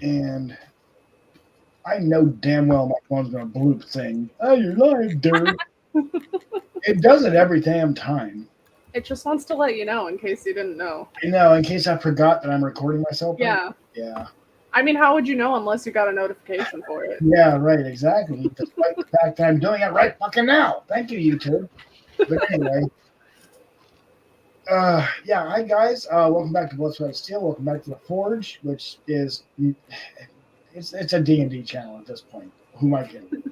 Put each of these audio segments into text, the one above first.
And I know damn well my phone's going to bloop saying, "Oh, you're live, dude." It does it every damn time. It just wants to let you know in case you didn't know. In case I forgot that I'm recording myself. Yeah. Right? Yeah. I mean, how would you know unless you got a notification for it? Yeah, right, exactly. Despite the fact that I'm doing it right fucking now. Thank you, YouTube. But anyway. Yeah, hi guys. Welcome back to Blood, Sweat, and Steel. Welcome back to the Forge, which is it's a D&D channel at this point. Who am I kidding?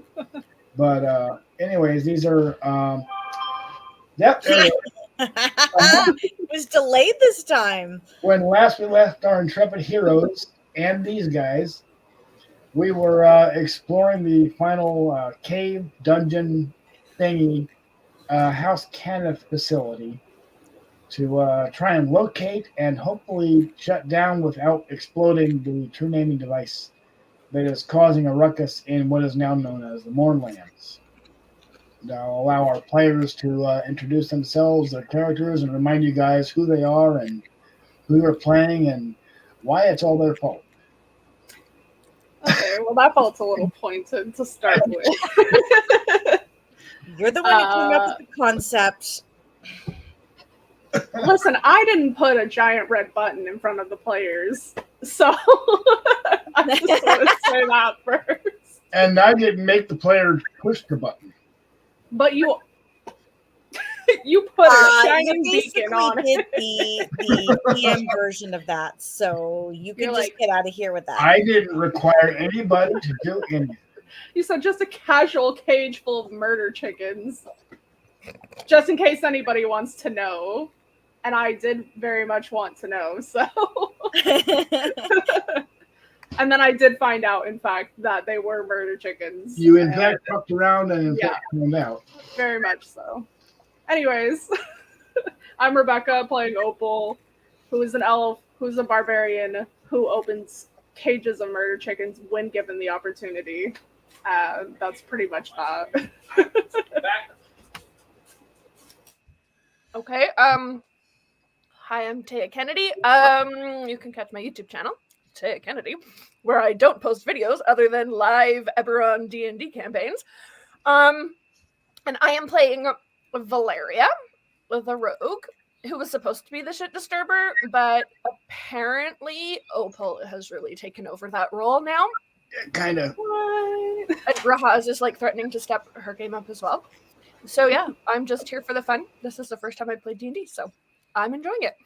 But anyways, these are yep. It was delayed this time. When last we left our intrepid heroes and these guys, we were exploring the final cave dungeon thingy, House Canneth facility to try and locate and hopefully shut down without exploding the true naming device that is causing a ruckus in what is now known as the Mournlands. I'll allow our players to introduce themselves, their characters, and remind you guys who they are and who you're playing and why it's all their fault. Okay, well that fault's a little pointed to start with. You're the one who came up with the concept. Listen, I didn't put a giant red button in front of the players, so I just want to say that first. And I didn't make the player push the button. But you put a shining beacon on it. The PM version of that, so you can just get out of here with that. I didn't require anybody to do anything. You said just a casual cage full of murder chickens. Just in case anybody wants to know. And I did very much want to know, so. And then I did find out, in fact, that they were murder chickens. You, in fact, fucked around and in fact found out. Very much so. Anyways, I'm Rebecca playing Opal, who is an elf, who's a barbarian, who opens cages of murder chickens when given the opportunity. That's pretty much that. Okay, hi, I'm Teia Kennedy. You can catch my YouTube channel, Teia Kennedy, where I don't post videos other than live Ebarron D&D campaigns. And I am playing Valeria, the rogue, who was supposed to be the shit disturber, but apparently Opal has really taken over that role now. Kind of. And Raha is just like threatening to step her game up as well. So yeah, I'm just here for the fun. This is the first time I played D&D, so I'm enjoying it.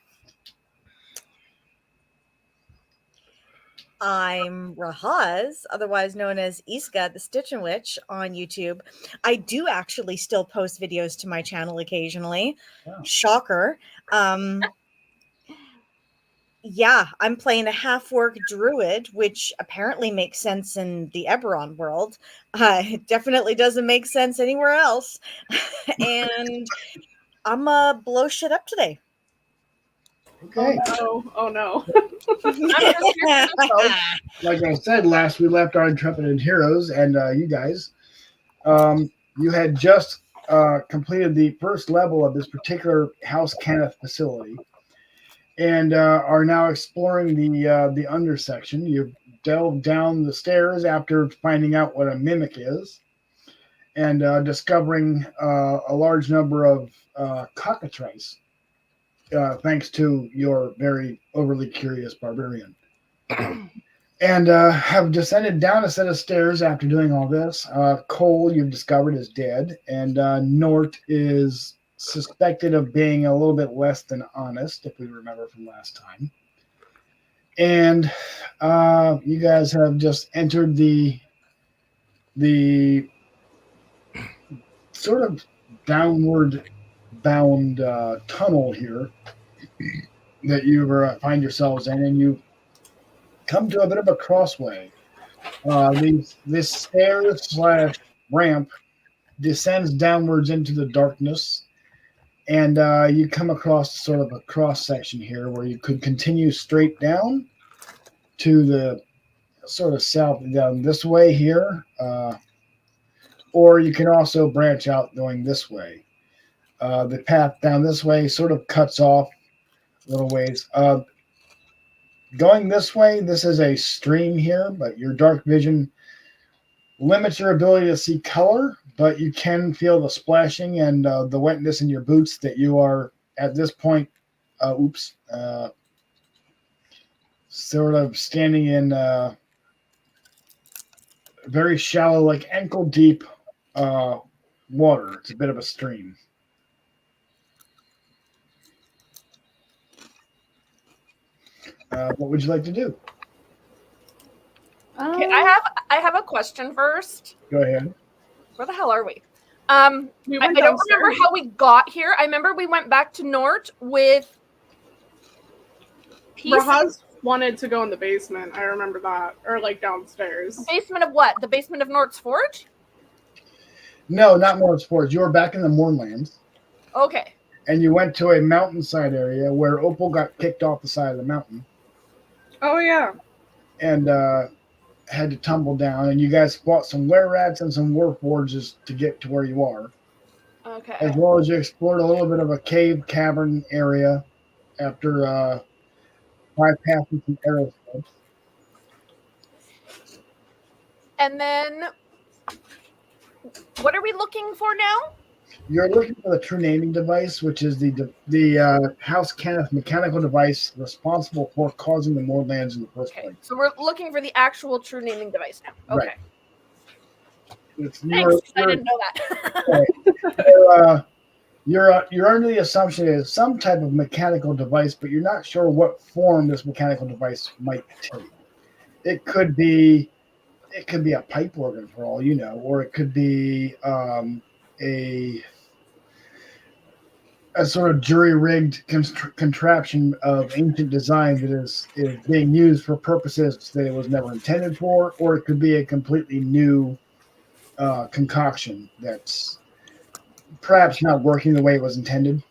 I'm Rahaz, otherwise known as Isca, the stichinwitch on YouTube. I do actually still post videos to my channel occasionally. Oh. Shocker. Yeah, I'm playing a half-orc druid, which apparently makes sense in the Ebarron world. It definitely doesn't make sense anywhere else. And I'm blow shit up today. Okay. Oh no. Like I said, last we left our intrepid heroes and you guys, you had just completed the first level of this particular House Canneth facility. And are now exploring the undersection. You've delved down the stairs after finding out what a mimic is, and discovering a large number of cockatrice, thanks to your very overly curious barbarian. And have descended down a set of stairs after doing all this. Cole, you've discovered, is dead, and Nort is suspected of being a little bit less than honest, if we remember from last time. And you guys have just entered the sort of downward bound tunnel here that you find yourselves in, and you come to a bit of a crossway. This stairs/ramp descends downwards into the darkness. And you come across sort of a cross section here where you could continue straight down to the sort of south down this way here. Or you can also branch out going this way. The path down this way sort of cuts off a little ways. Going this way, this is a stream here, but your dark vision limits your ability to see color, but you can feel the splashing and the wetness in your boots that you are at this point, sort of standing in very shallow, like ankle deep water. It's a bit of a stream. What would you like to do? Okay, I have a question first. Go ahead. Where the hell are we? We I went don't downstairs. remember how we got here. I remember we went back to Nort with Rahaz wanted to go in the basement. I remember that, or like downstairs. The basement of what? The basement of Nort's Forge? No, not more sports. You were back in the mournlands, Okay. and you went to a mountainside area where Opal got kicked off the side of the mountain Oh yeah. and had to tumble down. And you guys fought some were-rats and some warforges to get to where you are, Okay. as well as you explored a little bit of a cave cavern area after bypassing some aerospace. And then what are we looking for now? You're looking for the true naming device, which is the House Canneth mechanical device responsible for causing the mournlands in the first Okay. place. So we're looking for the actual true naming device now. Okay. Right. It's, Thanks. I you're, didn't know that. you're under the assumption it is some type of mechanical device, but you're not sure what form this mechanical device might take. It could be a pipe organ for all you know, or it could be a sort of jury-rigged contraption of ancient design that is being used for purposes that it was never intended for, or it could be a completely new concoction that's perhaps not working the way it was intended.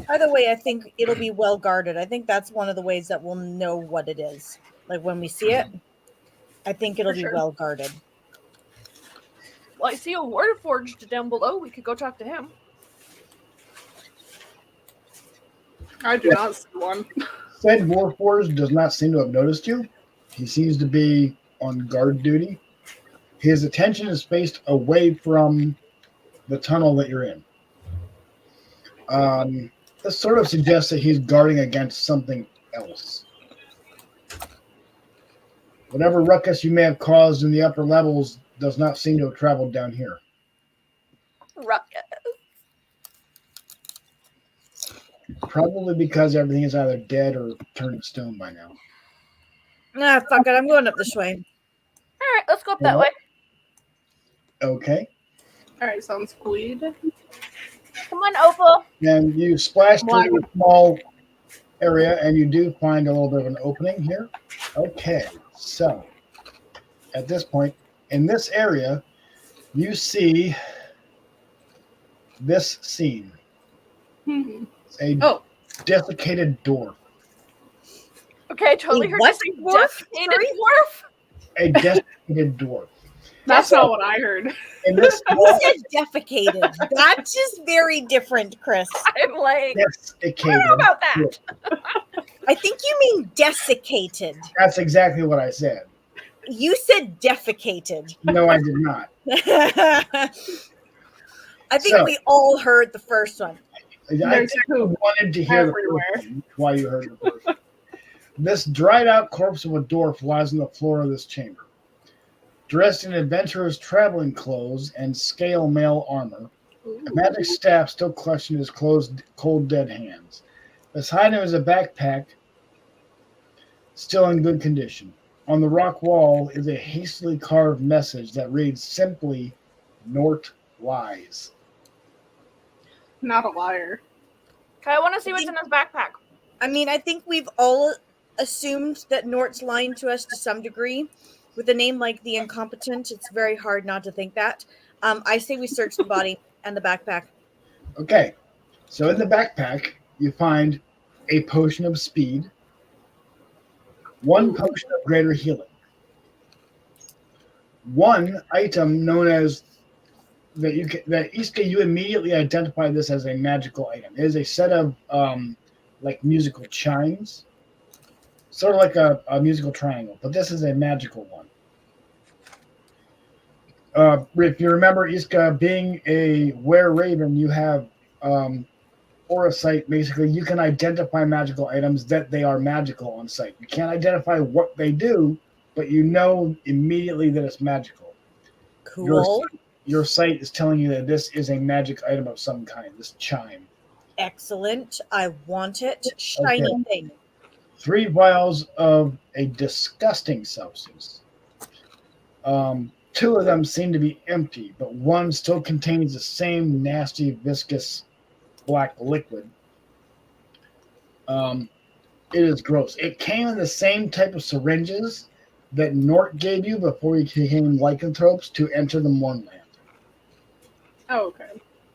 Either way, I think it'll be well guarded. I think that's one of the ways that we'll know what it is. Like when we see it, I think it'll For be sure. well guarded. Well, I see a Warforged down below. We could go talk to him. I do not see one. Said Warforged does not seem to have noticed you. He seems to be on guard duty. His attention is spaced away from the tunnel that you're in. This sort of suggests that he's guarding against something else. Whatever ruckus you may have caused in the upper levels does not seem to have traveled down here. Ruckus. Probably because everything is either dead or turned to stone by now. Nah, fuck it. I'm going up this way. All right, let's go up that way. Okay. All right, sounds good. Come on, Opal. And you splash Why? through a small area, and you do find a little bit of an opening here. Okay, so at this point, in this area, you see this scene. Hmm. It's a Oh. desiccated dwarf. Okay, totally Wait, heard what? you say Dwarf? desiccated Sorry? dwarf. A desiccated dwarf. That's not what I heard. In this You said defecated. That's just very different, Chris. I'm like, I don't know desiccated about that. dwarf. I think you mean desiccated. That's exactly what I said. You said defecated. No, I did not. I think So- we all heard the first one. I There's think you wanted to hear the everywhere. first one. That's why you heard the first one. This dried out corpse of a dwarf lies on the floor of this chamber. Dressed in adventurer's traveling clothes and scale mail armor, a magic staff still clutched in his closed, cold, dead hands. Beside him is a backpack, still in good condition. On the rock wall is a hastily carved message that reads simply, "Nort lies." Not a liar. Okay, I want to see what's in his backpack. I mean, I think we've all assumed that Nort's lying to us to some degree. With a name like the Incompetent, it's very hard not to think that. I say we search the body and the backpack. Okay, so in the backpack, you find a potion of speed, one potion of greater healing, one item known as that Isca, you immediately identify this as a magical item. It is a set of like musical chimes sort of like a musical triangle, but this is a magical one. If you remember Isca being a were-raven, you have aura sight. Basically, you can identify magical items that they are magical on sight. You can't identify what they do, but you know immediately that it's magical. Cool. Your sight is telling you that this is a magic item of some kind, this chime. Excellent. I want it. Shiny thing. 3 vials of a disgusting substance. 2 of them seem to be empty, but one still contains the same nasty, viscous black liquid. It is gross. It came in the same type of syringes that Nort gave you before you became lycanthropes to enter the mournland. Oh, okay.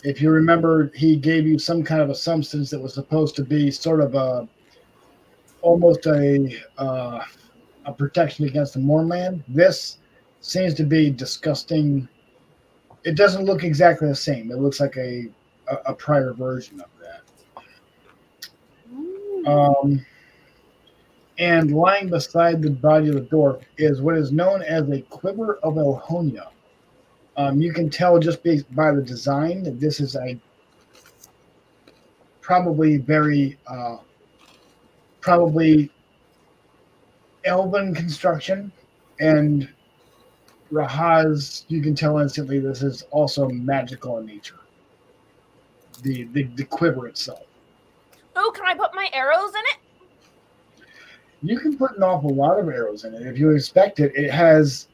If you remember, he gave you some kind of a substance that was supposed to be sort of almost a protection against the mournland. This seems to be disgusting. It doesn't look exactly the same. It looks like a prior version of that. And lying beside the body of the dwarf is what is known as a quiver of Elhonia. You can tell just by the design that this is a probably elven construction, and Rahaz, you can tell instantly this is also magical in nature. The quiver itself. Oh, can I put my arrows in it? You can put an awful lot of arrows in it. If you inspect it, it has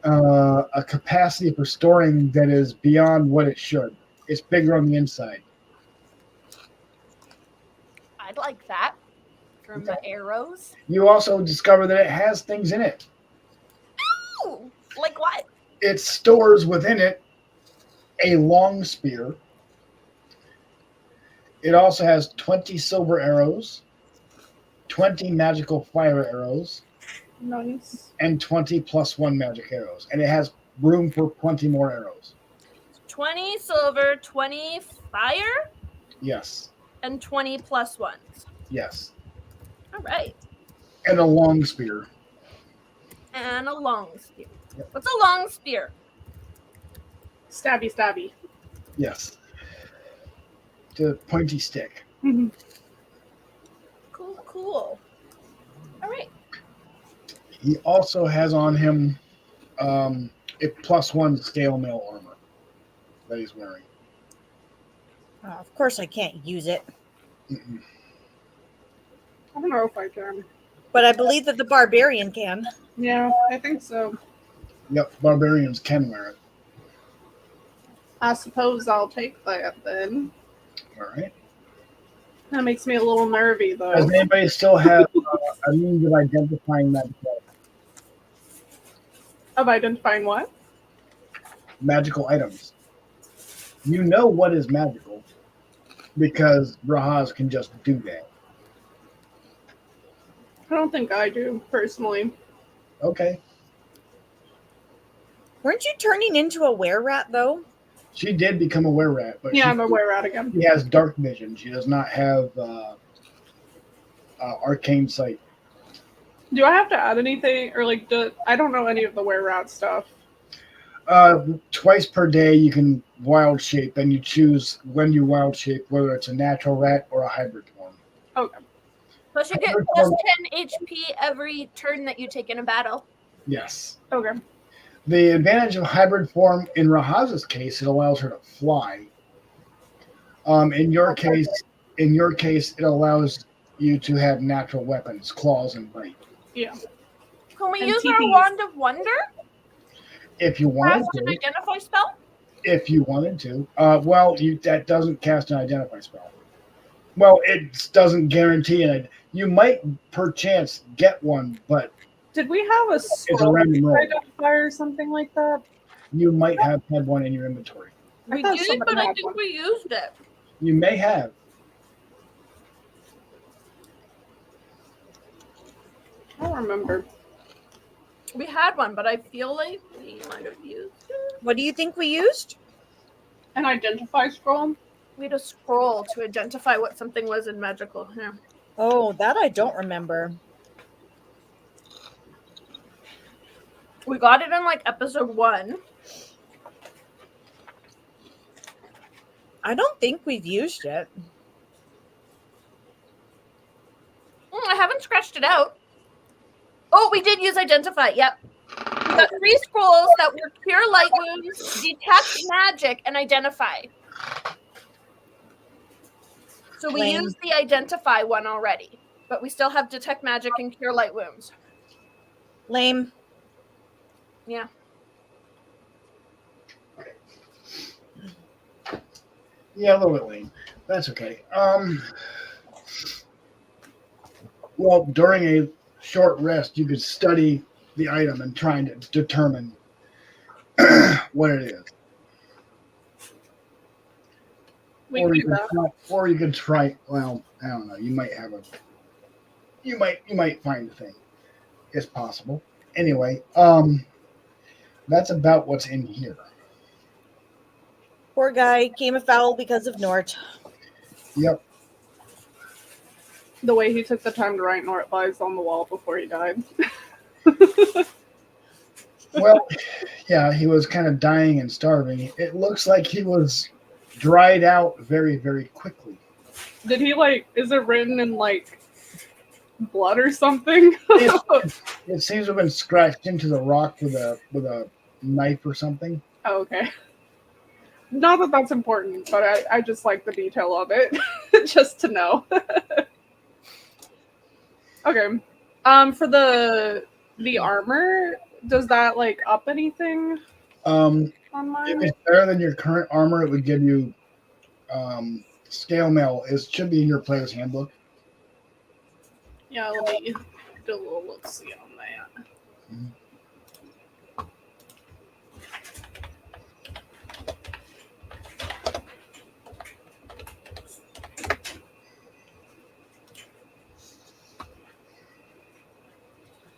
a capacity for storing that is beyond what it should. It's bigger on the inside. I'd like that for my arrows. You also discover that it has things in it. Ooh, like what? It stores within it a long spear. It also has 20 silver arrows, 20 magical fire arrows, Nice. and 20 plus 1 magic arrows. And it has room for 20 more arrows. 20 silver, 20 fire, Yes. and 20 plus ones. Yes. All right. And a long spear. And a long spear. Yep. What's a long spear? Stabby, stabby. Yes. The pointy stick. Cool, cool. All right. He also has on him a plus 1 scale mail armor that he's wearing. Of course, I can't use it. Mm-mm. I don't know if I can. But I believe that the barbarian can. Yeah, I think so. Yep, barbarians can wear it. I suppose I'll take that then. All right. That makes me a little nervy, though. Does anybody still have a means of identifying Of identifying what? magical items? You know what is magical because Rahaz can just do that. I don't think I do, personally. Okay. Weren't you turning into a were-rat, though? She did become a were-rat, but Yeah, I'm a were-rat again. she has dark vision. She does not have arcane sight. Do I have to add anything? Or, like, I don't know any of the were-rat stuff. Twice per day you can wild shape, and you choose when you wild shape, whether it's a natural rat or a hybrid form. Okay. Plus you get plus 10 HP every turn that you take in a battle. Yes. Okay. The advantage of hybrid form in Rahaz's case, it allows her to fly. In your case, it allows you to have natural weapons, claws and bite. Yeah. Can we And use our TPs. Wand of Wonder? If you wanted Cast an to. identify spell? If you wanted to. That doesn't cast an identify spell. Well, it doesn't guarantee it. You might perchance get one, but Did we have a scroll random roll. identifier or something like that? you might have had one in your inventory. We thought did, somebody but I had think one. we used it. You may have. I don't remember. We had one, but I feel like we might have used it. What do you think we used? An identify scroll? We had a scroll to identify what something was in magical. Yeah. Oh, that I don't remember. We got it in like episode 1. I don't think we've used it. I haven't scratched it out. Oh, we did use Identify. Yep. We got 3 scrolls that were Cure Light Wounds, Detect Magic, and Identify. So we Lame. used the Identify one already, but we still have Detect Magic and Cure Light Wounds. Lame. Yeah. Yeah, a little bit lame. That's okay. Well, during a short rest, you could study the item and try to determine what it is. We can do that. Or you could try. Well, I don't know. You might have a. You might find a thing. It's possible. Anyway, that's about what's in here. Poor guy came afoul because of Nort. Yep. The way he took the time to write Nort lies on the wall before he died. Well, yeah, he was kind of dying and starving. It looks like he was dried out very, very quickly. Did he is it written in blood or something? It seems to have been scratched into the rock with a knife or something. Oh, okay. Not that that's important, but I just like the detail of it, just to know. Okay. For the armor, does that up anything on mine? If it's better than your current armor, it would give you scale mail. It should be in your player's handbook. Yeah, let me do a little look-see on that.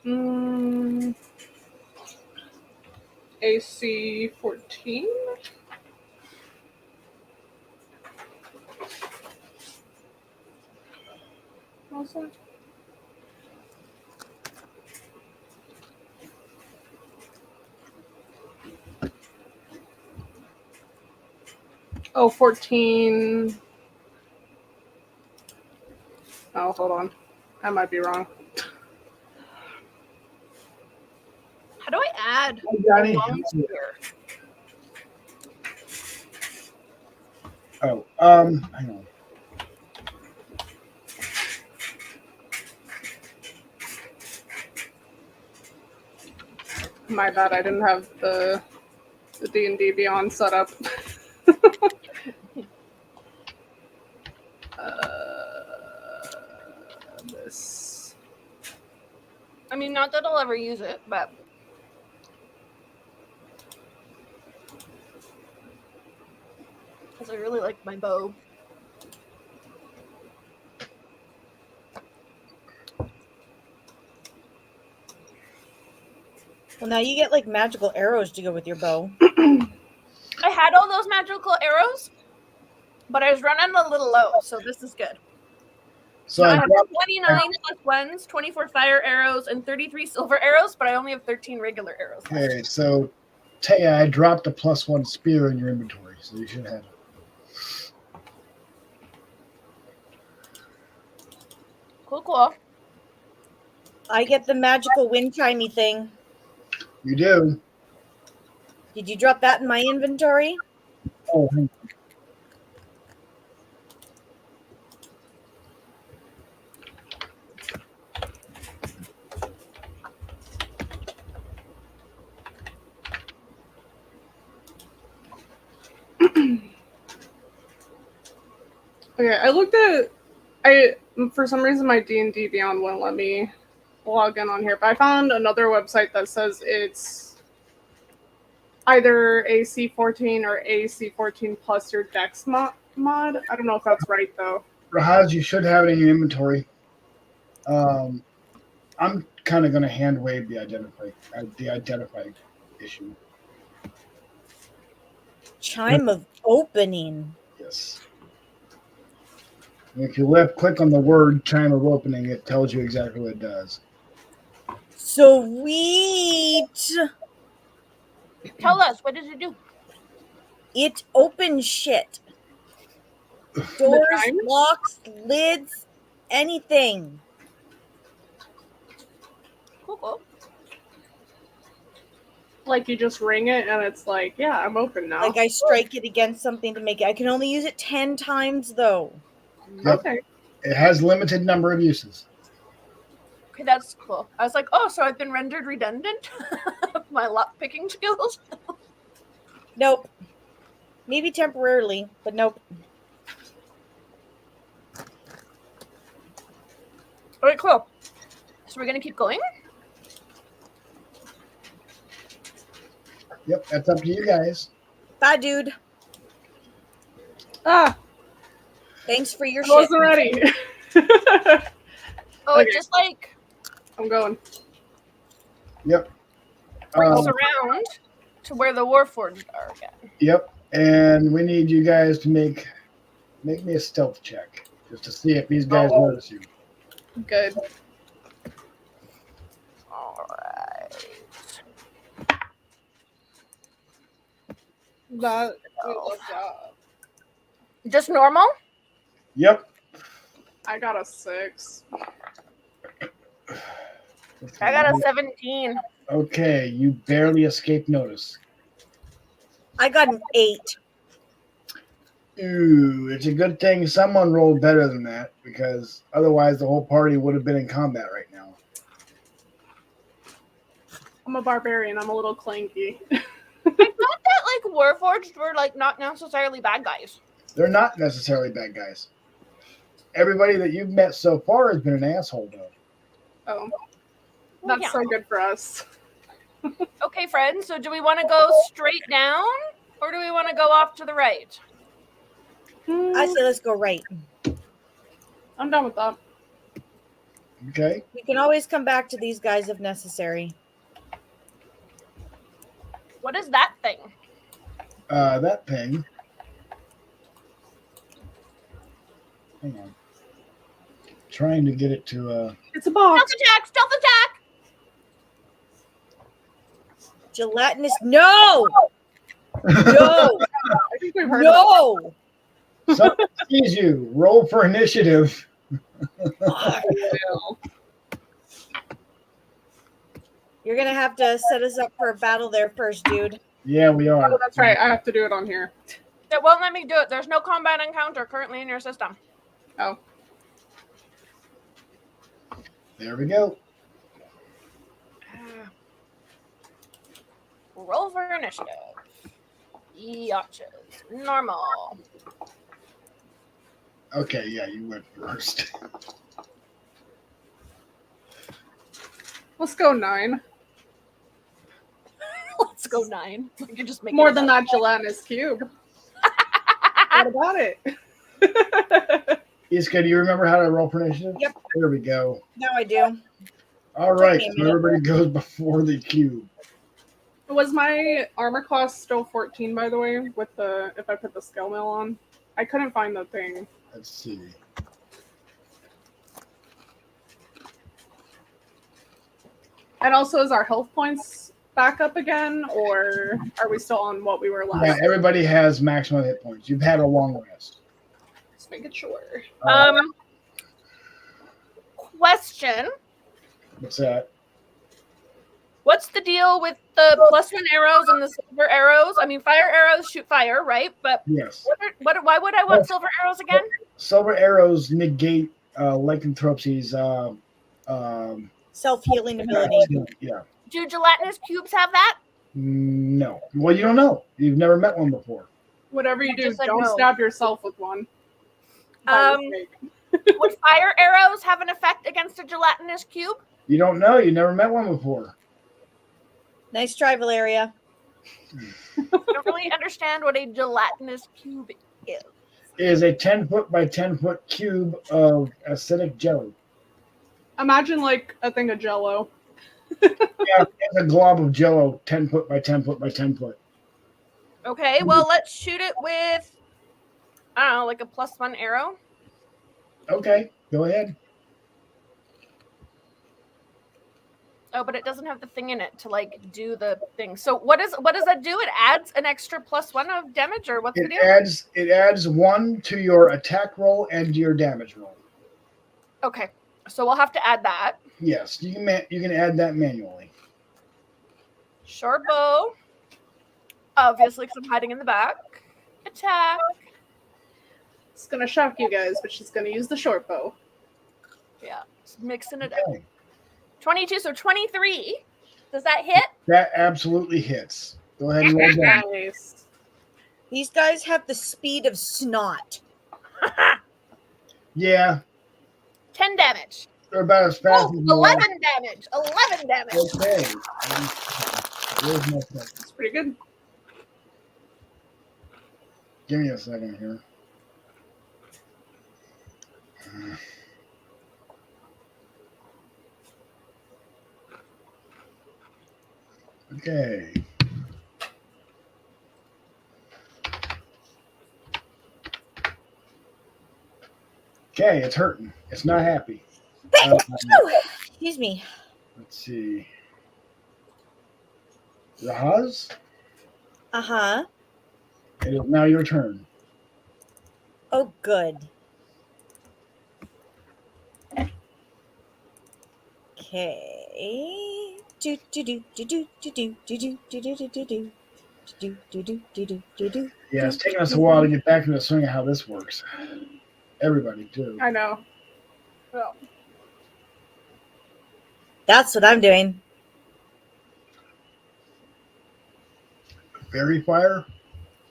Mm-hmm. AC 14. What's that? Oh, 14. Oh, hold on. I might be wrong. How do I add Hey, Johnny. a long spear? Oh, hang on. My bad, I didn't have the D&D Beyond set up. This. I mean, not that I'll ever use it, but because I really like my bow. Well, now you get magical arrows to go with your bow. I had all those magical arrows, but I was running a little low, so this is good. So I I have dropped, 29 plus ones, 24 fire arrows, and 33 silver arrows, but I only have 13 regular arrows. okay, so Teia, I dropped a +1 spear in your inventory, so you should have it. Cool, cool. I get the magical wind chimey thing. You do. Did you drop that in my inventory? Oh, hang on. Okay, I looked at. For some reason my D&D Beyond won't let me log in on here, but I found another website that says it's either AC 14 or AC 14 plus your Dex mod. I don't know if that's right though. Rahaz, you should have it in your inventory. I'm kind of going to hand wave the identify issue. Chime of opening. Yes. And if you click on the word chime of opening, it tells you exactly what it does. Sweet. Tell us, what does it do? It opens shit. Doors, time? locks, lids, anything. Cool. Like you just ring it and it's like, yeah, I'm open now. Like I strike it against something to make it. I can only use it 10 times though. Yep. Okay. It has limited number of uses. Okay, that's cool. I was like, oh, so I've been rendered redundant? My lock picking skills? Nope. Maybe temporarily, but nope. All right, cool. So we're going to keep going? Yep, that's up to you guys. Bye, dude. Ah, Thanks for your I shit. wasn't ready. Oh, Okay. it just like I'm going. Yep. brings around to where the Warforged are again. Yep. And we need you guys to make me a stealth check just to see if these guys notice you. Good. All right. That we love that. Just normal? Yep. I got a 6. I got a 17. Okay, you barely escaped notice. I got an 8. Ooh, it's a good thing someone rolled better than that because otherwise the whole party would have been in combat right now. I'm a barbarian. I'm a little clanky. I thought that like Warforged were like not necessarily bad guys. They're not necessarily bad guys. Everybody that you've met so far has been an asshole, though. Oh, Well, that's yeah. so good for us. Okay, friends. So do we want to go straight down or do we want to go off to the right? I say let's go right. I'm done with that. Okay. We can always come back to these guys if necessary. What is that thing? That thing. Hang on. Trying to get it to. It's a box. Stealth attack! Stealth attack! Gelatinous. No! No! I think we've heard No! Someone sees you. Roll for initiative. of You're gonna have to set us up for a battle there first, dude. Yeah, we are. Oh, that's right. I have to do it on here. It won't let me do it. There's no combat encounter currently in your system. Oh, There we go. Roll for initiative. Yatches. Normal. Okay, yeah, you went first. let's go 9. Let's go 9. You can just make More it than up. that gelatinous cube. What about it? Isca, do you remember how to roll for initiative? Yep. There we go. Now I do. All right, me a so minute. everybody goes before the cube. Was my armor class still 14, by the way, with the if I put the skill mail on? I couldn't find the thing. Let's see. And also, is our health points back up again, or are we still on what we were last? Yeah, everybody has maximum hit points. You've had a long rest. Just making sure. Question. What's that? What's the deal with the +1 arrows and the silver arrows? I mean, fire arrows shoot fire, right? But Yes. why would I want silver arrows again? Silver arrows negate lycanthropy's Self-healing ability. yeah. Do gelatinous cubes have that? No. Well, you don't know. You've never met one before. Whatever you I do, just said don't no. stab yourself with one. By mistake. Would fire arrows have an effect against a gelatinous cube? You don't know. You never met one before. Nice try, Valeria. I don't really understand what a gelatinous cube is. It is a 10-foot by 10-foot cube of acidic jelly. Imagine like a thing of Jello. Yeah, it's a glob of jello, 10-foot by 10-foot by 10-foot. Okay, well, let's shoot it with, I don't know, like a +1 arrow. Okay, go ahead. Oh, but it doesn't have the thing in it to like do the thing. So what does that do? It adds an extra +1 of damage, or what's the deal? It adds 1 to your attack roll and to your damage roll. Okay, so we'll have to add that. Yes, you can add that manually. Short bow. Obviously, because I'm hiding in the back. Attack. It's gonna shock you guys, but she's gonna use the short bow. Yeah, just mixing it Okay. up. 22, so 23. Does that hit? That absolutely hits. Go ahead and roll down. Nice. These guys have the speed of snot. Yeah, 10 damage. they're about as fast Oh, as you 11 are. damage. 11 damage. Okay. Where's my second? It's pretty good. Give me a second here. Okay. Okay, it's hurting. It's not happy. Excuse me. Let's see. Rahaz, Uh-huh. it is now your turn. Oh, good. Okay. Do do do do do do do do do do do do do do do do do do do do. Yeah, it's taking us a while to get back into the swing of how this works. Everybody, too. I know. Well, That's what I'm doing. Fairy fire?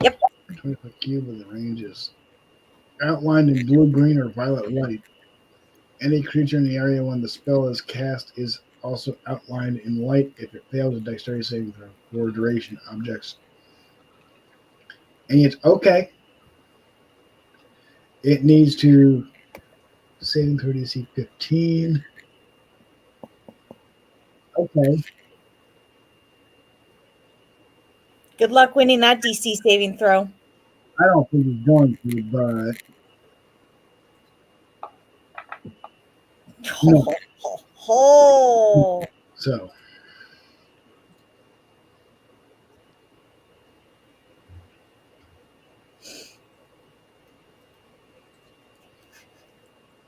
Yep. 25 cube of the ranges. Outlined in blue, green, or violet light. Any creature in the area when the spell is cast is also outlined in light if it fails a dexterity saving throw for duration objects. And it's okay. It needs to saving throw DC 15. Okay. Good luck winning that DC saving throw. I don't think he's going to, but no. Oh. So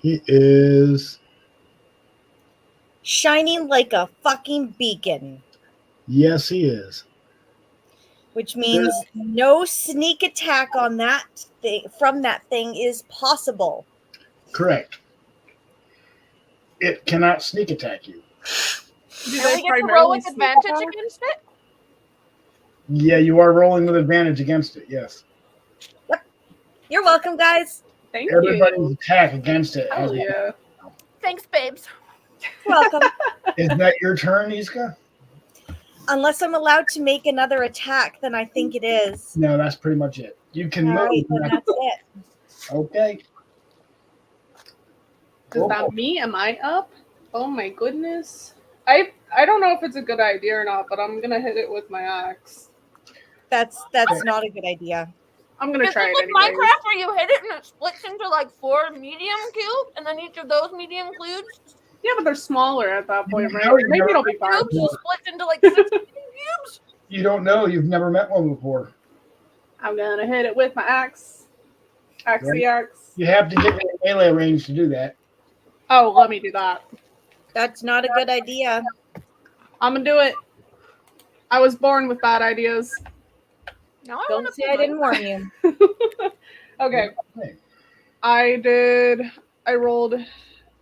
he is, Shining like a fucking beacon, yes, he is. which means no sneak attack on that thing from that thing is possible. Correct. It cannot sneak attack you. do And they we get to roll primarily with sneak advantage attack? against it? Yeah, you are rolling with advantage against it, yes. You're welcome, guys. Thank Everybody's you. attack against it. Hell yeah. Thanks, babes. Welcome. Is that your turn, Isca? Unless I'm allowed to make another attack, then I think it is. No, that's pretty much it. You can All right, move. then that's it. Okay. Is that me? Am I up? Oh my goodness. I don't know if it's a good idea or not, but I'm gonna hit it with my axe. That's not a good idea. I'm gonna Is try this it like anyways. Minecraft where you hit it and it splits into like 4 medium cubes, and then each of those medium cubes Yeah, but they're smaller at that point, right? No, you're Maybe not. it'll be fine. splits into like 6 medium cubes? You don't know. You've never met one before. I'm gonna hit it with my axe. Axe the axe. You have to get in melee range to do that. Oh, let me do that. That's not a good idea. I'm gonna do it. I was born with bad ideas. No, I Don't want say I didn't warn you. Okay. Hey, I rolled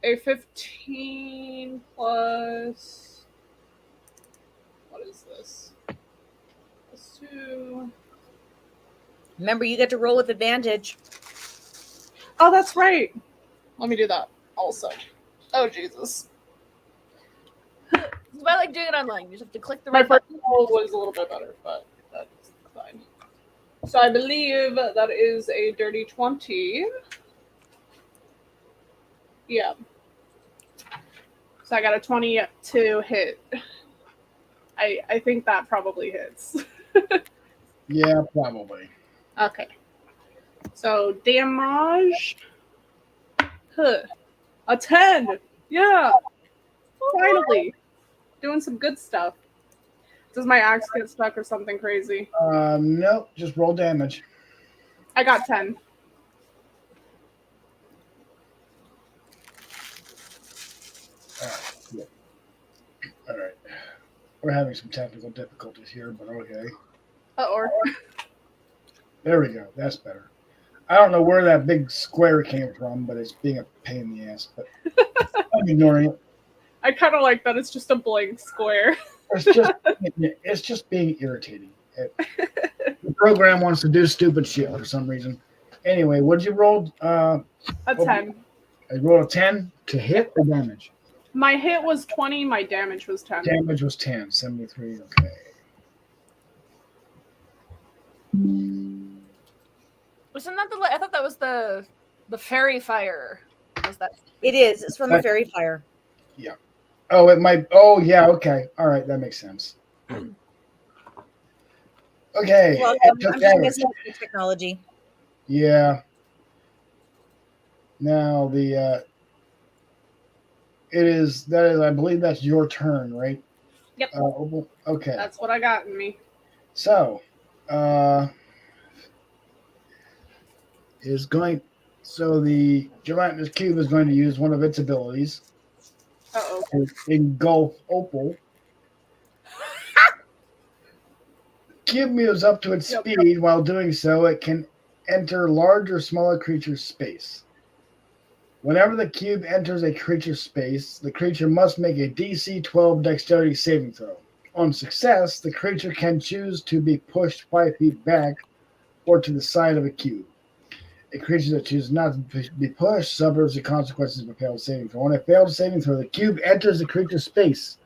a 15 plus. What is this? Plus 2. Remember, you get to roll with advantage. Oh, that's right. Let me do that also. Oh, Jesus. It's about like doing it online. You just have to click the My right first button. roll was a little bit better, but that's fine. So I believe that is a dirty 20. Yeah. So I got a 22 hit. I think that probably hits. yeah, probably. Okay. So damage. Huh. A 10. Yeah. Finally. Doing some good stuff. Does my axe get stuck or something crazy? Nope. Just roll damage. I got 10. Yeah. All right. We're having some technical difficulties here, but okay. Or There we go. That's better. I don't know where that big square came from, but it's being a pain in the ass. But I'm ignoring it. I kind of like that. It's just a blank square. It's just being irritating. The program wants to do stupid shit for some reason. Anyway, what'd you roll? A 10. I rolled a 10 to hit or damage. My hit was 20. My damage was 10. Damage was 10, 73. Okay. Wasn't that the? I thought that was the fairy fire. Was that? It is. It's from the fairy fire. Yeah. Oh, it might. Oh, yeah. Okay. All right. That makes sense. Okay. Well, I'm took just damage. missing the technology. Yeah. Now the it is that is I believe that's your turn, right? Yep. Okay. That's what I got in me. So, is going. So the gelatinous cube is going to use one of its abilities Uh-oh. to engulf Opal. Cube moves up to its speed. While doing so, it can enter large or smaller creature's space. Whenever the cube enters a creature's space, the creature must make a DC 12 dexterity saving throw. On success, the creature can choose to be pushed 5 feet back or to the side of a cube. A creature that chooses not to be pushed suffers the consequences of a failed saving throw. On a failed saving throw, the cube enters the creature's space,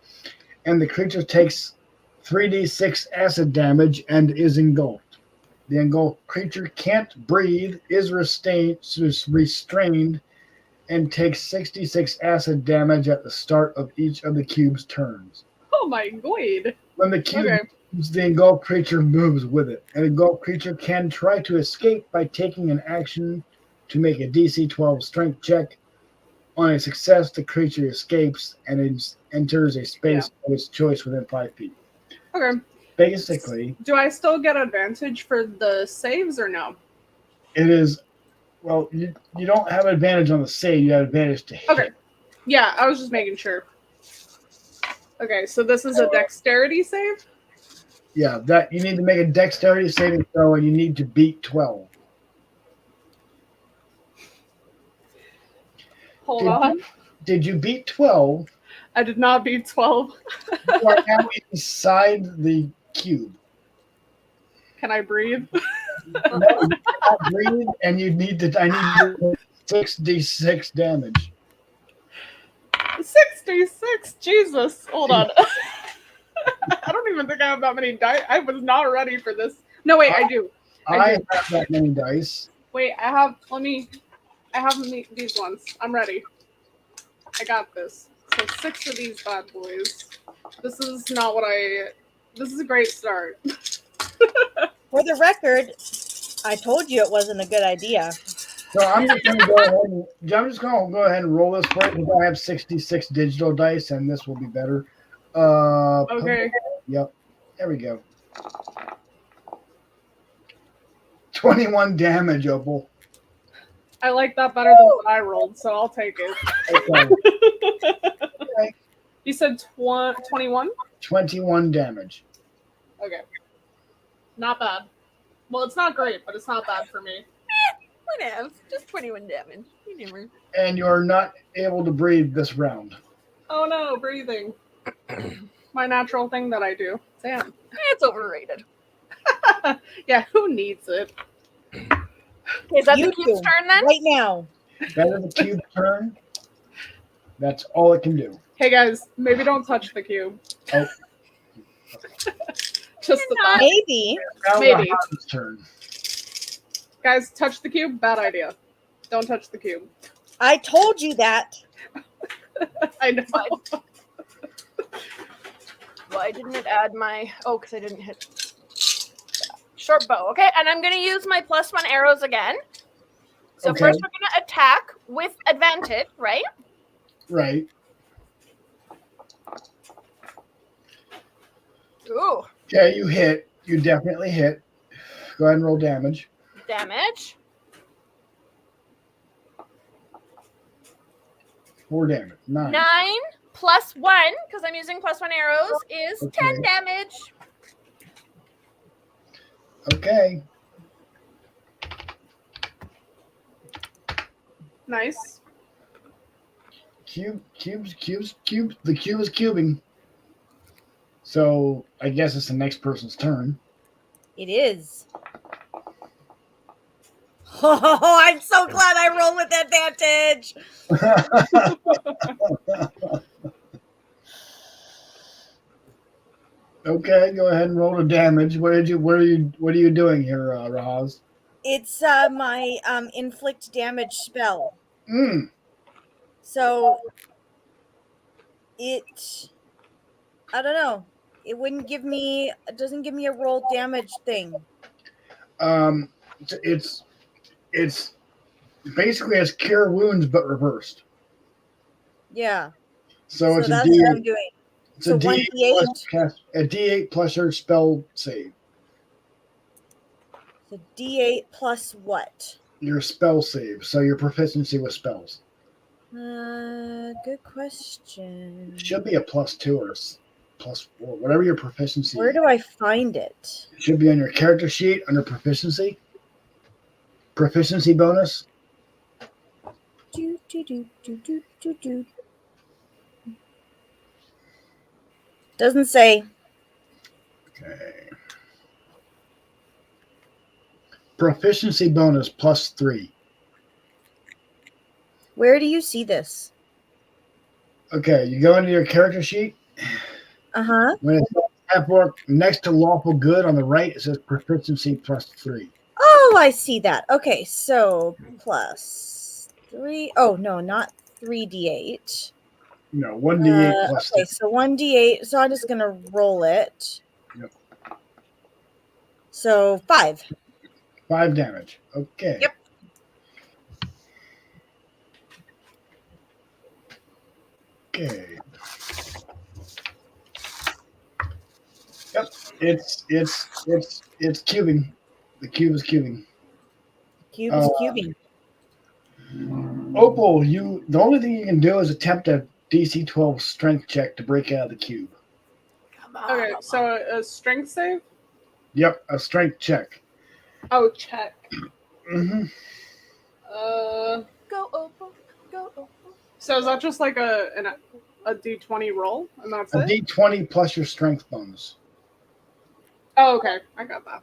and the creature takes 3d6 acid damage and is engulfed. The engulfed creature can't breathe, is restrained, and takes 66 acid damage at the start of each of the cube's turns. Oh my god. When the cube moves, the engulfed creature moves with it. An engulfed creature can try to escape by taking an action to make a DC 12 strength check. On a success, the creature escapes and enters a space of its choice within 5 feet. Okay. Basically, do I still get advantage for the saves or no? it is. Well, you don't have advantage on the save. You have advantage to hit. Okay. Yeah, I was just making sure. Okay, so this is a dexterity save? Yeah, that you need to make a dexterity saving throw, and you need to beat 12. Hold on. Did you beat 12? I did not beat 12. You are now inside the cube. Can I breathe? No, you cannot breathe, and I need to 6d6 damage. 66? Jesus. Hold on. I don't even think I have that many dice. I was not ready for this. No, wait, I do. I have that many dice. Wait, I have these ones. I'm ready. I got this. So 6 of these bad boys. This is a great start. For the record, I told you it wasn't a good idea. So I'm just going to go ahead and roll this for it because I have 66 digital dice, and this will be better. Okay. Yep. There we go. 21 damage, Opal. I like that better than what I rolled, so I'll take it. Okay. You said 21? 21 damage. Okay. Not bad. Well, it's not great, but it's not bad for me. Whatever. Just 21 damage. You never. And you're not able to breathe this round. Oh no, breathing. My natural thing that I do. Damn. It's overrated. Yeah, who needs it? Is that You the cube's do. turn then? Right now. That is the cube's turn. That's all it can do. Hey guys, maybe don't touch the cube. Oh. Just the thought. Maybe. Now Maybe. the Hawk's turn. Guys, touch the cube? Bad idea. Don't touch the cube. I told you that. I know. Why didn't it add my... Oh, because I didn't hit... Short bow. Okay, and I'm going to use my +1 arrows again. So Okay. first we're going to attack with advantage, right? Right. Ooh, Okay, you hit. You definitely hit. Go ahead and roll damage. damage. 4 damage. 9. 9 plus 1, because I'm using plus 1 arrows, is Okay. 10 damage. Okay. Nice. Cube. The cube is cubing. So I guess it's the next person's turn. It is. Oh, I'm so glad I roll with advantage. Okay, go ahead and roll the damage. What are you doing here, Rahaz? It's my inflict damage spell. Mm. So I don't know. It doesn't give me a roll damage thing. It's basically as cure wounds but reversed. Yeah. So it's a that's D8. what I'm doing. It's So a D8 1d8. a D8 plus your spell save. So D8 plus what? Your spell save. So your proficiency with spells. Good question. It should be a +2 or +4, whatever your proficiency. Where do I find it? It should be on your character sheet under proficiency. Proficiency bonus. Do. Doesn't say. Okay. Proficiency bonus +3. Where do you see this? Okay, you go into your character sheet. Uh-huh. When it's half work next to lawful good on the right, it says proficiency +3. Oh, I see that. Okay, so +3. Oh, no, not 3d8. No, 1d8 plus Okay, so 1d8. So I'm just going to roll it. Yep. So 5. 5 damage. Okay. Yep. Okay. Yep. It's cubing. The cube is cubing. Cube is cubing. Opal, the only thing you can do is attempt a DC 12 strength check to break out of the cube. Come on. Okay, so a strength save? Yep, a strength check. Oh, check. Mm-hmm. Go Opal. Go Opal. So is that just like a D20 roll, and that's A it? D20 plus your strength bonus. Oh, okay. I got that.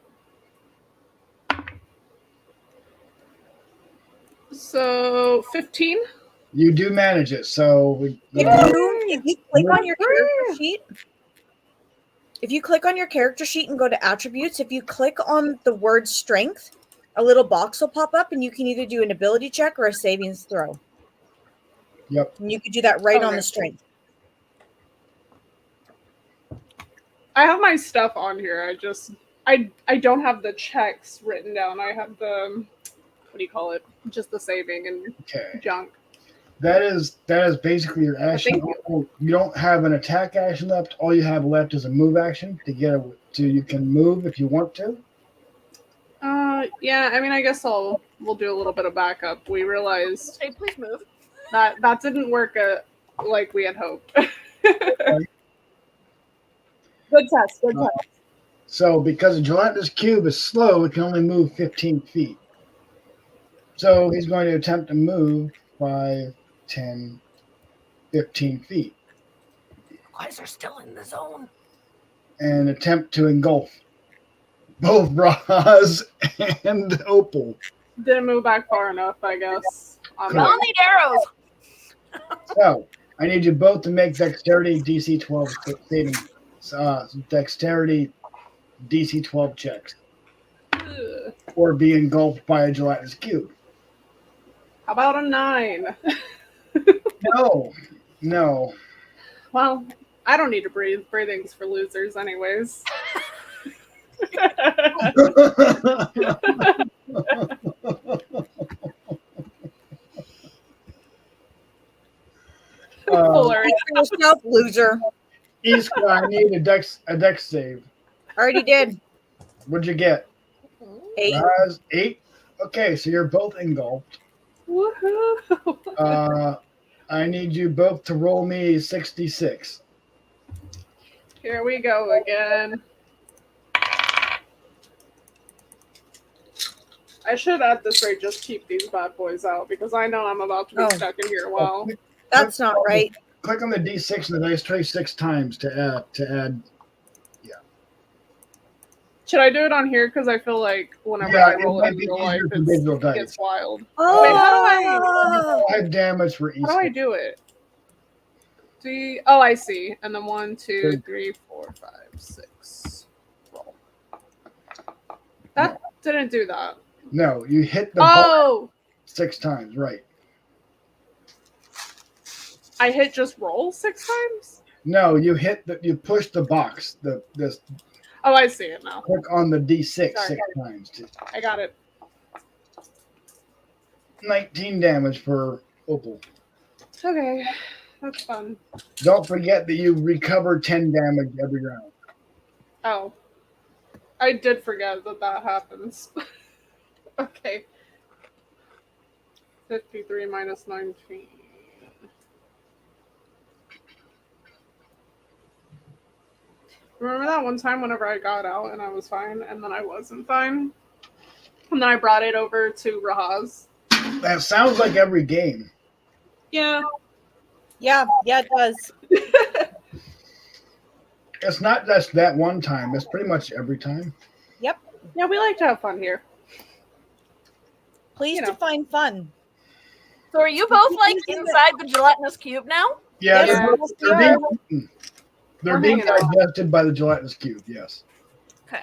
So 15. You do manage it, so If you click on your character sheet, and go to attributes, if you click on the word strength, a little box will pop up, and you can either do an ability check or a savings throw. Yep. And you could do that right on Okay. the strength. I have my stuff on here. I don't have the checks written down. I have the, what do you call it? Just the saving and Okay. junk. That is basically your action. You don't have an attack action left. All you have left is a move action you can move if you want to. Yeah, I mean, I guess we'll do a little bit of backup. We realized Hey, please move. that didn't work like we had hoped. Good test. So because a gelatinous cube is slow, it can only move 15 feet. So he's going to attempt to move 5, 10, 15 feet. You guys are still in the zone. And attempt to engulf both Braz and Opal. Didn't move back far enough, I guess. We all need arrows. So I need you both to make dexterity DC 12 saving. Dexterity DC 12 checks. Ugh. Or be engulfed by a gelatinous cube. How about a 9? No. Well, I don't need to breathe. Breathing's for losers, anyways. Yourself, loser. Isca, I need a dex save. Already did. What'd you get? 8. Raz, 8. Okay, so you're both engulfed. Woohoo! I need you both to roll me 66. Here we go again. I should at this rate just keep these bad boys out because I know I'm about to be stuck in here a while. That's not right. Click on the D6 and the dice tray 6 times to add. Should I do it on here? Because I feel like whenever Yeah, I it roll might it be in real easier life, for digital it dice. gets wild. Oh, Wait, how 5 damage for each. do I do it? Oh, I see. And then 1, 2, 3, 4, 5, 6. Roll. That didn't do that. No, you hit the bar Oh! 6 times, right? I hit just roll 6 times? No, you push the box. Oh, I see it now. Click on the D6 Sorry. 6 times. I got it. 19 damage for Opal. Okay. That's fun. Don't forget that you recover 10 damage every round. Oh. I did forget that happens. Okay. 53 minus 19. Remember that one time whenever I got out and I was fine and then I wasn't fine? And then I brought it over to Rahaz. That sounds like every game. Yeah. Yeah, it does. It's not just that one time. It's pretty much every time. Yep. Yeah, we like to have fun here. Pleased You know. to find fun. So are you both like inside the gelatinous cube now? Yeah, Yeah. they're We're being hanging out. digested by the gelatinous cube, yes. Okay.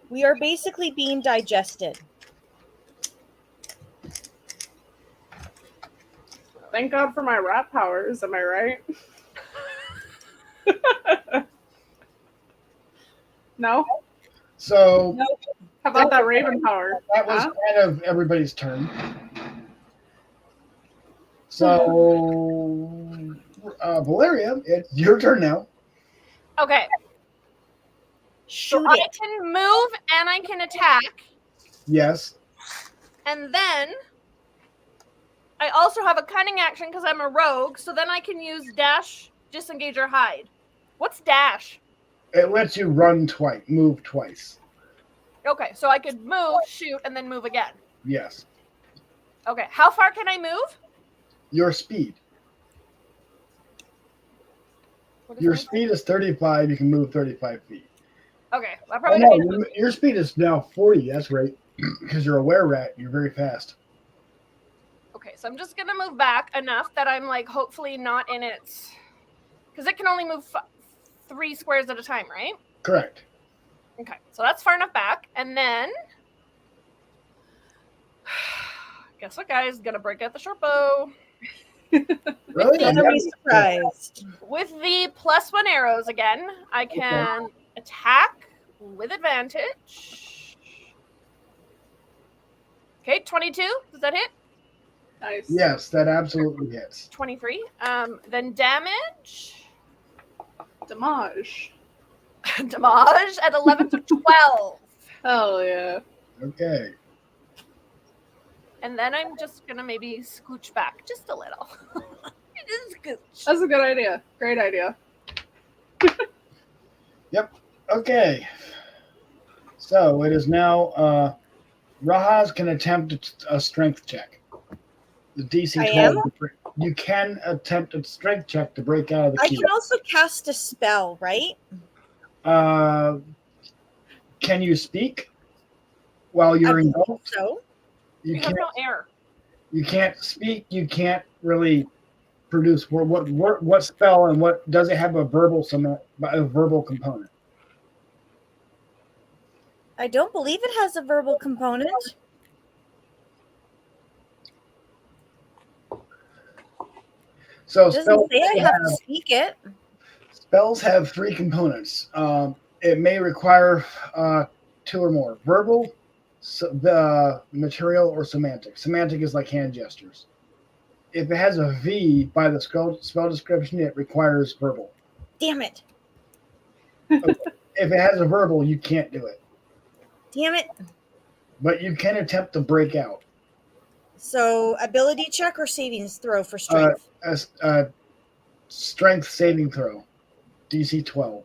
We are basically being digested. Thank God for my rat powers, am I right? No? So How about that raven power? that was Huh? kind of everybody's turn. So, Valeria, it's your turn now. Okay. Shoot So I it. can move and I can attack. Yes. And then I also have a cunning action because I'm a rogue. So then I can use dash, disengage, or hide. What's dash? It lets you move twice. Okay, so I could move, shoot, and then move again. Yes. Okay, how far can I move? Your speed. What is Your my- speed is 35. You can move 35 feet. Okay, I Oh, probably no, don't need to your speed is now 40. That's right. Because you're a were-rat. You're very fast. Okay, so I'm just gonna move back enough that I'm like hopefully not in its, because it can only move 3 squares at a time, right? Correct. Okay, so that's far enough back, and then guess what, guys? Gonna break out the short bow Really? Gonna be surprised. with the +1 arrows again. I can attack with advantage. Okay, 22. Does that hit? Nice. Yes, that absolutely hits. 23. Then damage. Damage. Damage at 11 to 12. Hell yeah. Okay. And then I'm just gonna maybe scooch back just a little. Just scooch. That's a good idea. Great idea. Okay. So it is now Rahaz can attempt a strength check. The DC I 12. am? You can attempt a strength check to break out of the I cube. can also cast a spell, right? Can you speak while you're I believe engulfed? so. You You have can't. no air. You can't speak. You can't really produce what spell and what does it have a verbal component? I don't believe it has a verbal component. So It doesn't say I have to speak it. spells have 3 components. It may require 2 or more: verbal, material, or semantic. Semantic is like hand gestures. If it has a V by the spell description, it requires verbal. Damn it. If it has a verbal, you can't do it. Damn it. But you can attempt to break out. So, ability check or savings throw for strength? A strength saving throw, DC 12.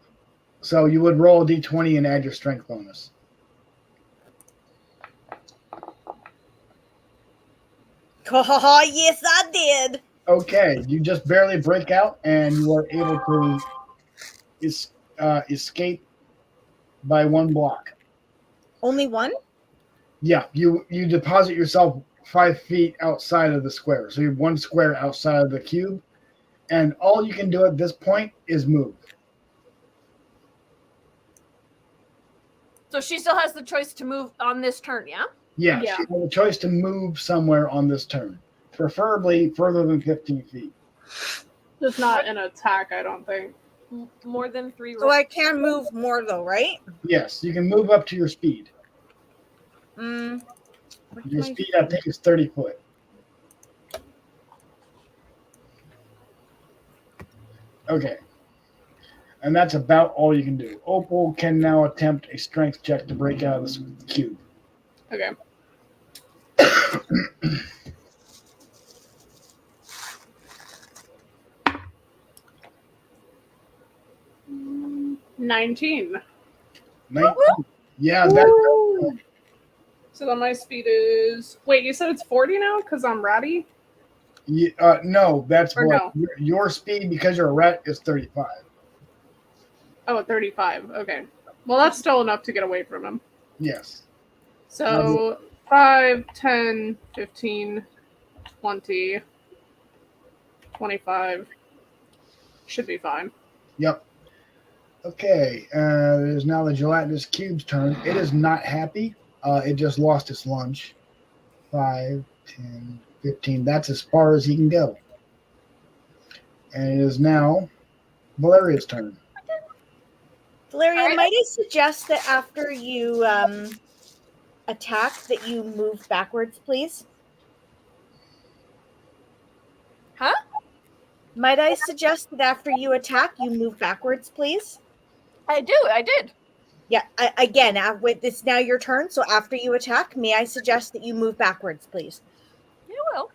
So you would roll a d20 and add your strength bonus. Oh, yes, I did. Okay, you just barely break out, and you are able to escape by 1 block. Only one? Yeah, you deposit yourself 5 feet outside of the square. So you're 1 square outside of the cube, and all you can do at this point is move. So she still has the choice to move on this turn, yeah? Yeah, Yeah. you have a choice to move somewhere on this turn, preferably further than 15 feet. Just not an attack, I don't think. More than 3 So I can move more, though, right? Yes, you can move up to your speed. What Your can I speed, I think, is 30 foot. Okay. And that's about all you can do. Opal can now attempt a strength check to break out of this cube. Okay. Mm, 19. 19. Yeah, Woo! So then my speed is. Wait, you said it's 40 now because I'm ratty? no, that's Or what no. your speed, because you're a rat, is 35. Oh, 35. Okay. Well, that's still enough to get away from him. Yes. So 5, 10, 15, 20, 25. Should be fine. Yep. Okay. It is now the gelatinous cube's turn. It is not happy. It just lost its lunch. 5, 10, 15. That's as far as he can go. And it is now Valeria's turn. Valeria, Alright. might I suggest that after you attack that you move backwards, please? Huh? Might I suggest that after you attack, you move backwards, please? I did. Yeah, again, with it's now your turn, so after you attack, may I suggest that you move backwards, please? Yeah, well.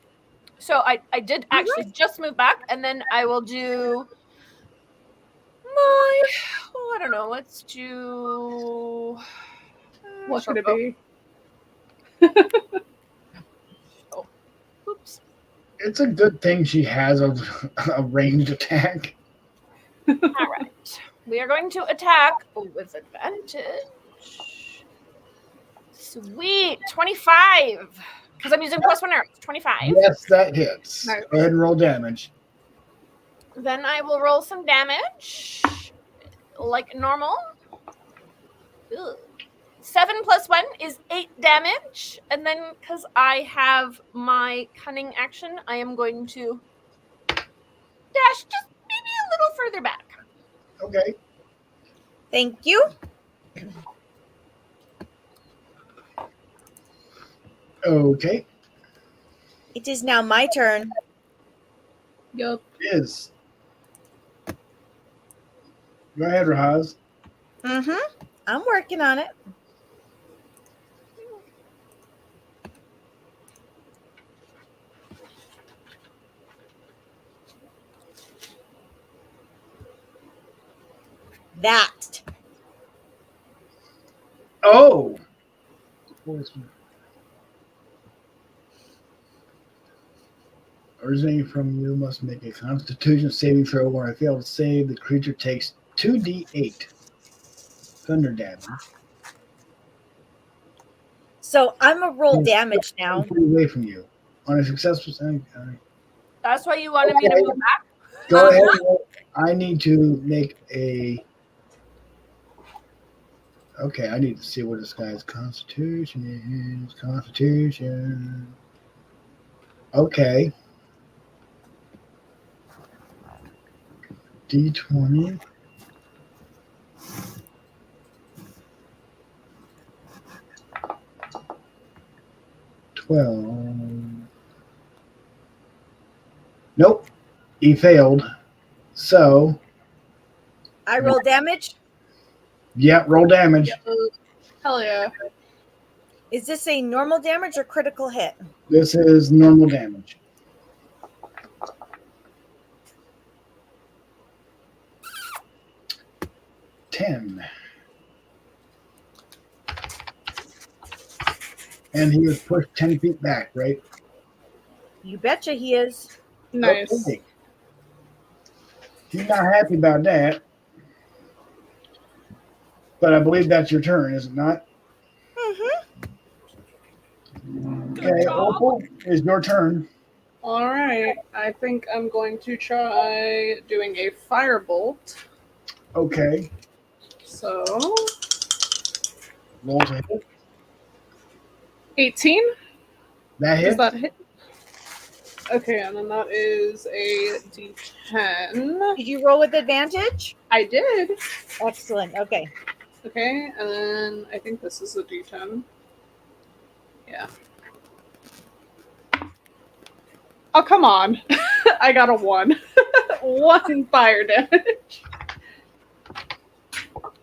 So I did actually just move back, and then I will do my. Oh, I don't know. Let's do. What short could it bow. be? Oh, oops. It's a good thing she has a ranged attack. All right. We are going to attack with advantage. Sweet. 25. Because I'm using +1 arrows. 25. Yes, that hits. Nice. Go ahead and roll damage. Then I will roll some damage. Like normal. Ugh. 7 + 1 is 8 damage. And then because I have my cunning action, I am going to dash just maybe a little further back. Okay. Thank you. Okay. It is now my turn. Yup. It is. Go ahead, Rahaz. I'm working on it. That. Oh! Originating from you must make a Constitution saving throw. When I fail to save, the creature takes 2d8 thunder damage. So I'm a roll damage now. Away from you. On a successful save. That's why you wanted me to move back? Go ahead. I need to make a. Okay, I need to see what this guy's Constitution is. Constitution. Okay. D20. Nope. He failed. So I roll damage. Yeah, roll damage. Hell yeah. Is this a normal damage or critical hit? This is normal damage. $10. And he was pushed 10 feet back, right? You betcha he is. Nice. Okay. He's not happy about that. But I believe that's your turn, is it not? Mm-hmm. Okay, Opal, it's your turn. All right. I think I'm going to try doing a firebolt. Okay. So Roll to hit. 18. That hit. Does that hit? Okay, and then that is a D10. Did you roll with advantage? I did. Excellent. Okay. Okay, and then I think this is a D10. Yeah. Oh, come on. I got a 1. 1 fire damage.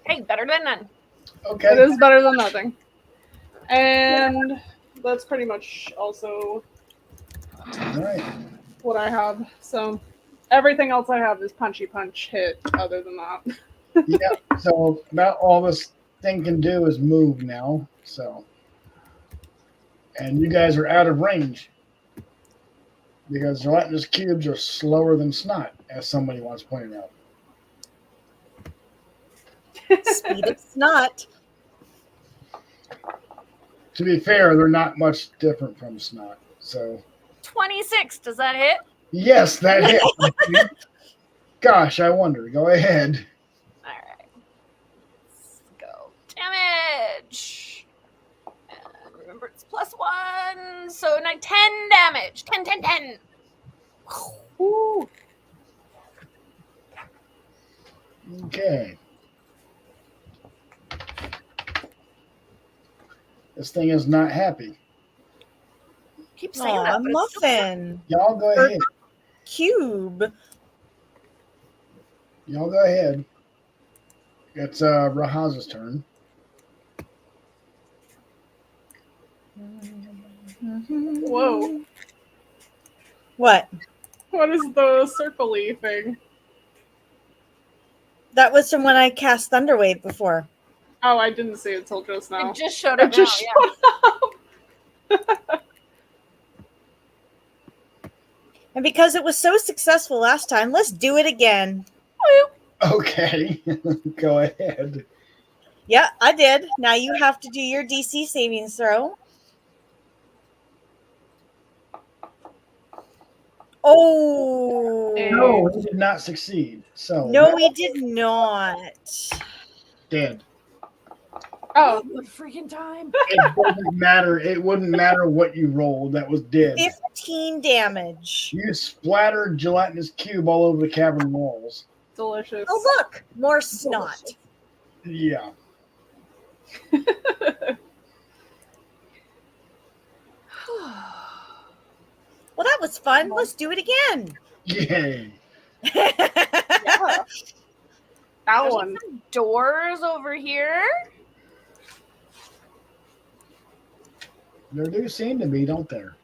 Hey, better than none. Okay. It is better than nothing. And that's pretty much also All right. what I have. So everything else I have is punchy punch hit other than that. Yeah. So about all this thing can do is move now. So, and you guys are out of range because gelatinous cubes are slower than snot, as somebody once pointed out. Speed of snot. To be fair, they're not much different from snot. So, 26. Does that hit? yes, that hit. Gosh, I wonder. Go ahead. All right. Let's go. Damage. And remember, it's +1. So 10 damage. 10, 10, 10. Woo. Okay. This thing is not happy. Keep saying Aw, that. But it's still- muffin. Y'all go ahead. Cube. Y'all go ahead. It's Rahaz's turn. Whoa. What? What is the circle-y thing? That was from when I cast Thunderwave before. Oh, I didn't see it till just now. It just showed It up just now, showed up. And because it was so successful last time, let's do it again. Okay. Go ahead. Yeah, I did. Now you have to do your DC savings throw. Oh. No, he did not succeed. So No, he did not. dead. Oh, What freaking time? It doesn't matter. It wouldn't matter what you rolled. That was dead. 15 damage. You splattered gelatinous cube all over the cavern walls. delicious. Oh, look. More snot. Yeah. Well, that was fun. Let's do it again. Yay. Yeah. That There's one. some doors over here. There do seem to be, don't there?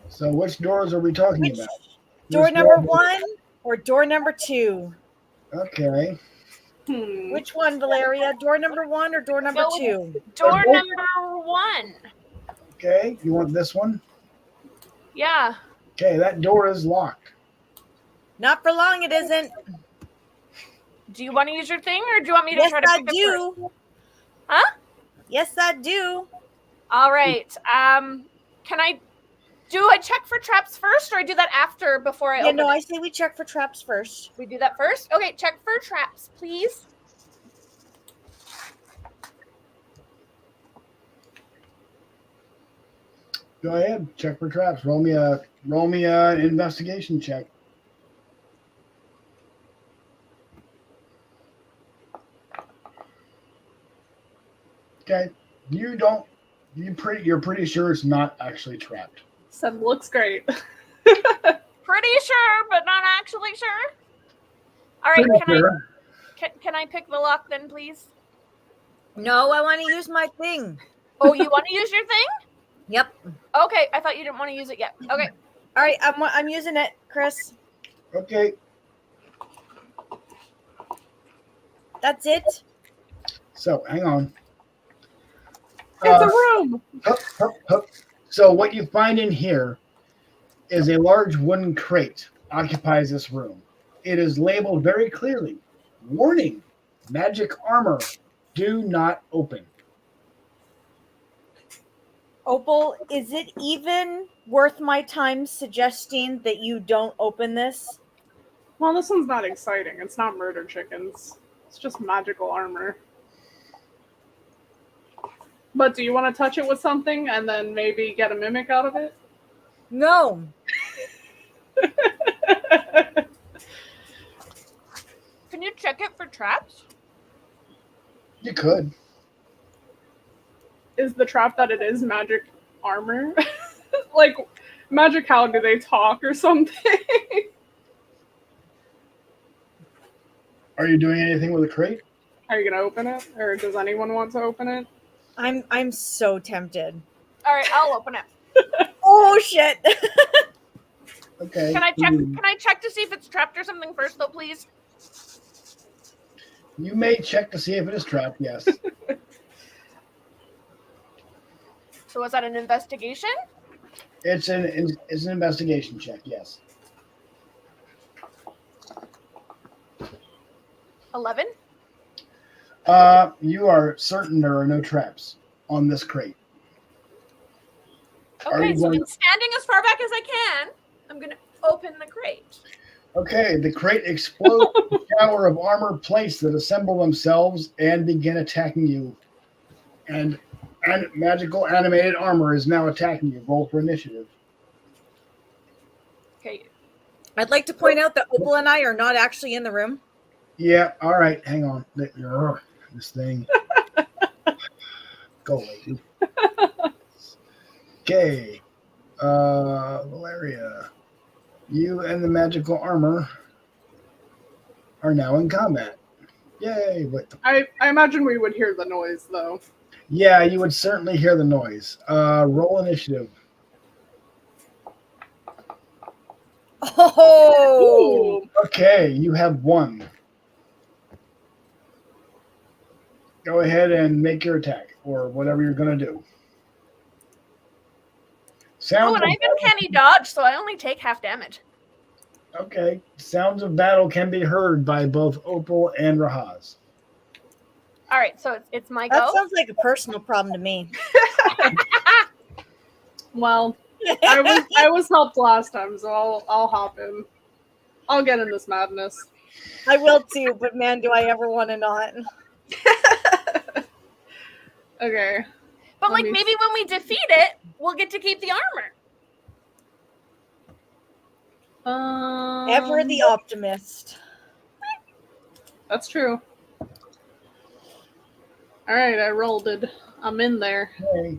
So which doors are we talking Which about? door This number door- 1 or door number 2? Okay. Which one, Valeria? Door number 1 or door number Go with 2? Door both- number 1. Okay. You want this one? Yeah. Okay, that door is locked. Not for long, it isn't. Do you want to use your thing, or do you want me to Yes, try to I pick it first? do. Huh? Yes, I do. All right. Can I do a check for traps first, or I do that after before I Yeah, open no, it? I say we check for traps first. We do that first? Okay, check for traps, please. Go ahead. Check for traps. Roll me a investigation check. Okay. You're pretty sure it's not actually trapped. Said looks great. Pretty sure, but not actually sure. All right, Pretty sure. can I pick the lock then, please? No, I want to use my thing. Oh, you want to use your thing? Yep. Okay, I thought you didn't want to use it yet. Okay. All right, I'm using it, Chris. Okay. That's it. So hang on. It's a room. Hup, hup, hup. So what you find in here is a large wooden crate occupies this room. It is labeled very clearly. Warning, magic armor. Do not open. Opal, is it even worth my time suggesting that you don't open this? Well, this one's not exciting. It's not murder chickens. It's just magical armor. But do you want to touch it with something and then maybe get a mimic out of it? No. Can you check it for traps? You could. Is the trap that it is magic armor? Like, magic how do they talk or something? Are you doing anything with the crate? Are you going to open it? Or does anyone want to open it? I'm so tempted. All right, I'll open it. Oh shit. Okay. Can I check to see if it's trapped or something first, though, please? You may check to see if it is trapped, yes. So was that an investigation? It's an investigation check, yes. 11? You are certain there are no traps on this crate. Are Okay, you so going- I'm standing as far back as I can. I'm going to open the crate. Okay, the crate explodes a shower of armor plates that assemble themselves and begin attacking you. And magical animated armor is now attacking you. Roll for initiative. Okay. I'd like to point out that Opal and I are not actually in the room. Yeah, all right, hang on. This thing. Go away, dude. Okay. Valeria, you and the magical armor are now in combat. Yay! What the I imagine we would hear the noise, though. Yeah, you would certainly hear the noise. Roll initiative. Oh. Ooh. Okay, you have one. Go ahead and make your attack, or whatever you're going to do. Oh, Sounds and I of have uncanny dodge, so I only take half damage. Okay. Sounds of battle can be heard by both Opal and Rahaz. All right, so it's my That go. sounds like a personal problem to me. Well, I was helped last time, so I'll hop in. I'll get in this madness. I will too, but man, do I ever want to not. Okay. But Let like me maybe when we defeat it, we'll get to keep the armor. Ever the optimist. That's true. All right, I rolled it. I'm in there. Okay.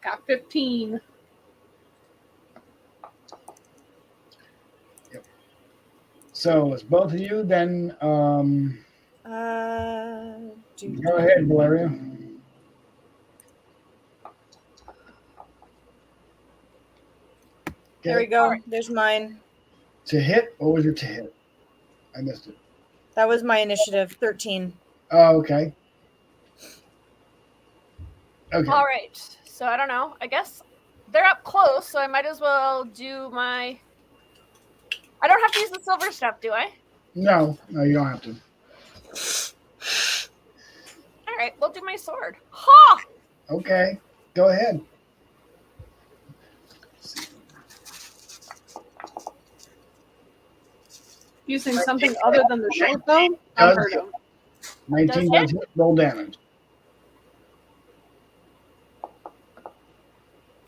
Got 15. So it's both of you, then go ahead, Valeria. There we go. There's mine. To hit? What was your to hit? I missed it. That was my initiative, 13. Oh, okay. Okay. All right. So I don't know. I guess they're up close, so I might as well do my. I don't have to use the silver stuff, do I? No, you don't have to. All right, we'll do my sword. Ha! Okay, go ahead. Using something other than the short bow? Does Unheard hit. of. 19 Does does hit. Roll damage.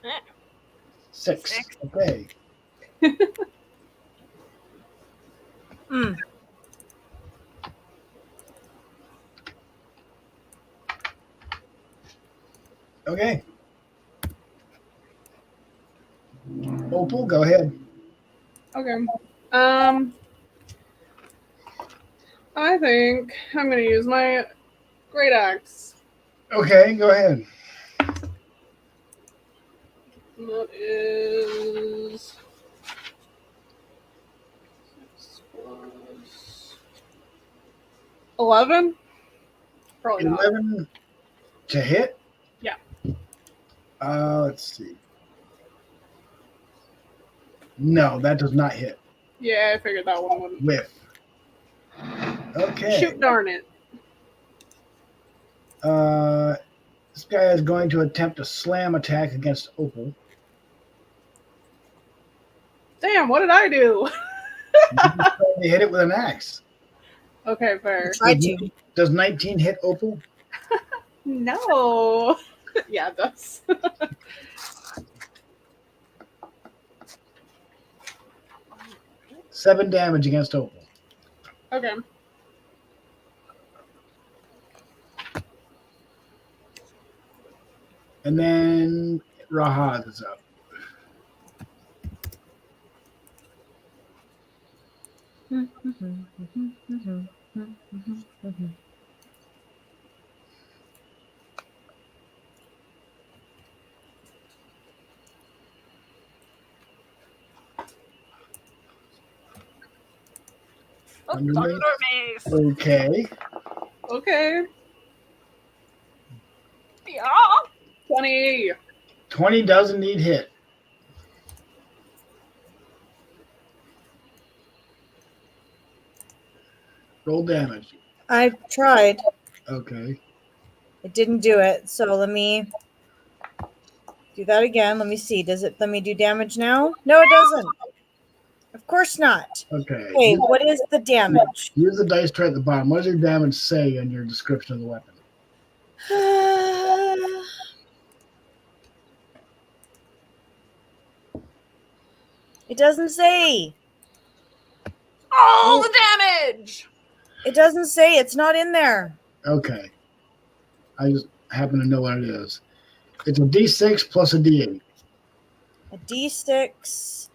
Eh. 6. Six. Okay. Mm. Okay. Opal, go ahead. Okay. I think I'm going to use my great axe. Okay, go ahead. That is 6 plus 11. Probably not. 11 to hit? Yeah. Let's see. No, that does not hit. Yeah, I figured that one wouldn't. Whiff. Okay. Shoot darn it. This guy is going to attempt a slam attack against Opal. Damn, what did I do? They hit it with an axe. Okay, fair. Try to. Does 19 hit Opal? No. Yeah, it does. 7 damage against Opal. Okay. And then Rahaz is up. Oh, Thunder Thunder Mace. Mace. Okay. Okay. Yeah. 20. 20 doesn't need hit. Roll damage. I tried. Okay. It didn't do it. So let me do that again. Let me see. Does it let me do damage now? No, it doesn't. Of course not. Okay. Okay, what is the damage? Use the dice tray at the bottom. What does your damage say in your description of the weapon? It doesn't say. All the damage. It doesn't say. It's not in there. Okay. I just happen to know what it is. It's a D6 plus a D8. A D6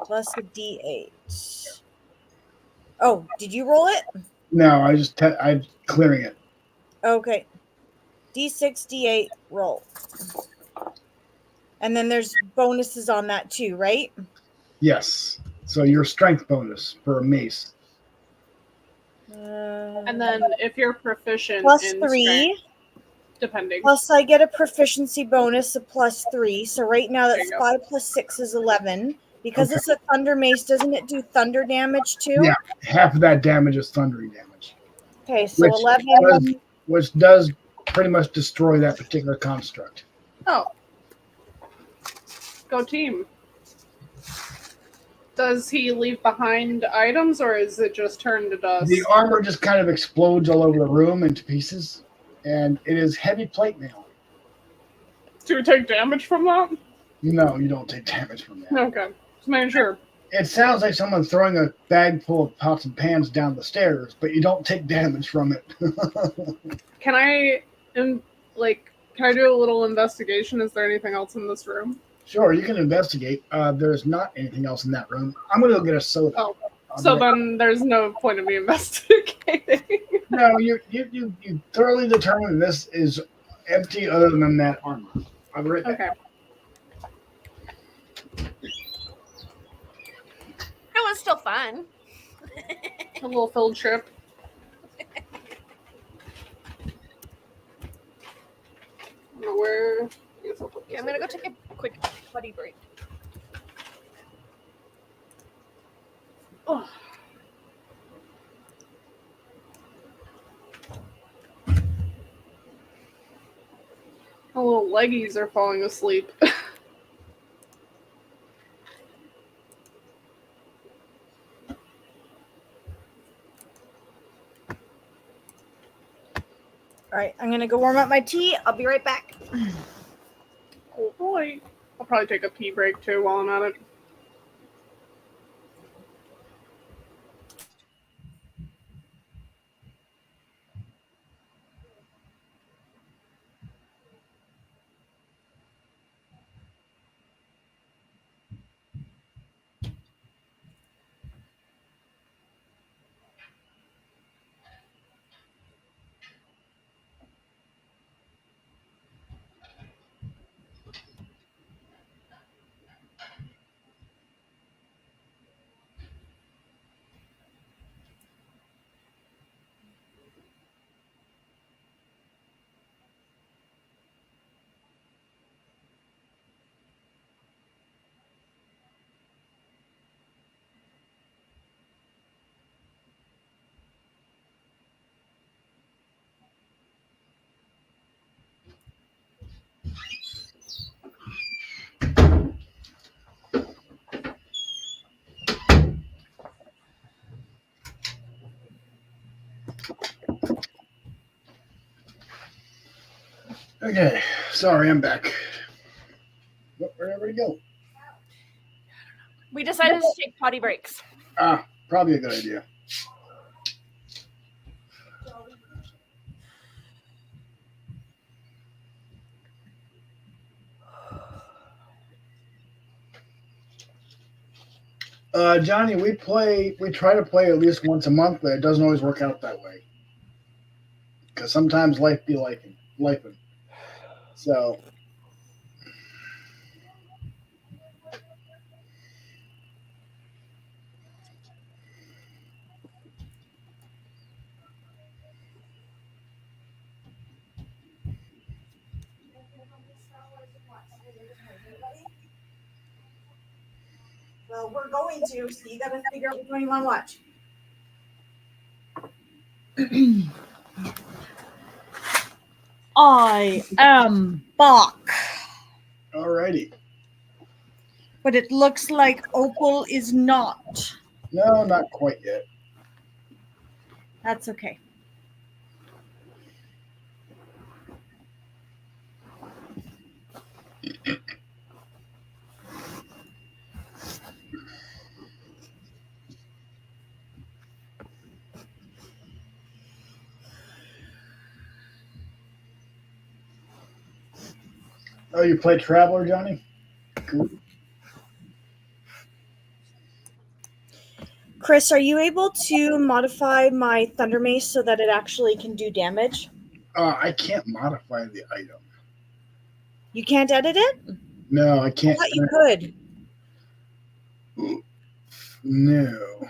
plus a D8. Oh, did you roll it? No, I'm clearing it. Okay. D6, D8, roll. And then there's bonuses on that too, right? Yes. So your strength bonus for a mace. And then if you're proficient plus in 3. strength, depending. Plus I get a proficiency bonus of plus 3. So right now There that's you go. 5 plus 6 is 11. Because Okay. it's a thunder mace, doesn't it do thunder damage too? Yeah. Half of that damage is thundering damage. Okay, so Which 11. Which does pretty much destroy that particular construct. Oh. Go team. Does he leave behind items or is it just turned to dust? The armor just kind of explodes all over the room into pieces, and it is heavy plate mail. Do we take damage from that? No, you don't take damage from that. Okay. Just making sure. It sounds like someone throwing a bag full of pots and pans down the stairs, but you don't take damage from it. Can I do a little investigation? Is there anything else in this room? Sure, you can investigate. There's not anything else in that room. I'm going to go get a soda. Oh, I'll so be right- then there's no point of me investigating. No, you thoroughly determined this is empty other than that armor. I'll be right back. Okay. It was still fun. A little field trip. I don't know where. Okay, I'm gonna go take a quick buddy break. Oh. My little leggies are falling asleep. All right, I'm going to go warm up my tea. I'll be right back. Oh boy. I'll probably take a pee break too while I'm at it. Okay, sorry, I'm back. Where'd everybody go? We decided to take potty breaks. Probably a good idea. Johnny, we try to play at least once a month, but it doesn't always work out that way. Because sometimes life be lifing. So, Well, we're going to, so you gotta figure out which one you want to watch. I am back. alrighty. But it looks like Opal is not. No, not quite yet. That's okay. Oh, you play Traveler, Johnny? Cool. Chris, are you able to modify my Thunder Mace so that it actually can do damage? I can't modify the item. You can't edit it? No, I I can't. thought you could. No.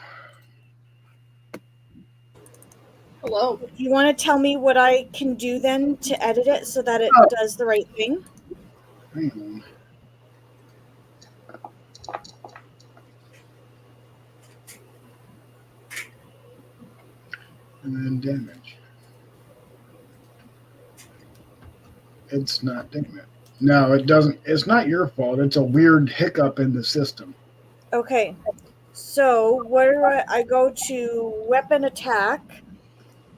Hello. You want to tell me what I can do then to edit it so that it does the right thing? Hang on. And then damage. It's not doing it. No, it doesn't. It's not your fault. It's a weird hiccup in the system. Okay. So where do I go to weapon attack,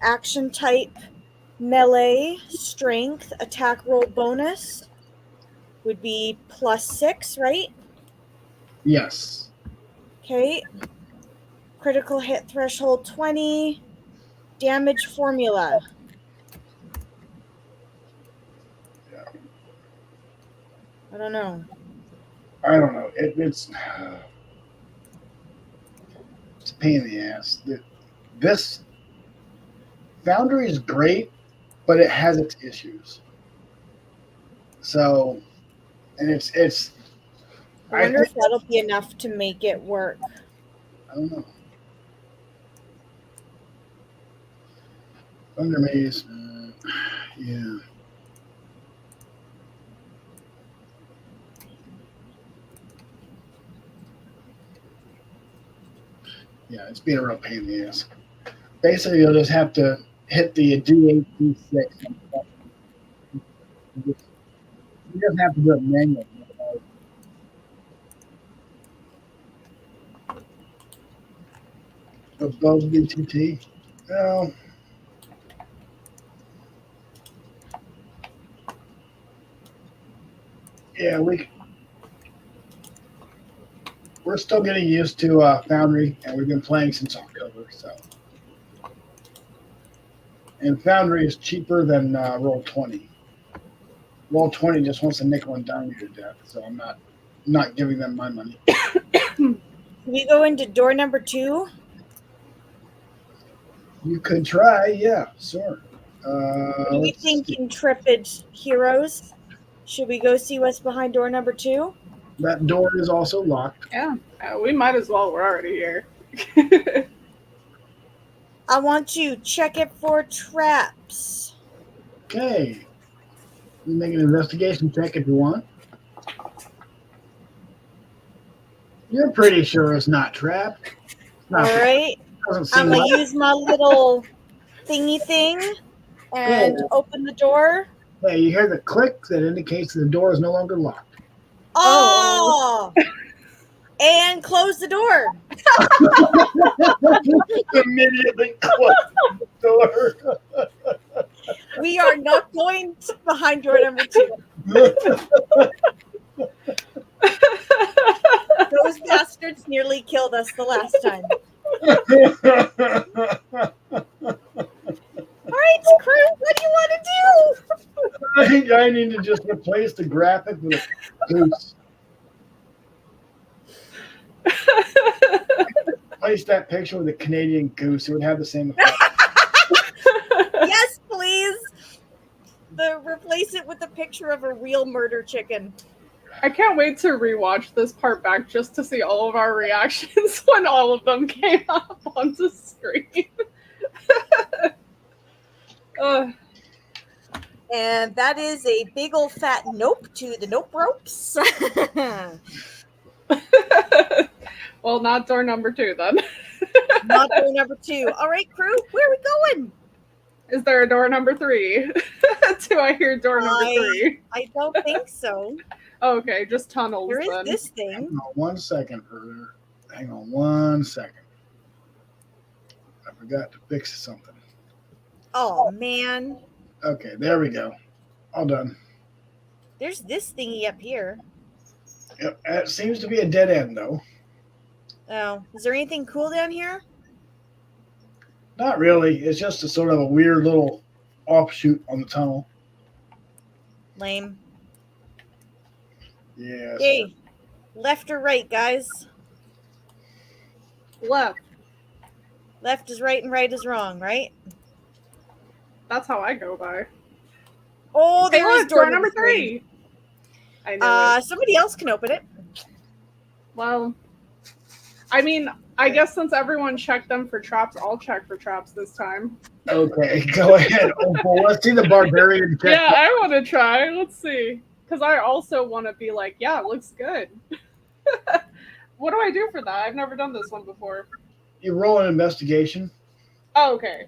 action type, melee, strength, attack roll bonus would be +6, right? Yes. Okay. Critical hit threshold 20. Damage formula. Yeah. I don't know. I don't know. It's a pain in the ass. This Foundry is great, but it has its issues. So, and it's. I wonder if that'll be enough to make it work. I don't know. Thunder Maze, yeah. Yeah, it's being a real pain in the ass. Basically, you'll just have to hit the D8, D6. You just have to do it manually. Above BTT? No. Yeah, we're still getting used to Foundry, and we've been playing since October. So, and Foundry is cheaper than Roll20. Roll20 just wants to nickel and dime you to death, so I'm not giving them my money. Can we go into door number 2? You could try, yeah, sure. Do we think intrepid heroes? Should we go see what's behind door number 2? That door is also locked. Yeah, we might as well. We're already here. I want to check it for traps. Okay. You make an investigation check if you want. You're pretty sure it's not trapped. All right. I'm going to use my little thingy thing and open the door. Hey, you hear the click that indicates the door is no longer locked. Oh! And close the door. Immediately close the door. We are not going behind door number 2. Those bastards nearly killed us the last time. All right, crew, what do you want to do? I need to just replace the graphic with a goose. Replace that picture with a Canadian goose. It would have the same effect. Yes, please. Replace it with a picture of a real murder chicken. I can't wait to rewatch this part back just to see all of our reactions when all of them came up onto screen. And that is a big old fat nope to the nope ropes. Well, not door number 2 then. Not door number 2. All right, crew, where are we going? Is there a door number 3? Do I hear door number 3? I don't think so. Okay, just tunnels There is then. this thing. Hang on 1 second, Herder. Hang on 1 second. I forgot to fix something. Oh, man. Okay, there we go. All done. There's this thingy up here. Yep, it seems to be a dead end, though. Oh, is there anything cool down here? Not really. It's just a sort of a weird little offshoot on the tunnel. Lame. Yeah. Hey, left or right, guys? Left. Left is right and right is wrong, right? That's how I go by. Oh, Hey, there is look, door number 3. I know it. Somebody else can open it. Well, I mean, I guess since everyone checked them for traps, I'll check for traps this time. Okay, go ahead. Opal. Let's see the barbarian check. Yeah, I want to try. Let's see. Because I also want to be like, yeah, it looks good. What do I do for that? I've never done this one before. You roll an investigation. Oh, okay.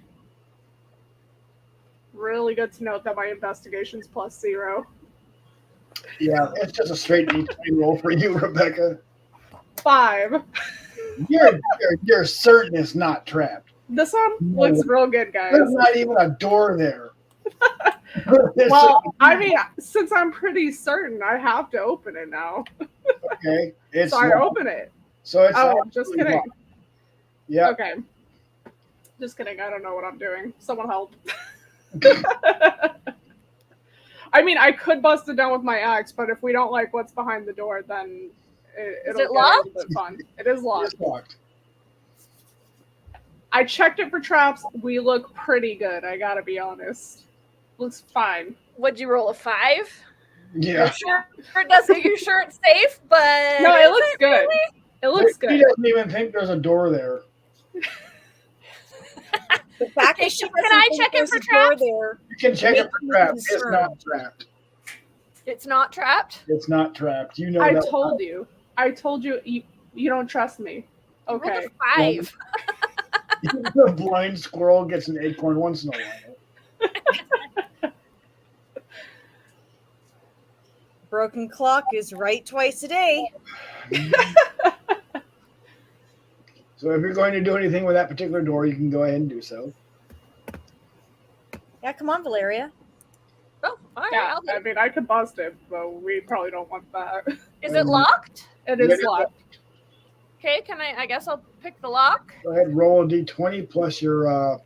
Really good to note that my investigation's +0. Yeah, it's just a straight D20 roll for you, Rebecca. 5. You're certain it's not trapped. This one looks real good, guys. There's not even a door there. Well, I mean, since I'm pretty certain, I have to open it now. Okay, it's So I locked. open it. So it's Oh, just kidding. locked. Yeah. Okay. Just kidding. I don't know what I'm doing. Someone help. I mean, I could bust it down with my axe, but if we don't like what's behind the door, then it'll it get locked? a little bit fun. It is locked. It's locked. I checked it for traps. We look pretty good. I gotta be honest. Looks fine. Would you roll a 5? Yeah. You're sure it doesn't? You're sure it's safe? But No, it is looks good. really? It looks He good. doesn't even think there's a door there. The fact Okay, that she can doesn't I think check it there's for a door traps? there. You can check it for Makes me traps. It's concerned. not trapped. It's not trapped. It's not trapped. You know I that. told you. I told you you don't trust me. Roll Okay. a 5. The blind squirrel gets an acorn once in a while. Broken clock is right twice a day. So if you're going to do anything with that particular door, you can go ahead and do so. Yeah, come on, Valeria. Oh, all right. Yeah, I'll do I it. mean, I could bust it, but we probably don't want that. Is it locked? It is locked. Okay, can I guess I'll pick the lock. Go ahead and roll a d20 plus your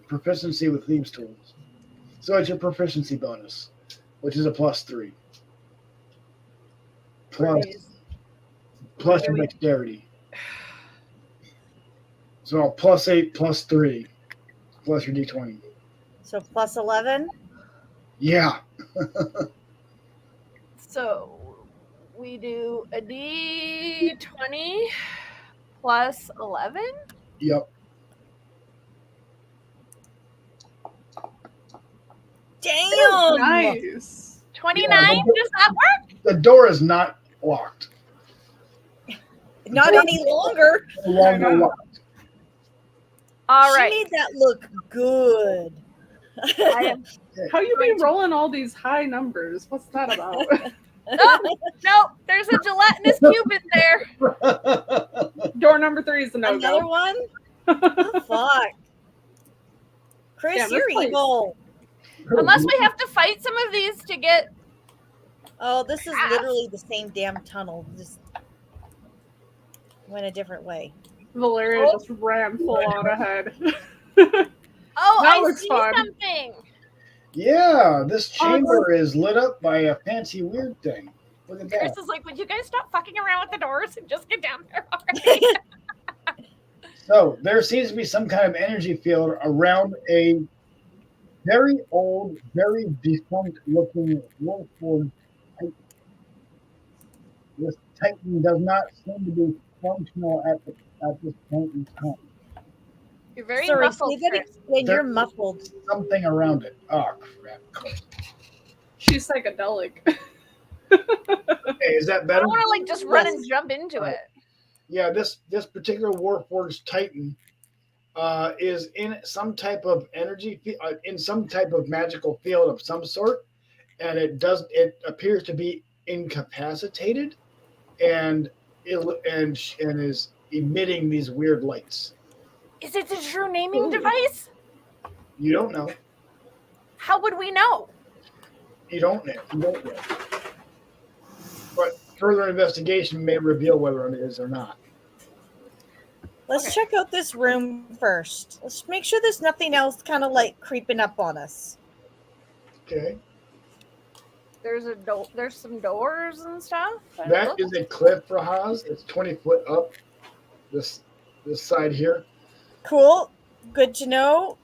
proficiency with thieves' tools. So it's your proficiency bonus, which is a +3. Plus your dexterity. So +8 +3 plus your d20. So plus 11. Yeah. So we do a D20 plus 11. Yep. Damn! Nice. 29. Yeah, Does that work? The door is not locked. Not any longer. No longer I know. locked. All She right. made that look good. I am. How you be rolling all these high numbers? What's that about? No, there's a gelatinous cube in there. Door number 3 is the Another no-go. one? Oh, fuck. Chris, Damn, this you're place- evil. Unless we have to fight some of these to get. Oh, this is Ah. literally the same damn tunnel. Just went a different way. Valeria Oh. just ran full on ahead. Oh, That I looks see fun. something. Yeah, this chamber is lit up by a fancy weird thing. Look at Chris that. is like, would you guys stop fucking around with the doors and just get down there already? So there seems to be some kind of energy field around a very old, very defunct looking Warforged Titan. This Titan does not seem to be functional at this point in time. You're very Sorry, muffled, say that Chris. again. There- You're muffled. Something around it. Oh crap. She's psychedelic. Okay, is that I better? don't want to like just run and jump into it. Yeah, this particular Warforged Titan is in some type of energy, in some type of magical field of some sort, and it appears to be incapacitated, and is emitting these weird lights. Is it a true naming device? You don't know. How would we know? You don't know. But further investigation may reveal whether it is or not. Let's check out this room first. Let's make sure there's nothing else kind of like creeping up on us. Okay. There's some doors and stuff. That is a cliff, Rahaz. It's 20 foot up. This side here. Cool. Good to know.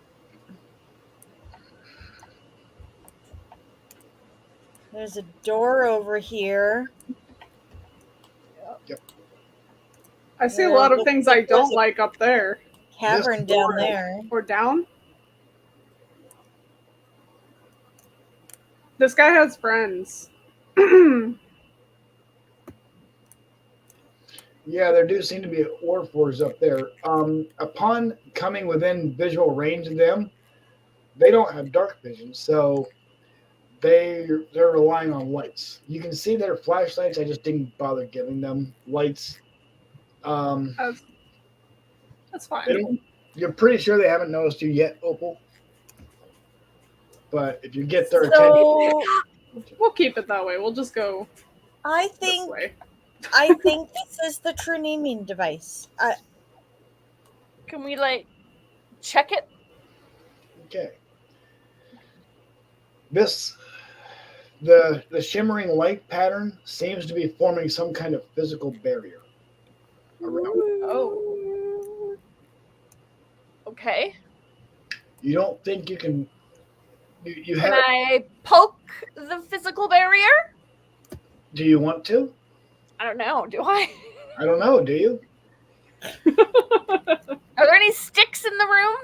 There's a door over here. Yep. I see a lot of things I don't like up there. Cavern This door down there. Or down. This guy has friends. Yeah, there do seem to be Warforged up there. Upon coming within visual range of them, they don't have dark vision, so they're relying on lights. You can see their flashlights. I just didn't bother giving them lights. That's fine. You're pretty sure they haven't noticed you yet, Opal. But if you get their attention, So We'll keep it that way. We'll just go I this think way. this is the true naming device. Can we like check it? okay. The shimmering light pattern seems to be forming some kind of physical barrier around it. Oh. Okay. You don't think you can? You Can have? I poke the physical barrier? Do you want to? I don't know. Do I? I don't know. Do you? Are there any sticks in the room?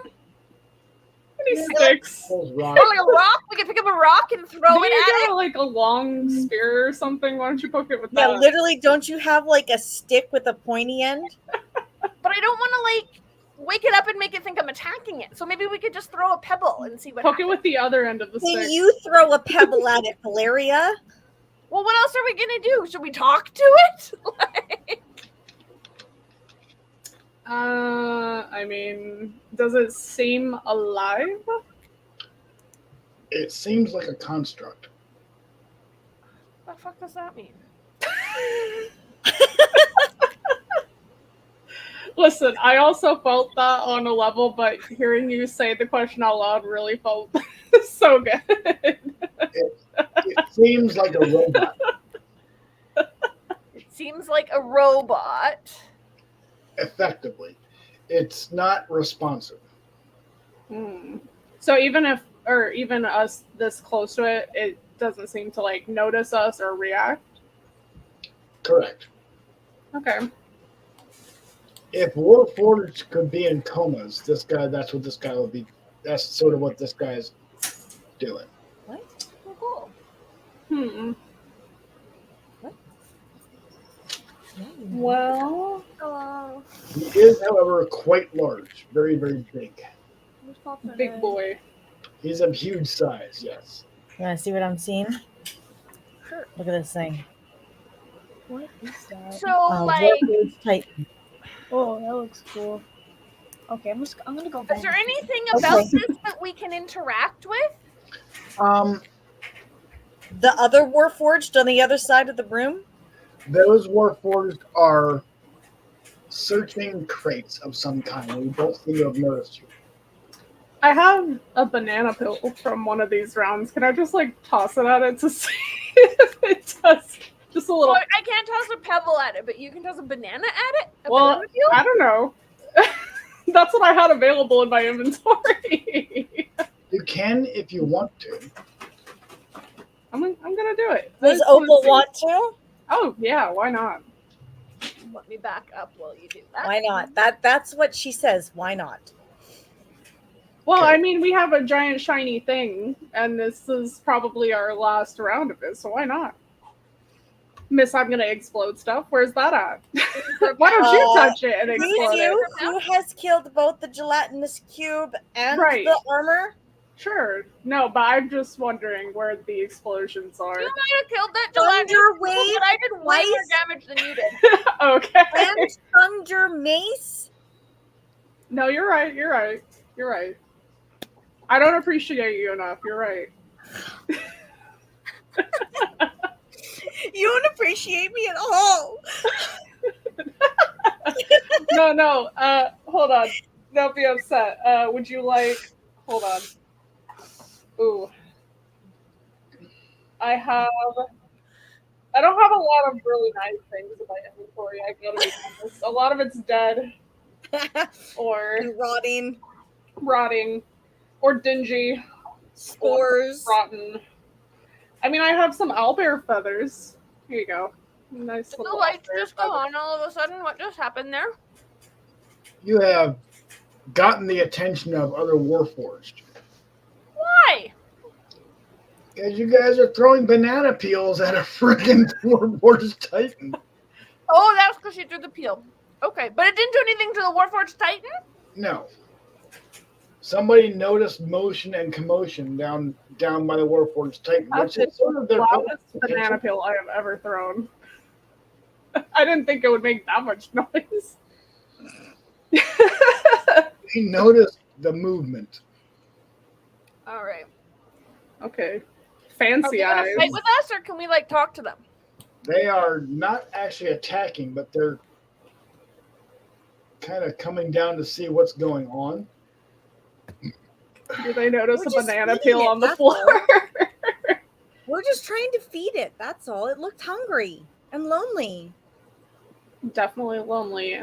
Any sticks? Those Or rocks. like a rock? We can pick up a rock and throw Do it you at got it. like a long spear or something? Why don't you poke it with Yeah, that? literally, don't you have like a stick with a pointy end? But I don't want to like wake it up and make it think I'm attacking it. So maybe we could just throw a pebble and see what Poke it happens. with the other end of the Can stick. you throw a pebble at it, Valeria? Well, what else are we gonna do? Should we talk to it? Like, I mean, does it seem alive? It seems like a construct. what the fuck does that mean? Listen, I also felt that on a level, but hearing you say the question out loud really felt so good. It seems like a robot. It seems like a robot. Effectively, it's not responsive. So even us this close to it, it doesn't seem to like notice us or react. Correct. Okay. If Warforged could be in comas, that's what this guy will be. That's sort of what this guy is doing. Cool. Well, Hello. He is, however, quite large. Very, very big. big boy. He's of huge size, yes. You want to see what I'm seeing? Sure. Look at this thing. What is that? So like Warforged Titan. Oh, that looks cool. Okay, I'm gonna go. Is there anything about this that we can interact with? The other Warforged on the other side of the room? Those Warforged are searching crates of some kind. We don't seem to have noticed you. I have a banana peel from one of these rounds. Can I just like toss it at it to see if it does just a little? Well, I can't toss a pebble at it, but you can toss a banana at it? Well, I don't know. That's what I had available in my inventory. You can if you want to. I'm gonna do it. Does Opal want to? Oh yeah, why not? Let me back up while you do that. Why not? That's what she says. Why not? Well, Okay. I mean, we have a giant shiny thing, and this is probably our last round of it, so why not? Miss, I'm gonna explode stuff. Where's that at? Why don't you touch it and explode it? Who has killed both the gelatinous cube and Right. the armor? Sure. No, but I'm just wondering where the explosions are. You might have killed that Thunder gelatinous wave cube, but I did way more twice? damage than you did. Okay. And thunder mace? No, you're right. You're right. You're right. I don't appreciate you enough. You're right. You don't appreciate me at all. No. Hold on. Don't be upset. Would you like? Hold on. Ooh. I don't have a lot of really nice things in my inventory. I gotta be honest. A lot of it's dead or Rotting. Or dingy. Spores. Or rotten. I mean, I have some owlbear feathers. Here you go. Nice Did little the lights owlbear just go feather. on all of a sudden? What just happened there? You have gotten the attention of other Warforged. Why? Because you guys are throwing banana peels at a freaking Warforged Titan. Oh, that's because you threw the peel. Okay, but it didn't do anything to the Warforged Titan? No. Somebody noticed motion and commotion down by the Warforged Titan, which That's is sort of their loudest banana peel I have ever thrown. I didn't think it would make that much noise. He noticed the movement. All right. Okay. Are Fancy they gonna eyes. fight with us, or can we like talk to them? They are not actually attacking, but they're kind of coming down to see what's going on. Do they notice We're a just banana feeding peel it, on the that's floor? We're just trying to feed it. That's all. It looked hungry and lonely. Definitely lonely.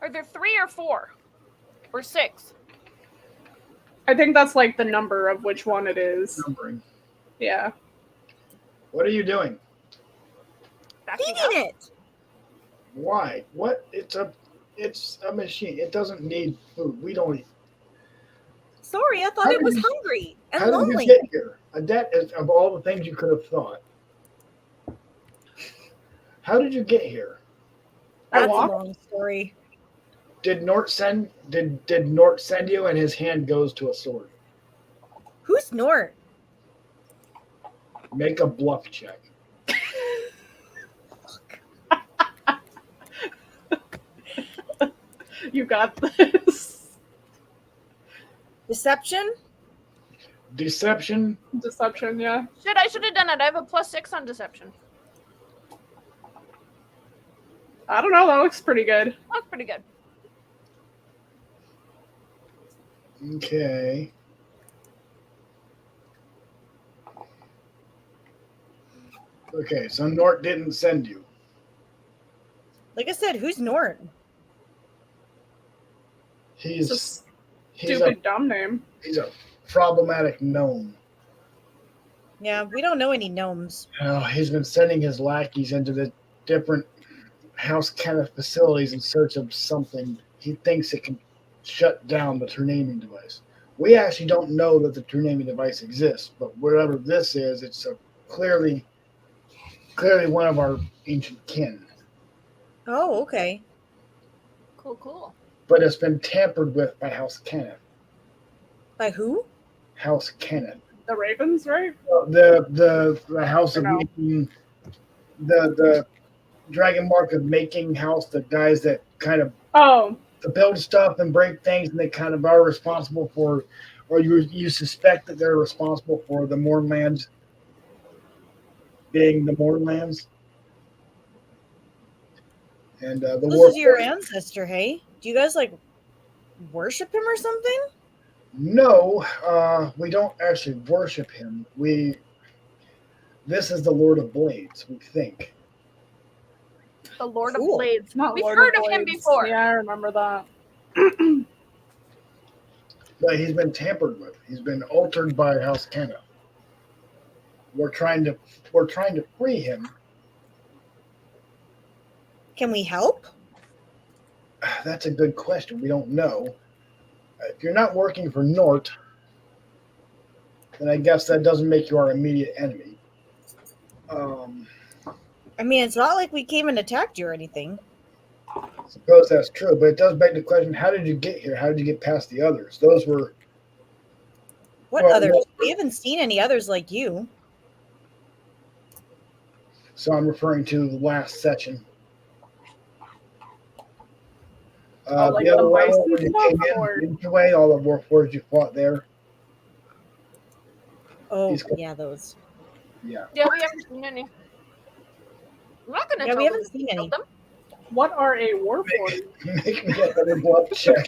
Are there 3 or 4? Or 6? I think that's like the number of which one it is. Numbering. Yeah. What are you doing? Backing up? Feeding it. Why? What? It's a machine. It doesn't need food. We don't eat. Sorry, I thought How it was did you- hungry and How did lonely. you get here? That is of all the things you could have thought. How did you get here? That's a walk. long story. Did Nort send you, and his hand goes to a sword? Who's Nort? Make a bluff check. You got this. Deception? Deception. Deception, yeah. Shit, I should have done it. I have a +6 on deception. I don't know. That looks pretty good. That's pretty good. Okay. Okay, so Nort didn't send you. Like I said, who's Nort? It's a He's stupid, dumb name. he's a problematic gnome. Yeah, we don't know any gnomes. Oh, he's been sending his lackeys into the different House Canneth facilities in search of something. He thinks it can shut down the Turnaming device. We actually don't know that the Turnaming device exists, but whatever this is, it's clearly one of our ancient kin. Oh, okay. Cool. But it's been tampered with by House Canneth. By who? House Canneth. The Ravens, right? The House of No. Making, the Dragon Mark of Making House, the guys that kind of Oh, to build stuff and break things, and they kind of are responsible for, or you suspect that they're responsible for the mournlands being the mournlands. And the This war. is your ancestor, hey? Do you guys like worship him or something? No, we don't actually worship him. This is the Lord of Blades, we think. The Lord Cool. of Blades. Not We've Lord heard of of him Blades. before. Yeah, I remember that. But he's been tampered with. He's been altered by House Canneth. We're trying to free him. Can we help? That's a good question. We don't know. If you're not working for Nort, then I guess that doesn't make you our immediate enemy. I mean, it's not like we came and attacked you or anything. I suppose that's true, but it does beg the question: how did you get here? How did you get past the others? Those were What Well, others? no. We haven't seen any others like you. so I'm referring to the last section. Like the other the level bison when you stuff, came or- into way, all the warforged you fought there. Oh, He's cool. yeah, those. Yeah. Yeah, we haven't seen any. I'm not gonna Yeah, tell we haven't them seen any. them. What are a warforged? Make me another bluff check.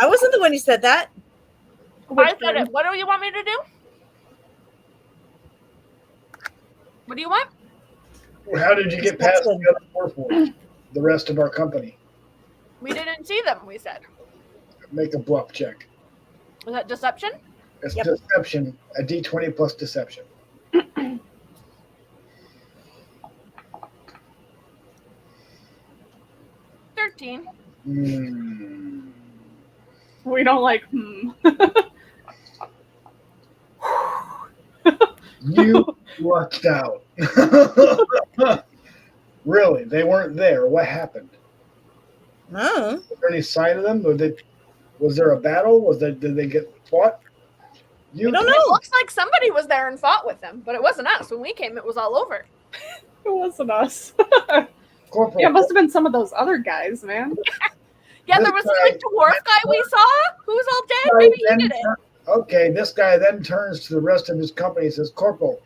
I wasn't the one who said that. I said it. What do you want me to do? What do you want? How did you get past the other warforged? The rest of our company. We didn't see them, we said. Make a bluff check. Was that deception? It's Yep. deception. A D20 plus deception. 13. We don't like. You lucked out. Really? They weren't there. What happened? Oh. Was there any sign of them? Was there a battle? Did they get fought? I don't It know. looks like somebody was there and fought with them, but it wasn't us. When we came, it was all over. It wasn't us. Corporal. Yeah, it must have been some of those other guys, man. Yeah, This there was guy- like dwarf guy we saw who's all dead. guy Maybe he then did it. Okay, this guy then turns to the rest of his company and says, "Corporal,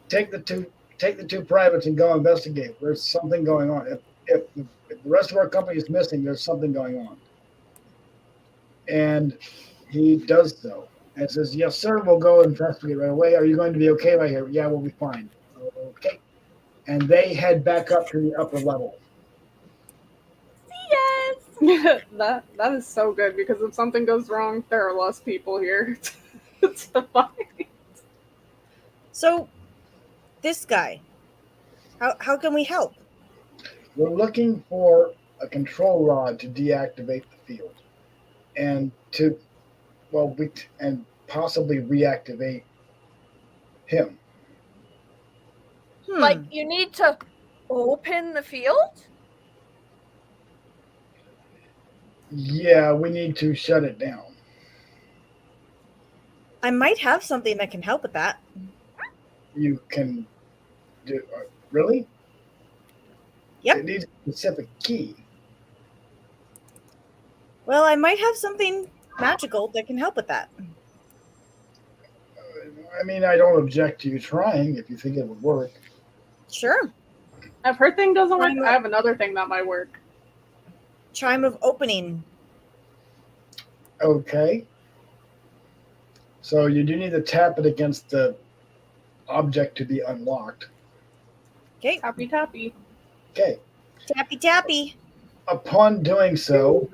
take the two privates and go investigate. There's something going on. If the rest of our company is missing, there's something going on." And he does so and says, "Yes, sir. We'll go investigate right away. Are you going to be okay right here?" "Yeah, we'll be fine." "Okay." And they head back up to the upper level. Yes. that is so good because if something goes wrong, there are less people here. It's fine. So, this guy, how can we help? We're looking for a control rod to deactivate the field, and and possibly reactivate him. Hmm. Like, you need to open the field? Yeah, we need to shut it down. I might have something that can help with that. You can do really? Yep. It needs a specific key. Well, I might have something magical that can help with that. I mean, I don't object to you trying if you think it would work. Sure. If her thing doesn't work, Fine. I have another thing that might work. Chime of opening. Okay. So you do need to tap it against the object to be unlocked. Okay. Tappy tappy. Okay. Tappy tappy. Upon doing so,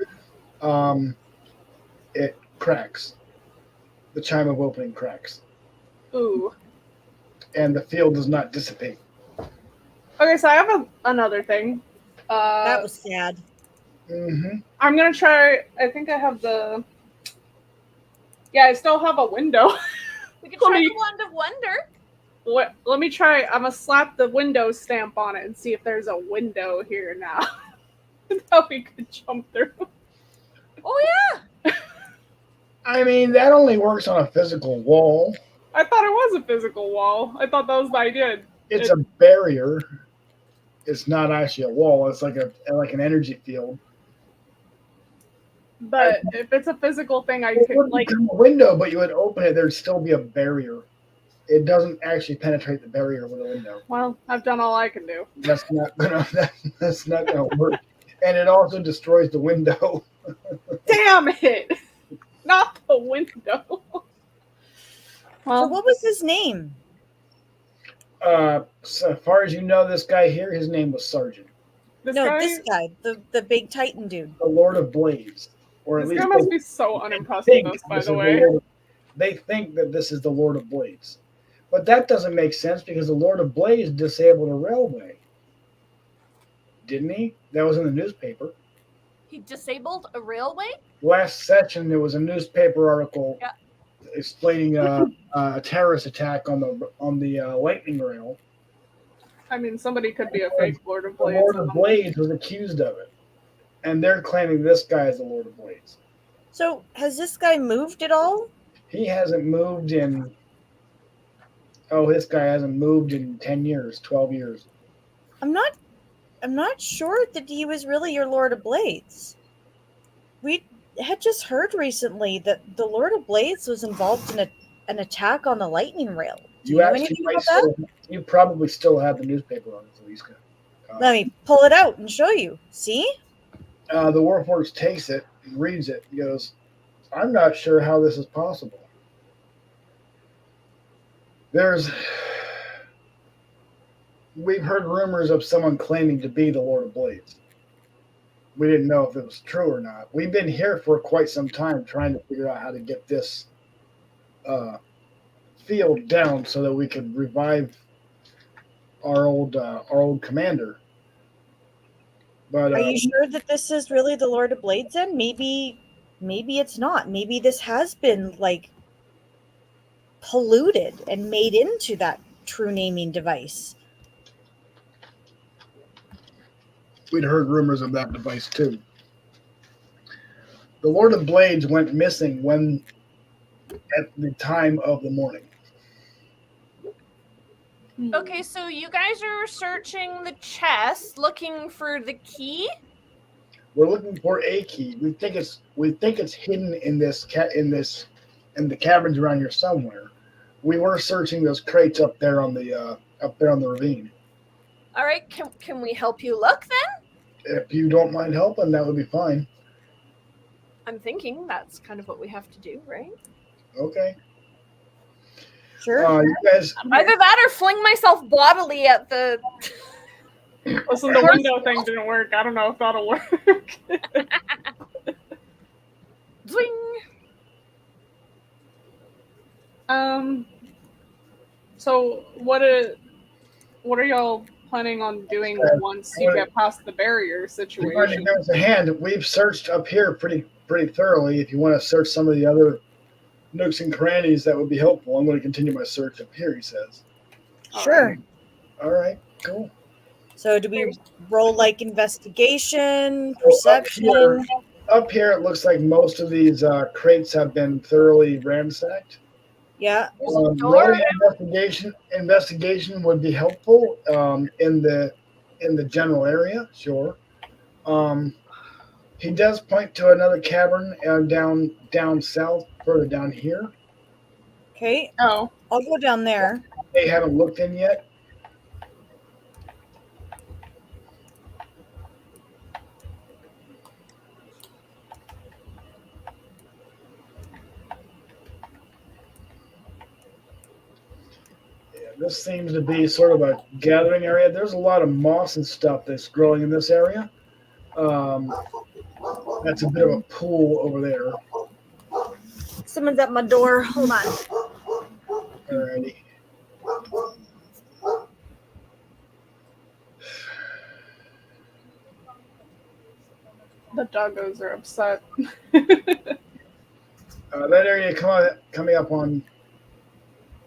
it cracks. The chime of opening cracks, Ooh. and the field does not dissipate. Okay, so I have another thing. That was sad. Mm-hmm. I'm gonna try. I think I have the. Yeah, I still have a window. We could Let try me- the wand of wonder. Let me try. I'm gonna slap the window stamp on it and see if there's a window here now that we could jump through. Oh, yeah. I mean, that only works on a physical wall. I thought it was a physical wall. I thought that was the idea. It's a barrier. It's not actually a wall. It's like an energy field. But if it's a physical thing, I It could wouldn't like. become a window, but you would open it. There'd still be a barrier. It doesn't actually penetrate the barrier with a window. Well, I've done all I can do. That's not gonna. That's not gonna work. And it also destroys the window. Damn it! Not the window. So Well, what was his name? So far as you know, this guy here, his name was Sergeant, this No, guy, this guy, the big Titan dude. the Lord of Blades, or at this least guy must be so unimpressed think with us, by this the is way. Lord of- they think that this is the Lord of Blades, but that doesn't make sense because the Lord of Blades disabled a railway, didn't he? That was in the newspaper. He disabled a railway? Last session, there was a newspaper article Yeah. explaining a terrorist attack on the lightning rail. I mean, somebody could be a fake Lord of The Blades. Lord of Blades was accused of it, and they're claiming this guy is the Lord of Blades. So has this guy moved at all? He hasn't moved in. Oh, this guy hasn't moved in 10 years, 12 years. I'm not sure that he was really your Lord of Blades. We had just heard recently that the Lord of Blades was involved in an attack on the lightning rail. Do you know anything about that? You probably still have the newspaper on it, Isca. Let me pull it out and show you. See? The Warforged takes it, reads it, and goes, I'm not sure how this is possible. We've heard rumors of someone claiming to be the Lord of Blades. We didn't know if it was true or not. We've been here for quite some time trying to figure out how to get this field down so that we could revive our old commander. But Are you sure that this is really the Lord of Blades then? Maybe it's not. Maybe this has been like polluted and made into that true naming device. we'd heard rumors of that device too. The Lord of Blades went missing at the time of the morning. Okay, so you guys are searching the chest, looking for the key. We're looking for a key. We think it's hidden in the caverns around here somewhere. We were searching those crates up there on the ravine. All right, can we help you look then? If you don't mind helping, that would be fine. I'm thinking that's kind of what we have to do, right? Okay. Sure. You guys. Either that or fling myself bodily at the. Listen, the window thing didn't work. I don't know if that'll work. Zwing. So what are y'all planning on doing once you get past the barrier situation? Give us a hand. We've searched up here pretty thoroughly. If you want to search some of the other nooks and crannies, that would be helpful. I'm going to continue my search up here, he says. Sure. All right, cool. So do we roll like investigation, perception? Up here, it looks like most of these crates have been thoroughly ransacked. Yeah. Rolling investigation would be helpful in the general area. Sure. He does point to another cavern down south, further down here. Okay. Oh, I'll go down there. They haven't looked in yet. This seems to be sort of a gathering area. There's a lot of moss and stuff that's growing in this area. That's a bit of a pool over there. Someone's at my door. Hold on. Alrighty. the doggos are upset. That area coming up on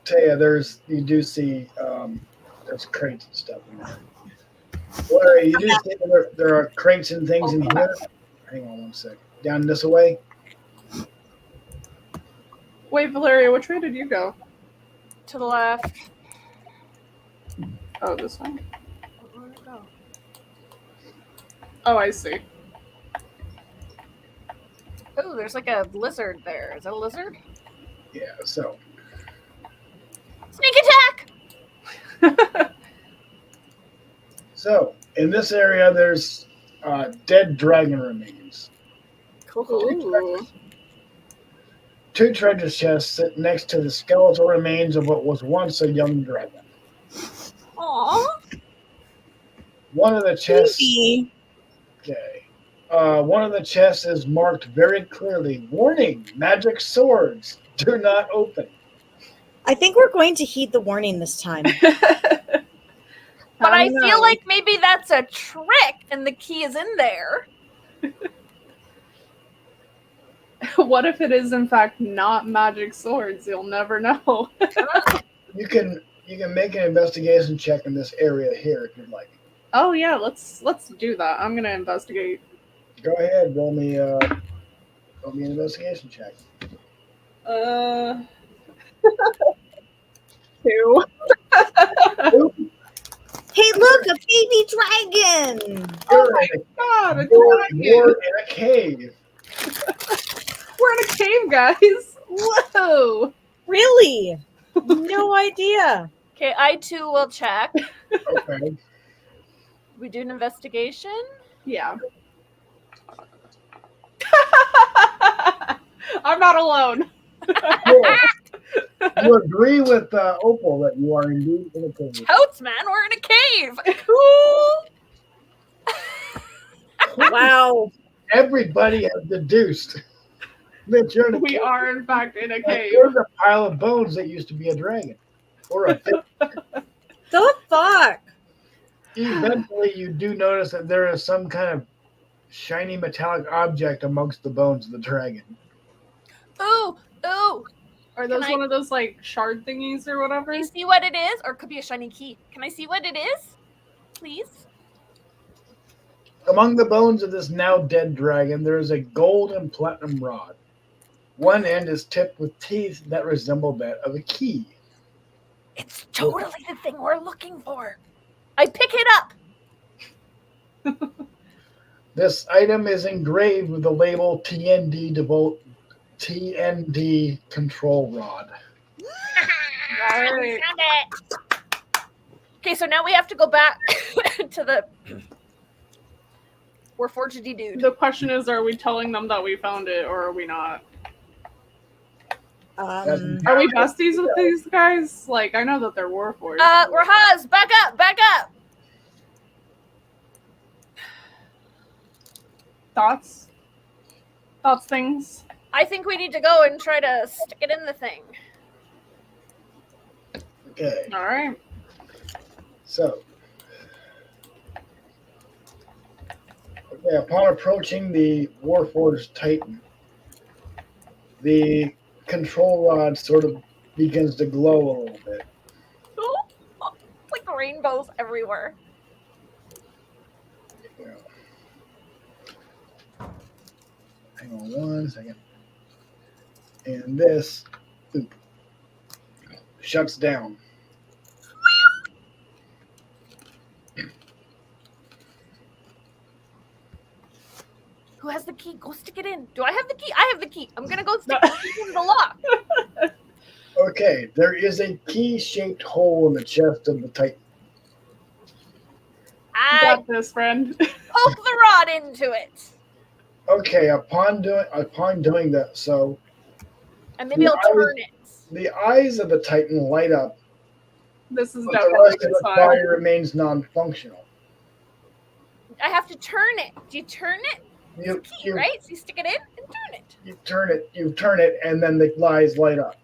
Teia, you do see there's crates and stuff in there. Larry, you do see there are crates and things in here. Hang on one sec. Down this way. Wait, Valeria, which way did you go? To the left. Oh, this one. Where'd it go? Oh, I see. Oh, there's like a lizard there. Is that a lizard? Yeah, so Sneak attack! so in this area, there's dead dragon remains. Cool. Ooh. Two treasure chests sit next to the skeletal remains of what was once a young dragon. Aww. One of the chests. Creepy. Okay. One of the chests is marked very clearly. Warning: magic swords. Do not open. I think we're going to heed the warning this time. But I don't feel know. like maybe that's a trick and the key is in there. What if it is in fact not magic swords? You'll never know. You can make an investigation check in this area here if you'd like. Oh yeah, let's do that. I'm gonna investigate. Go ahead, roll me an investigation check. 2. Hey, look, a baby dragon! Oh my god, a dragon! You're in a cave. We're in a cave, guys. Whoa! Really? No idea. Okay, I too will check. Okay. We do an investigation. Yeah. I'm not alone. Cool. You agree with Opal that you are indeed in a cave. Totes, man, we're in a cave. Cool. Wow. Everybody has deduced that you're in a We cave. are in fact in a Like, cave. there's a pile of bones that used to be a dragon. Or a fish. The fuck? Eventually, you do notice that there is some kind of shiny metallic object amongst the bones of the dragon. Ooh, ooh. Are those Can I- one of those like shard thingies or whatever? Can you see what it is? Or it could be a shiny key. Can I see what it is? Please? Among the bones of this now dead dragon, there is a gold and platinum rod. One end is tipped with teeth that resemble that of a key. It's totally the thing we're looking for. I pick it up. This item is engraved with the label TND control rod. Right. Found it. Okay, so now we have to go back to the Warforged dude. The question is, are we telling them that we found it or are we not? Are we besties with these guys? Like, I know that they're Warforged. Rahaz, back up, back up. Thoughts? Thoughts, things? I think we need to go and try to stick it in the thing. Okay, All right. so. Okay, upon approaching the Warforged Titan, the control rod sort of begins to glow a little bit. Like rainbows everywhere. Yeah. Hang on one second. And this shuts down. Who has the key? Go stick it in. Do I have the key? I have the key. I'm gonna go stick the key in the lock. Okay, there is a key-shaped hole in the chest of the Titan. You I got this, friend. poke the rod into it. Okay, upon doing that, so And maybe Yeah, I'll turn it. the eyes of the Titan light up, This is but the definitely rest of his the file. body remains non-functional. I have to turn it. Do you turn it? You, Key, you, right? So you stick it in and turn it. you turn it, and then the eyes light up.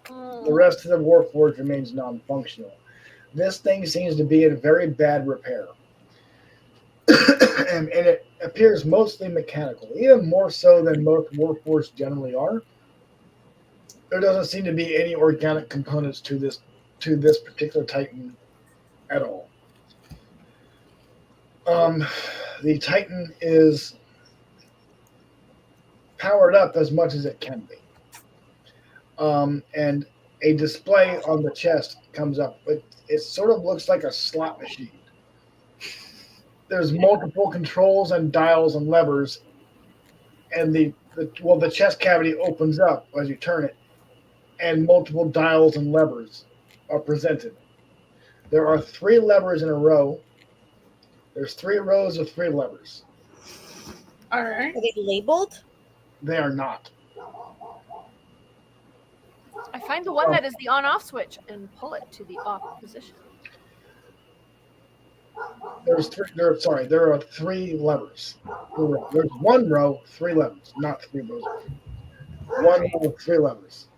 The rest of the Warforged remains non-functional. This thing seems to be in very bad repair. and it appears mostly mechanical, even more so than most Warforged generally are. There doesn't seem to be any organic components to this particular Titan at all. The Titan is powered up as much as it can be. And a display on the chest comes up. It sort of looks like a slot machine. There's multiple controls and dials and levers, and the the chest cavity opens up as you turn it, and multiple dials and levers are presented. There are 3 levers in a row. There's 3 rows of 3 levers. All right. Are they labeled? They are not. I find the one that is the on-off switch and pull it to the off position. There are 3 levers. There's 1 row, 3 levers, not 3 rows. 1 row, 3 levers.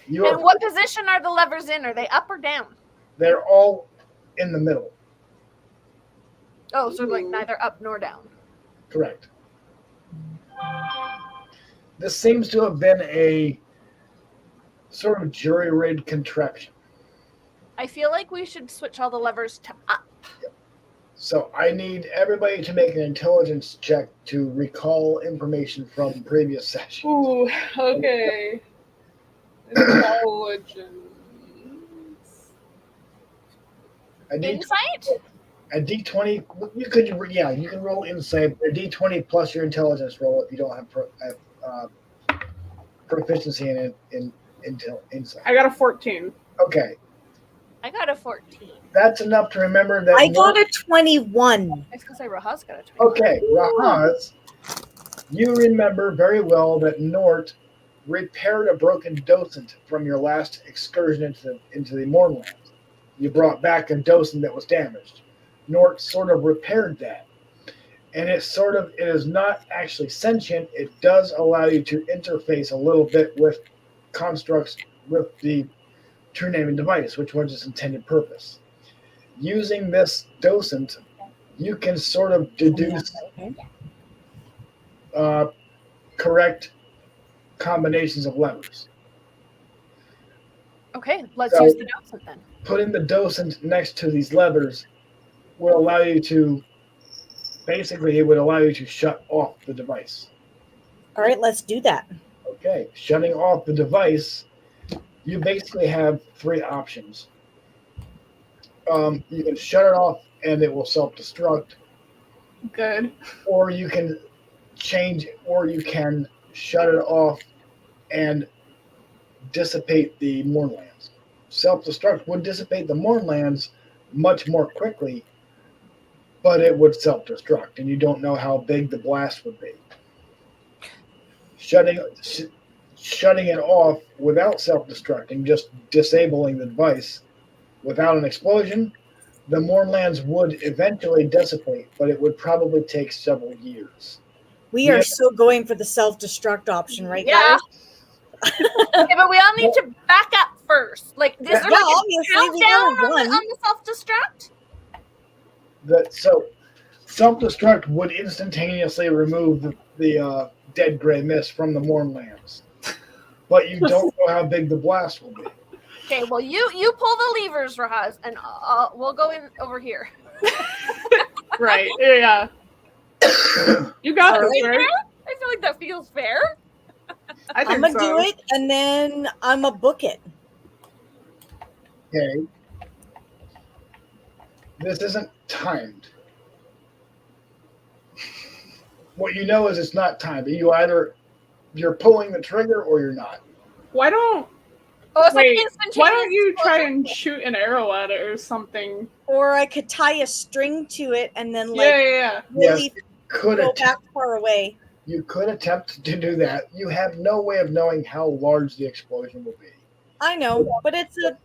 And what position are the levers in? Are they up or down? They're all in the middle. Oh, so like neither up nor down. Correct. This seems to have been a sort of jury-rigged contraption. I feel like we should switch all the levers to up. So I need everybody to make an intelligence check to recall information from previous sessions. Ooh, okay. Intelligence. Insight? A D20. You can roll insight. A D20 plus your intelligence roll if you don't have proficiency in insight. I got a 14. Okay, I got a 14. that's enough to remember that. I got a 21. I was going to say Rahaz got a 20. Okay, Rahaz, you remember very well that Nort repaired a broken docent from your last excursion into the mournland. You brought back a docent that was damaged. Nort sort of repaired that. And it is not actually sentient. It does allow you to interface a little bit with constructs with the true naming device, which was its intended purpose. Using this docent, you can sort of deduce correct combinations of levers. Okay, let's use the docent then. Putting the docent next to these levers will allow you to, basically, it would allow you to shut off the device. All right, let's do that. Okay, shutting off the device, you basically have 3 options. You can shut it off and it will self-destruct, Good. or you can shut it off and dissipate the mournlands. Self-destruct would dissipate the mournlands much more quickly, but it would self-destruct, and you don't know how big the blast would be. Shutting it off without self-destructing, just disabling the device without an explosion, the mournlands would eventually dissipate, but it would probably take several years. We are so going for the self-destruct option, right, Yeah. guys? Okay, but we all need to back up first. Like, is there like a obviously, we countdown gotta on run. the self-destruct? So self-destruct would instantaneously remove the dead gray mist from the mournlands, but you don't know how big the blast will be. Okay, well, you pull the levers, Rahaz, and we'll go in over here. Right. Yeah. You got this, right? I feel like that feels fair. I think I'm going to so. do it, and then I'm going to book it. Okay. This isn't timed. What you know is it's not timed. You're pulling the trigger or you're not. Why don't Oh, it's Wait, like instantaneous. why don't you try explosion. and shoot an arrow at it or something? Or I could tie a string to it and then, like, Yeah. really Could go attempt, back far away. you could attempt to do that. You have no way of knowing how large the explosion will be. I know, but it's a.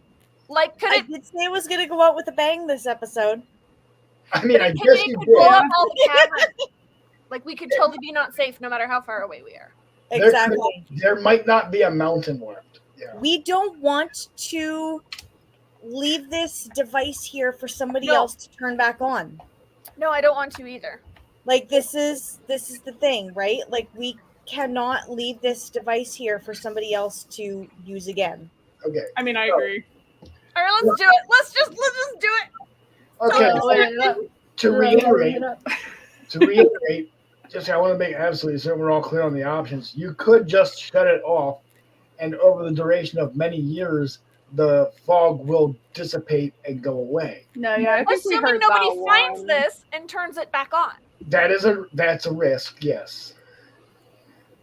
Like, could I it? did say it was going to go out with a bang this episode. I mean, I Could guess it you could blow did. up all the cameras? Like, we could totally be not safe no matter how far away we are. Exactly. There might not be a mountain left. Yeah. We don't want to leave this device here for somebody No. else to turn back on. No, I don't want to either. Like, this is the thing, right? Like, we cannot leave this device here for somebody else to use again. Okay. I mean, I agree. All right, let's do it. Let's just do it. Okay. So, To reiterate, just I want to make absolutely certain we're all clear on the options. You could just shut it off, and over the duration of many years, the fog will dissipate and go away. No, yeah, I think we Assuming heard nobody that finds one. this and turns it back on. That's a risk, yes.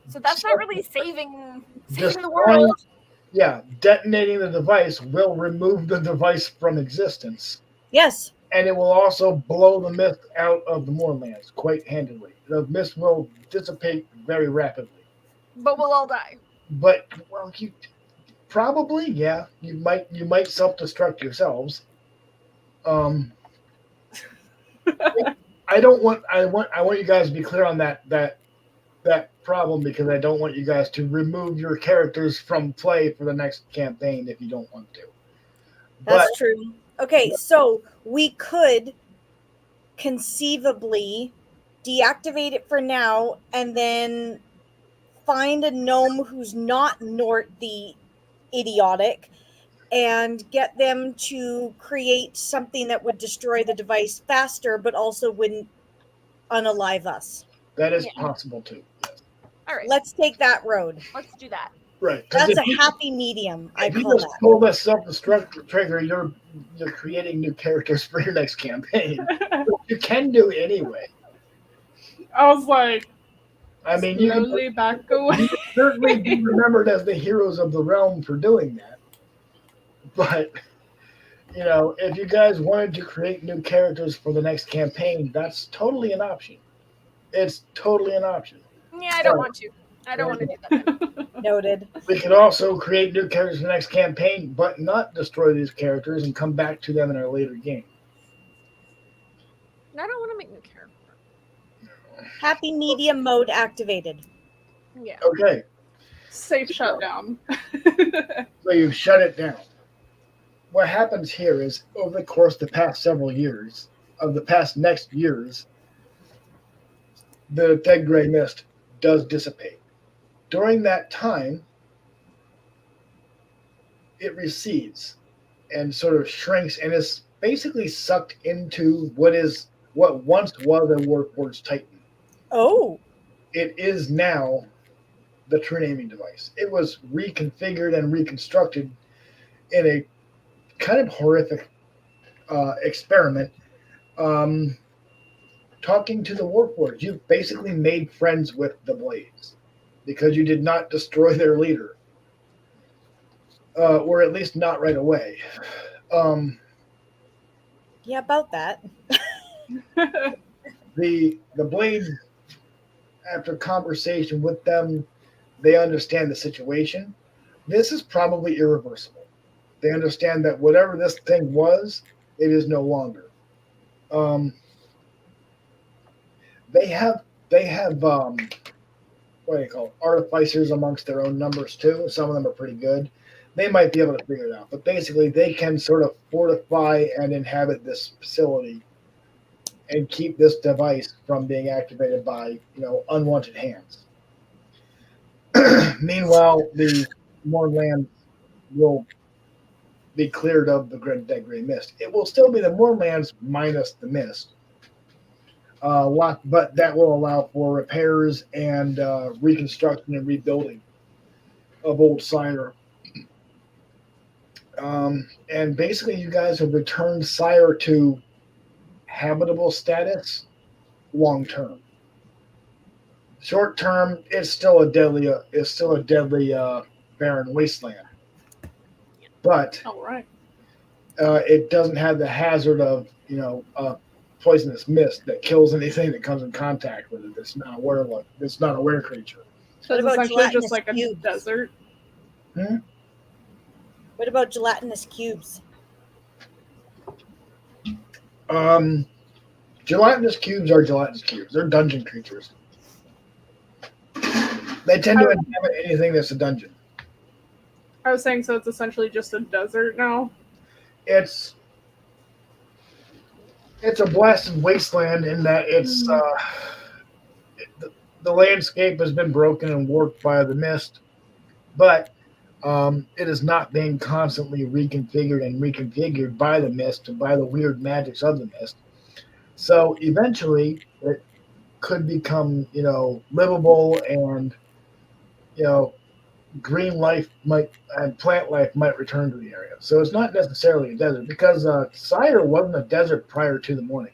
So that's not really saving the Destroying- world. Yeah, detonating the device will remove the device from existence. Yes. And it will also blow the mist out of the moorlands quite handily. The mist will dissipate very rapidly. But we'll all die. But well, you probably you might self-destruct yourselves. I want you guys to be clear on that problem, because I don't want you guys to remove your characters from play for the next campaign if you don't want to. That's true. Okay, so we could conceivably deactivate it for now and then find a gnome who's not Nort the idiotic and get them to create something that would destroy the device faster but also wouldn't unalive us. That is possible too. Yes. All right. Let's take that road. Let's do that. Right. 'Cause That's if a you- happy medium, I If you call just that. pull the self-destruct trigger, you're creating new characters for your next campaign. You can do it anyway. I was like, I mean, you can slowly back away. certainly be remembered as the heroes of the realm for doing that. But if you guys wanted to create new characters for the next campaign, that's totally an option. It's totally an option. Yeah, I don't want to. I don't want to do that. Noted. We could also create new characters for the next campaign, but not destroy these characters and come back to them in our later game. I don't want to make new characters. Happy medium mode activated. Yeah. Okay, Safe shutdown. so you've shut it down. What happens here is, over the course of the past several years, of the past next years, the dead gray mist does dissipate. During that time, it recedes and sort of shrinks and is basically sucked into what once was a Warforged Titan. Oh, It is now the true naming device. It was reconfigured and reconstructed in a kind of horrific experiment. Talking to the Warforged, you basically made friends with the Blades because you did not destroy their leader, or at least not right away. yeah, about that. The Blades, after conversation with them, they understand the situation. This is probably irreversible. They understand that whatever this thing was, it is no longer. They have what do you call it? Artificers amongst their own numbers too. Some of them are pretty good. They might be able to figure it out. But basically, they can sort of fortify and inhabit this facility and keep this device from being activated by unwanted hands. Meanwhile, the mournland will be cleared of the dead gray mist. It will still be the mournlands minus the mist. But that will allow for repairs and reconstruction and rebuilding of old Sire. And basically, you guys have returned Sire to habitable status long term. Short term, it's still a deadly barren wasteland. But All right. it doesn't have the hazard of poisonous mist that kills anything that comes in contact with it. It's not a were creature. So it's What about essentially just gelatinous like a cubes? desert. What about gelatinous cubes? Gelatinous cubes are gelatinous cubes. They're dungeon creatures. They tend to inhabit anything that's a dungeon. I was saying, so it's essentially just a desert now. It's a blasted wasteland in that it's the landscape has been broken and warped by the mist, but it is not being constantly reconfigured by the mist and by the weird magics of the mist. So eventually, it could become livable, and green life and plant life might return to the area. So it's not necessarily a desert, because Sire wasn't a desert prior to the morning.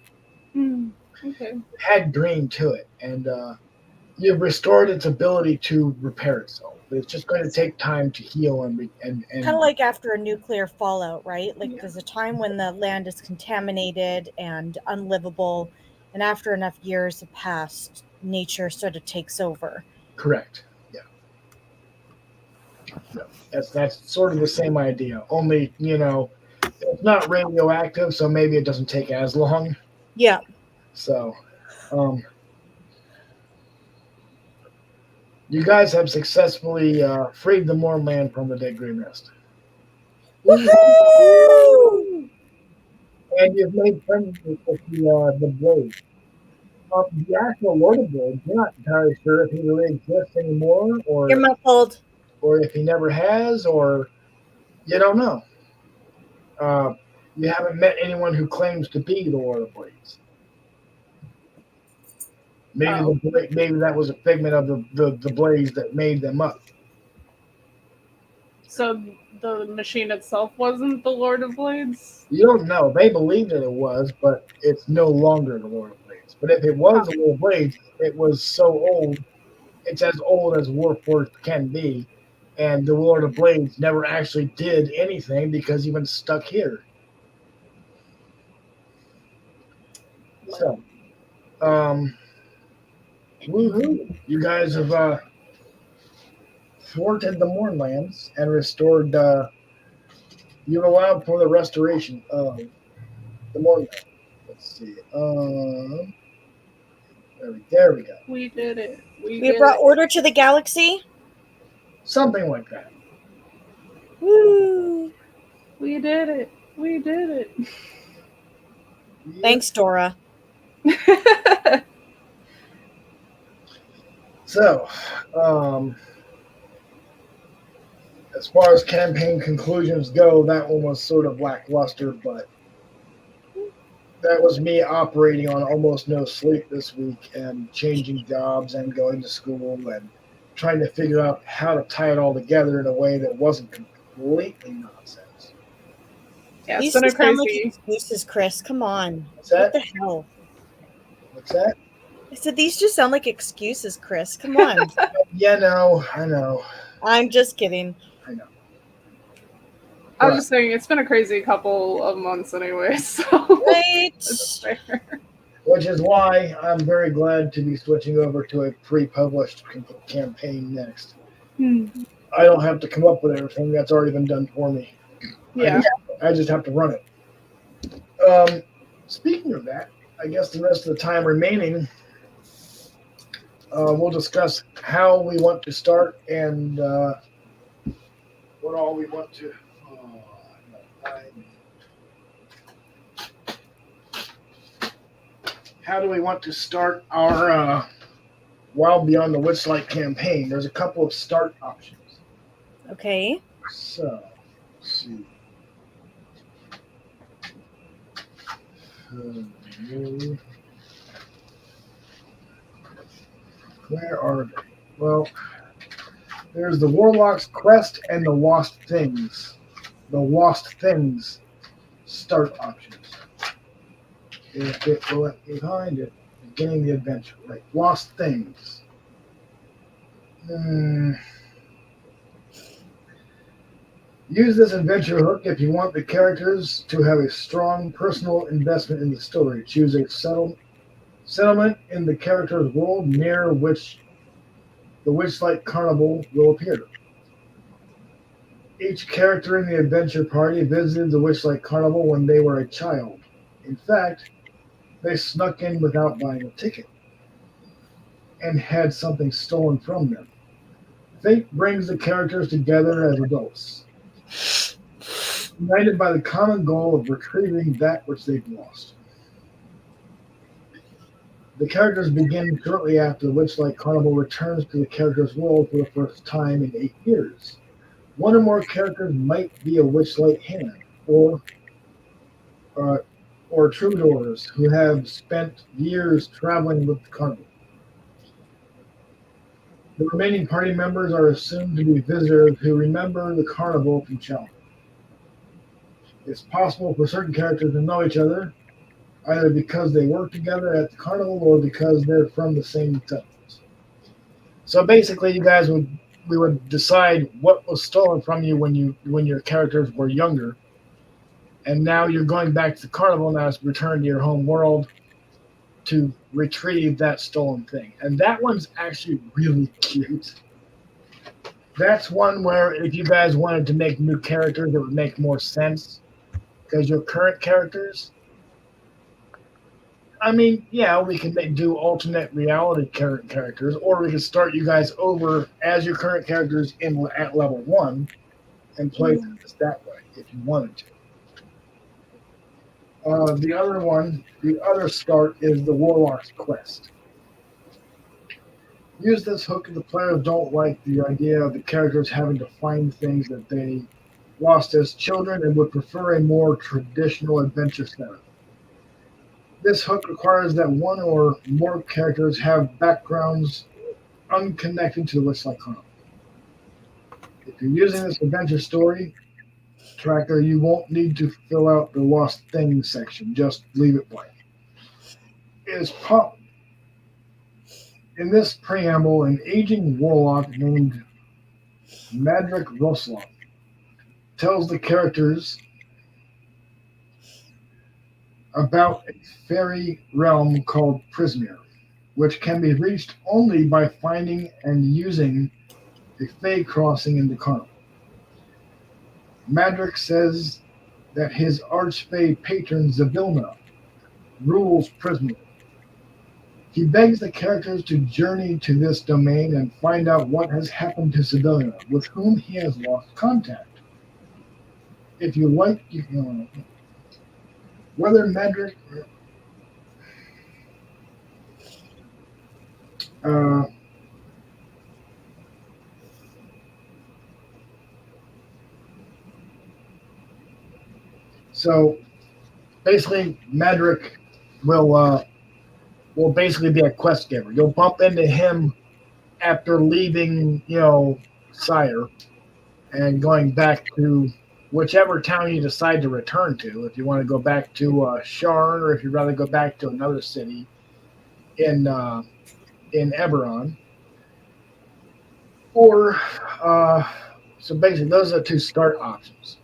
Okay. It had green to it, and you've restored its ability to repair itself. But it's just going to take time to heal and Kind of like after a nuclear fallout, right? Like Yeah. there's a time when the land is contaminated and unlivable, and after enough years have passed, nature sort of takes over. correct. Yeah. That's sort of the same idea. Only, it's not radioactive, so maybe it doesn't take as long. Yeah. So, you guys have successfully freed the mournland from the dead green mist. Woohoo! And you've made friends with the Blade. The actual Lord of Blades, you're not entirely sure if he really exists anymore, You're muffled. or if he never has, or you don't know. You haven't met anyone who claims to be the Lord of Blades. Maybe maybe that was a figment of the Blades that made them up. So the machine itself wasn't the Lord of Blades? You don't know. They believe that it was, but it's no longer the Lord of Blades. But if it was the Lord of Blades, it was so old. It's as old as Warforged can be. And the Lord of Blades never actually did anything because he was stuck here. So, woohoo! You guys have thwarted the Mournlands and restored. You've allowed for the restoration of the Mournland. Let's see. There we go. We did it. We brought order to the galaxy. Something like that. Woo! We did it. We did it. Thanks, Dora. So, as far as campaign conclusions go, that one was sort of lackluster, but that was me operating on almost no sleep this week and changing jobs and going to school and trying to figure out how to tie it all together in a way that wasn't completely nonsense. Yeah, These it's been a just sound like crazy. excuses, Chris. Come on. What's that? What the hell? What's that? I said these just sound like excuses, Chris. Come on. Yeah, no, I know. I'm just kidding. I know. I was just saying, it's been a crazy couple of months anyway, so Right. it's fair. Which is why I'm very glad to be switching over to a pre-published campaign next. I don't have to come up with everything. That's already been done for me. Yeah. I just have to run it. Speaking of that, I guess the rest of the time remaining, we'll discuss how we want to start and what all we want to. How do we want to start our Wild Beyond the Witchlight campaign? There's a couple of start options. Okay. So, let's see. Where are they? Well, there's the Warlock's Quest and the Lost Things. The Lost Things start options. If it will let me find it, beginning the adventure. Right, Lost Things. Use this adventure hook if you want the characters to have a strong personal investment in the story. Choose a settlement in the character's world near which the Witchlight Carnival will appear. Each character in the adventure party visited the Witchlight Carnival when they were a child. In fact, they snuck in without buying a ticket and had something stolen from them. Fate brings the characters together as adults, united by the common goal of retrieving that which they've lost. The characters begin shortly after the Witchlight Carnival returns to the character's world for the first time in 8 years. One or more characters might be a Witchlight hand, or troubadours who have spent years traveling with the carnival. The remaining party members are assumed to be visitors who remember the carnival from childhood. It's possible for certain characters to know each other, either because they work together at the carnival or because they're from the same settlements. So basically, we would decide what was stolen from you when your characters were younger, and now you're going back to the carnival now to return to your home world to retrieve that stolen thing. And that one's actually really cute. That's one where if you guys wanted to make new characters, it would make more sense because your current characters. I mean, yeah, we can do alternate reality characters, or we can start you guys over as your current characters at level 1 and play this that way if you wanted to. The other start is the Warlock's Quest. Use this hook if the players don't like the idea of the characters having to find things that they lost as children and would prefer a more traditional adventure setup. This hook requires that one or more characters have backgrounds unconnected to the Witch Lycana. If you're using this adventure story tracker, you won't need to fill out the lost things section. Just leave it blank. In this preamble, an aging warlock named Madrick Roslov tells the characters about a fairy realm called Prismere, which can be reached only by finding and using a Fey crossing in the carnival. Madrick says that his archfey patron Zabilna rules Prismere. He begs the characters to journey to this domain and find out what has happened to Zabilna, with whom he has lost contact. If you like, you can. Whether Madrick so basically Madrick will basically be a quest giver. You'll bump into him after leaving, Sire and going back to whichever town you decide to return to. If you want to go back to Sharn, or if you'd rather go back to another city in Ebarron, or so basically those are the two start options.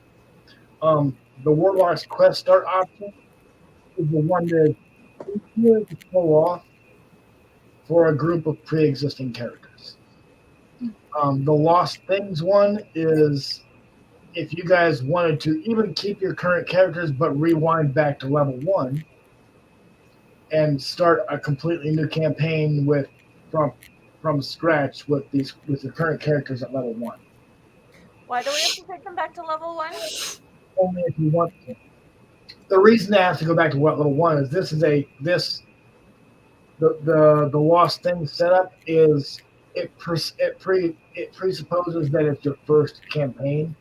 The Warlock's Quest start option is the one that easier to pull off for a group of pre-existing characters. The Lost Things one is if you guys wanted to even keep your current characters but rewind back to level 1 and start a completely new campaign from scratch with the current characters at level 1. Why do we have to take them back to level 1? Only if you want to. The reason they have to go back to level 1 is the Lost Things setup is it presupposes that it's your first campaign.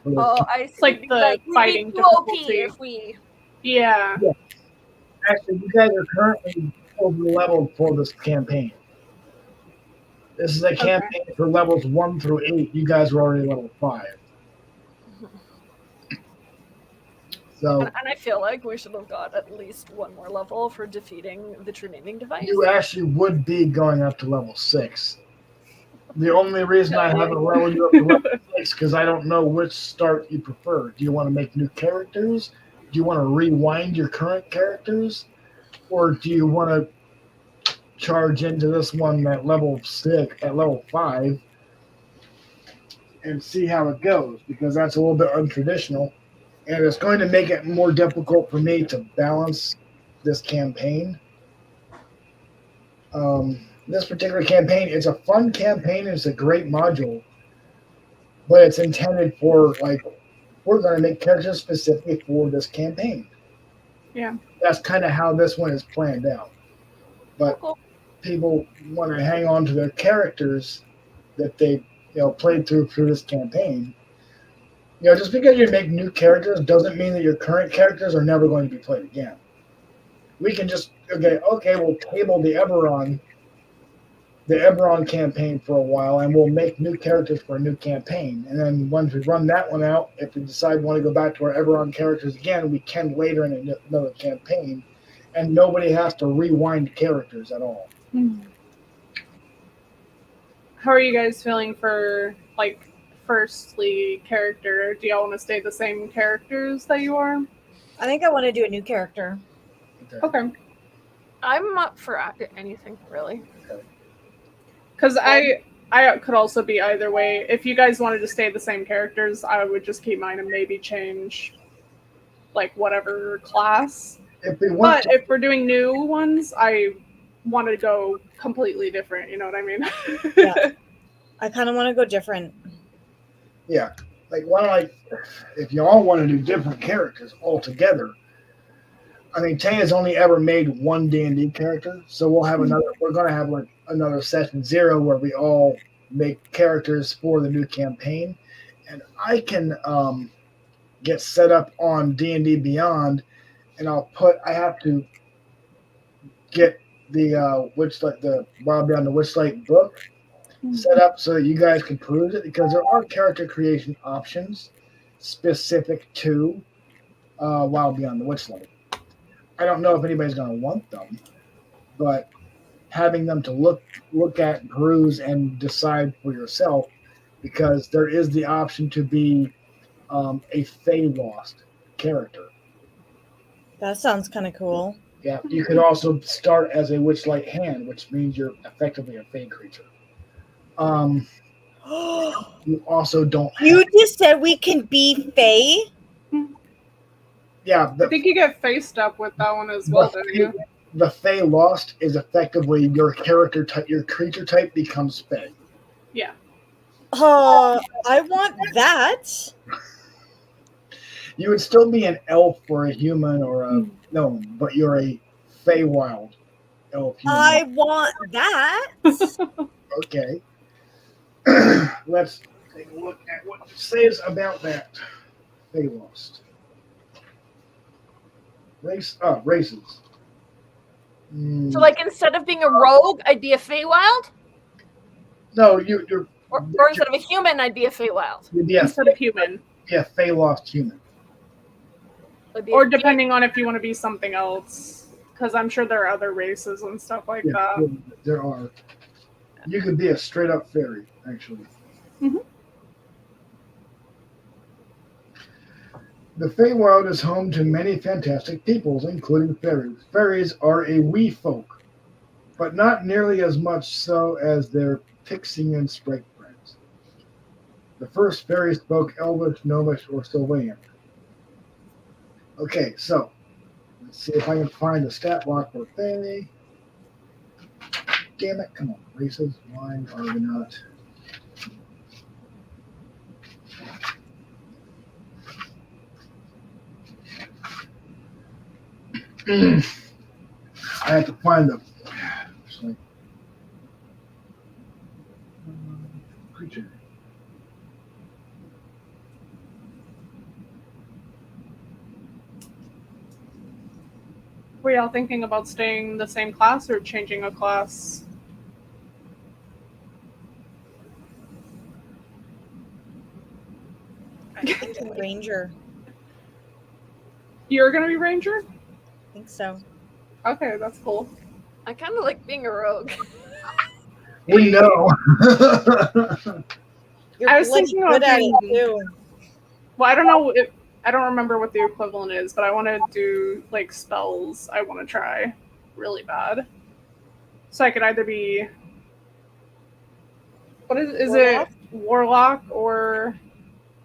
Oh, I see. It's like the fighting difficulty. If we... Yeah. Actually, you guys are currently over leveled for this campaign. This is a campaign for levels 1 through 8. You guys are already level 5. So, and I feel like we should have got at least one more level for defeating the true naming device. You actually would be going up to level 6. The only reason I haven't leveled you up to level 6 because I don't know which start you prefer. Do you want to make new characters? Do you want to rewind your current characters? Or do you want to charge into this one at level 5 and see how it goes? Because that's a little bit untraditional. And it's going to make it more difficult for me to balance this campaign. This particular campaign, it's a fun campaign. It's a great module. But it's intended for, we're going to make characters specifically for this campaign. Yeah. That's kind of how this one is planned out. But people want to hang on to their characters that they played through this campaign. Just because you make new characters doesn't mean that your current characters are never going to be played again. We can just, we'll table the Ebarron campaign for a while, and we'll make new characters for a new campaign. And then once we run that one out, if we decide we want to go back to our Ebarron characters again, we can later in another campaign, and nobody has to rewind characters at all. Mm-hmm. how are you guys feeling for like firstly character? Do y'all want to stay the same characters that you are? I think I want to do a new character. Okay. I'm up for anything really. Because I could also be either way. If you guys wanted to stay the same characters, I would just keep mine and maybe change like whatever class. If we want But if we're doing new ones, I want to go completely different. You know what I mean? Yeah. I kind of want to go different. yeah, like why don't if y'all want to do different characters altogether, I mean Teia's only ever made one D&D character, so we'll have another. We're gonna have like another session 0 where we all make characters for the new campaign, and I can get set up on D&D Beyond, and I have to get the Witchlight, the Wild Beyond the Witchlight book set up so that you guys can peruse it, because there are character creation options specific to Wild Beyond the Witchlight. I don't know if anybody's going to want them, but having them to look at, peruse, and decide for yourself, because there is the option to be a Fey Lost character. That sounds kind of cool. Yeah, you could also start as a Witchlight Hand, which means you're effectively a Fey creature. You also don't. You just said we can be Fey? Yeah, I think you get faced up with that one as well, don't you? The Fey Lost is effectively your character type, your creature type becomes Fey. Yeah. I want that. You would still be an elf or a human or a gnome, but you're a Feywild elf. Human. I want that. Okay. Let's take a look at what it says about that. Fey Lost. Races. So, like, instead of being a rogue, I'd be a Feywild? No, you're. Or instead of a human, I'd be a Feywild? You'd be Instead of human. Yeah, Fey Lost human. Or depending on if you want to be something else. Because I'm sure there are other races and stuff like that. There are. You could be a straight up fairy, actually. Mm-hmm. The Feywild is home to many fantastic peoples, including fairies. Fairies are a wee folk, but not nearly as much so as their pixie and sprite friends. The first fairy spoke Elvish, Gnomish, or Sylvan. Okay, so let's see if I can find the stat block for Fairy. Damn it, come on, races, why are we not? I have to find them. Creature. Were y'all thinking about staying the same class or changing a class? I'm thinking Ranger. You're going to be Ranger? I think so. Okay, that's cool. I kind of like being a rogue. We know. You're I was bloody thinking good about at it doing- too. Well, I don't know if I don't remember what the equivalent is, but I want to do like spells. I want to try really bad. So I could either be what is Warlock? it warlock or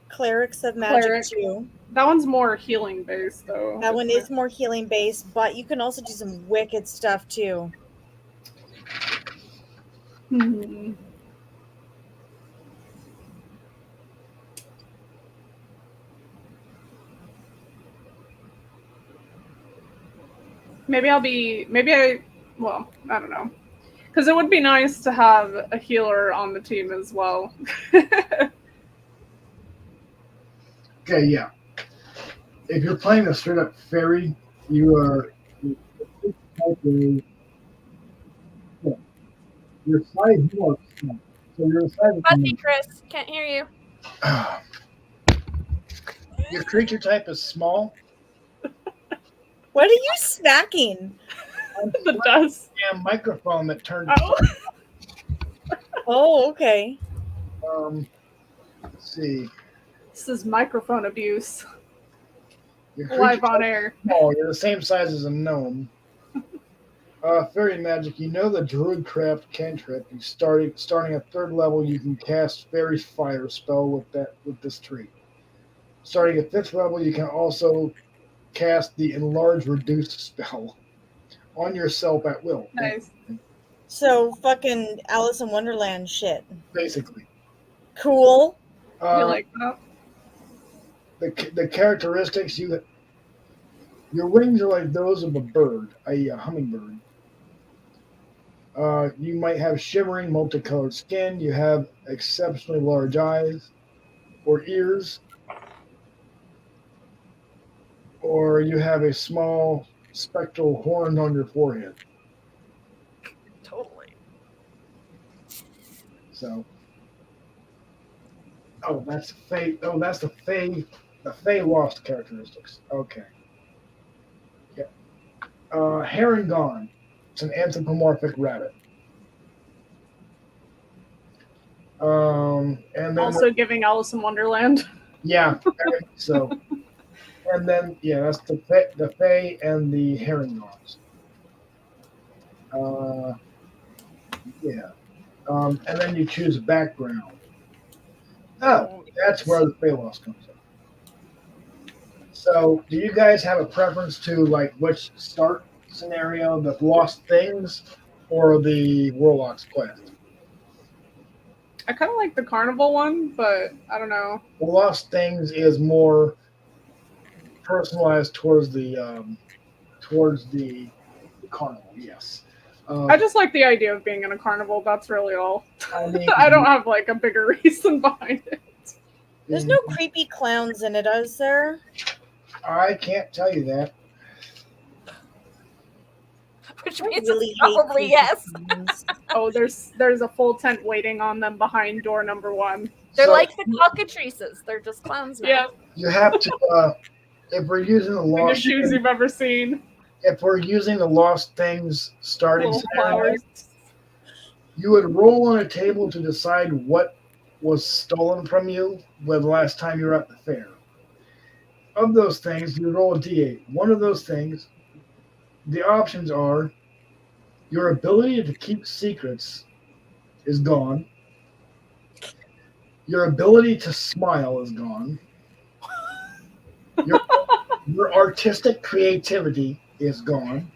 Clerics of Magic Cleric. too. that one's more healing based though. That one is more healing based, but you can also do some wicked stuff too. Hmm. Maybe I don't know. Because it would be nice to have a healer on the team as well. Okay, yeah. If you're playing a straight up fairy, your size more small. So your size Fuzzy, Chris. Can't hear you. your creature type is small. What are you snacking? The dust. Damn microphone that turned. Oh. Oh, okay. Let's see. This is microphone abuse. Your Live creature's on air. small. You're the same size as a gnome. Fairy magic. You know the druidcraft cantrip. You starting at 3rd level. You can cast Fairy Fire spell with this trait. Starting at 5th level, you can also cast the Enlarge Reduce spell on yourself at will. Nice. So fucking Alice in Wonderland shit. Basically. Cool. I like that. The characteristics your wings are like those of a bird, a hummingbird. You might have shimmering, multicolored skin. You have exceptionally large eyes or ears, or you have a small spectral horn on your forehead. Totally. So, that's the Fey. Oh, that's the Fey. The Fey lost characteristics. Okay. Yeah. Herringon. It's an anthropomorphic rabbit. And then Also giving Alice in Wonderland. yeah, so and then that's the Fey and the Herringons. Yeah. And then you choose a background. Oh, that's where the Fey loss comes in. So, do you guys have a preference to like which start scenario, the Lost Things or the Warlock's Quest? I kind of like the carnival one, but I don't know. The Lost Things is more personalized towards the carnival. Yes. I just like the idea of being in a carnival. That's really all. I mean, I don't have like a bigger reason behind it. There's no creepy clowns in it, is there? I can't tell you that. Which I means really it's hate probably creepy yes. clowns. Oh, there's a full tent waiting on them behind door number 1. They're So, like the cockatrices. They're just clowns now. Yeah, you have to. If we're using the biggest Lost shoes you've ever seen. if we're using the Lost Things starting Little scenario, flowers. you would roll on a table to decide what was stolen from you when the last time you were at the fair. Of those things, you roll a d8. One of those things, the options are your ability to keep secrets is gone. Your ability to smile is gone. Your artistic creativity is gone.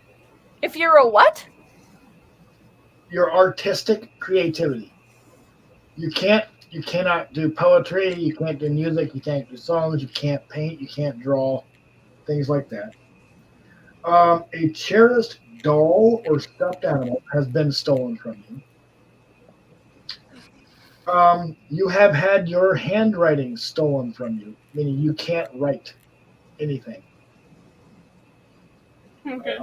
If you're a what? Your artistic creativity. You cannot do poetry, you can't do music, you can't do songs, you can't paint, you can't draw, things like that. A cherished doll or stuffed animal has been stolen from you. You have had your handwriting stolen from you, meaning you can't write anything. Okay.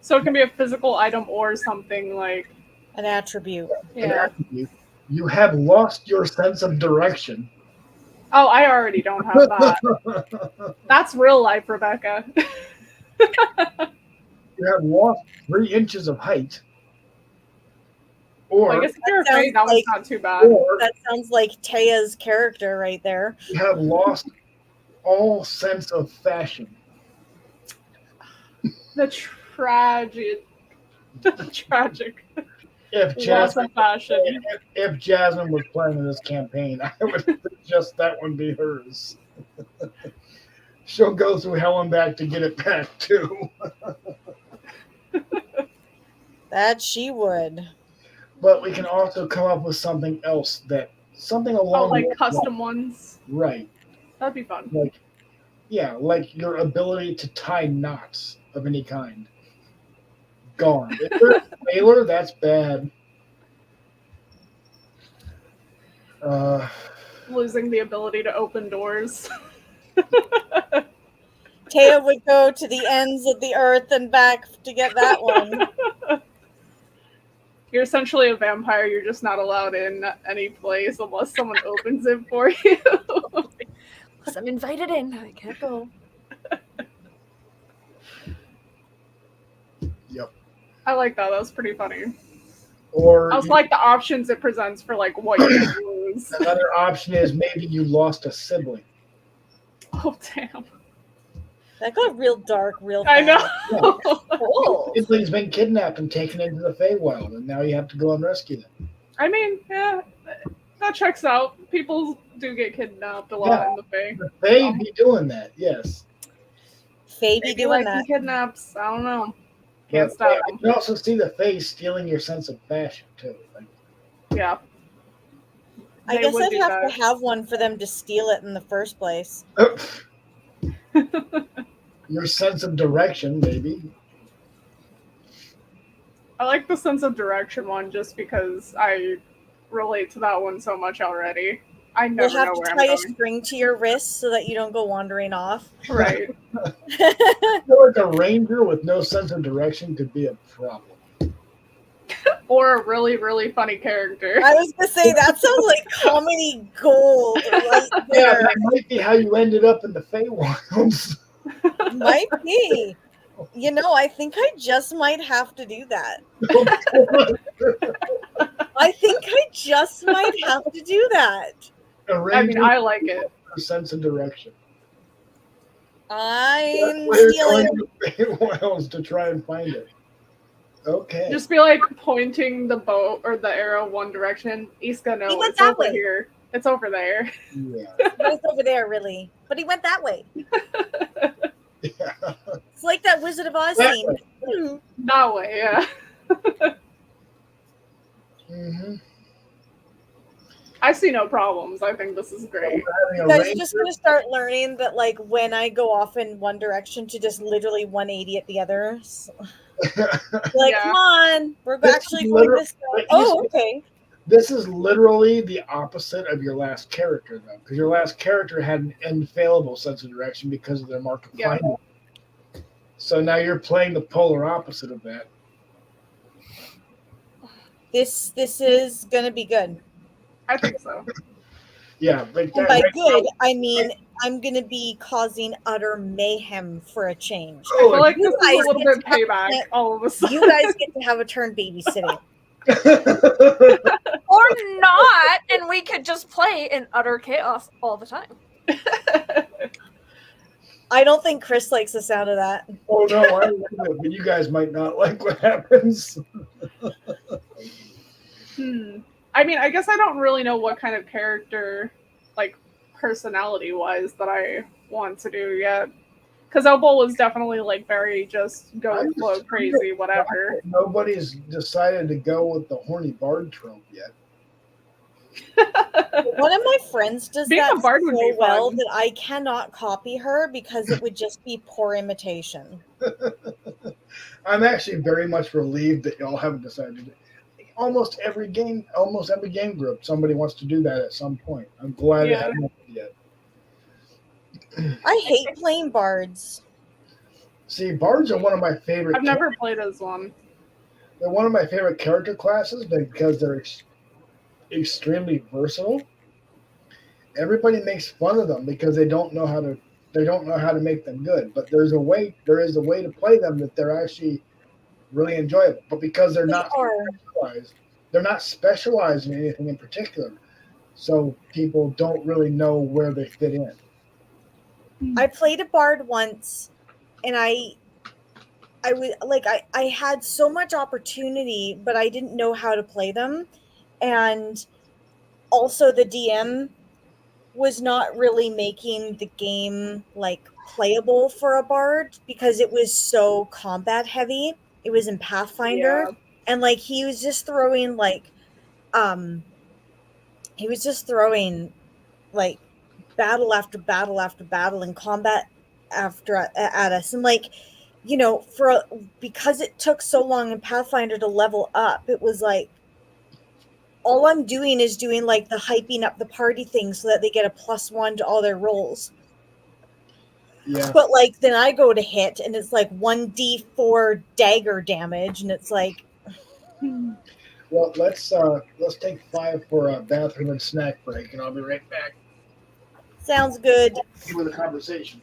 So it can be a physical item or something like An attribute. yeah. You have lost your sense of direction. Oh, I already don't have that. That's real life, Rebecca. You have lost 3 inches of height. Or I guess if you're That afraid, that sounds one's like- not too bad. or That sounds like Teia's character right there. you have lost all sense of fashion. The tragic. If Loss Jasmine, of fashion. if Jasmine was playing in this campaign, I would suggest that one be hers. She'll go through hell and back to get it back too. That she would. But we can also come up with something else something along Oh, like those custom lines. ones. Right. That'd be fun. Like your ability to tie knots of any kind. Gone. If you're a sailor, that's bad. Losing the ability to open doors. Teia would go to the ends of the earth and back to get that one. You're essentially a vampire. You're just not allowed in any place unless someone opens it for you. Unless I'm invited in, I can't go. Yep. I like that. That was pretty funny. Or I was like the options it presents for like what you could lose. another option is maybe you lost a sibling. Oh damn! That got real dark real I fast. know. Cool. Sibling's been kidnapped and taken into the Feywild, and now you have to go and rescue them. I mean, yeah, that checks out. People do get kidnapped a lot in the Fae. The Fey be doing that, yes. Faye be Maybe doing like that. kidnaps. I don't know. Can't But stop I them. can also see the Fey stealing your sense of fashion too. Like, Yeah. I They guess would I'd do have that. to have one for them to steal it in the first place. your sense of direction, maybe. I like the sense of direction one just because I relate to that one so much already. I You'll never have know to where I'm tie a going. string to your wrist so that you don't go wandering off. Right. I feel like a ranger with no sense of direction could be a problem. Or a really, really funny character. I was gonna say that sounds like comedy gold right Yeah, there. that might be how you ended up in the Feywilds. Might be. You know, I think I just might have to do that. I think I just might have to do that. A I ranger mean, I like it. with a sense of direction. I'm We're stealing. going to Feywilds to try and find it. Okay. Just be like pointing the bow or the arrow one direction. Isca, no, He went it's that over way. here. It's over there. Yeah. It's over there, really. But he went that way. Yeah. It's like that Wizard of Oz That scene. That way, yeah. Mm-hmm. I see no problems. I think this is great. Having a You guys are ranger, just gonna start learning that, like, when I go off in one direction, to just literally 180 at the other. So, like, Yeah. come on, we're This actually is going literal- this way. like, Oh, okay. This is literally the opposite of your last character, though, because your last character had an infallible sense of direction because of their mark of Yeah. finding. So now you're playing the polar opposite of that. This is gonna be good. I think so. Yeah, but And by good, I mean I'm gonna be causing utter mayhem for a change. I feel Oh, like you this is a guys little get bit to have payback it. all of a sudden. You guys get to have a turn babysitting. Or not, and we could just play in utter chaos all the time. I don't think Chris likes the sound of that. oh no, I love it, but you guys might not like what happens. I mean, I guess I don't really know what kind of character, like, personality-wise, that I want to do yet. Because Opal was definitely, like, very just go with the flow, crazy, whatever. Nobody's decided to go with the horny bard trope yet. One of my friends does Being that a bard would so be well fun. that I cannot copy her because it would just be poor imitation. I'm actually very much relieved that y'all haven't decided. Almost every game group, somebody wants to do that at some point. I'm glad it Yeah. hasn't yet. I hate playing bards. See, bards are one of my favorite. I've never played as one. They're one of my favorite character classes because they're extremely versatile. Everybody makes fun of them because they don't know how to make them good. But there is a way to play them that they're actually really enjoyable. But because they're not specialized, they're not specialized in anything in particular, so people don't really know where they fit in. I played a bard once, and I was like, I had so much opportunity, but I didn't know how to play them, and also the DM was not really making the game like playable for a bard because it was so combat heavy. It was in Pathfinder, and like he was just throwing like battle after battle after battle and combat at us, and like, you know, because it took so long in Pathfinder to level up, it was like all I'm doing is doing like the hyping up the party thing so that they get a +1 to all their rolls. Yeah. But like then I go to hit and it's like 1d4 dagger damage, and it's like, Well, let's take 5 for a bathroom and snack break, and I'll be right back sounds good. with a conversation.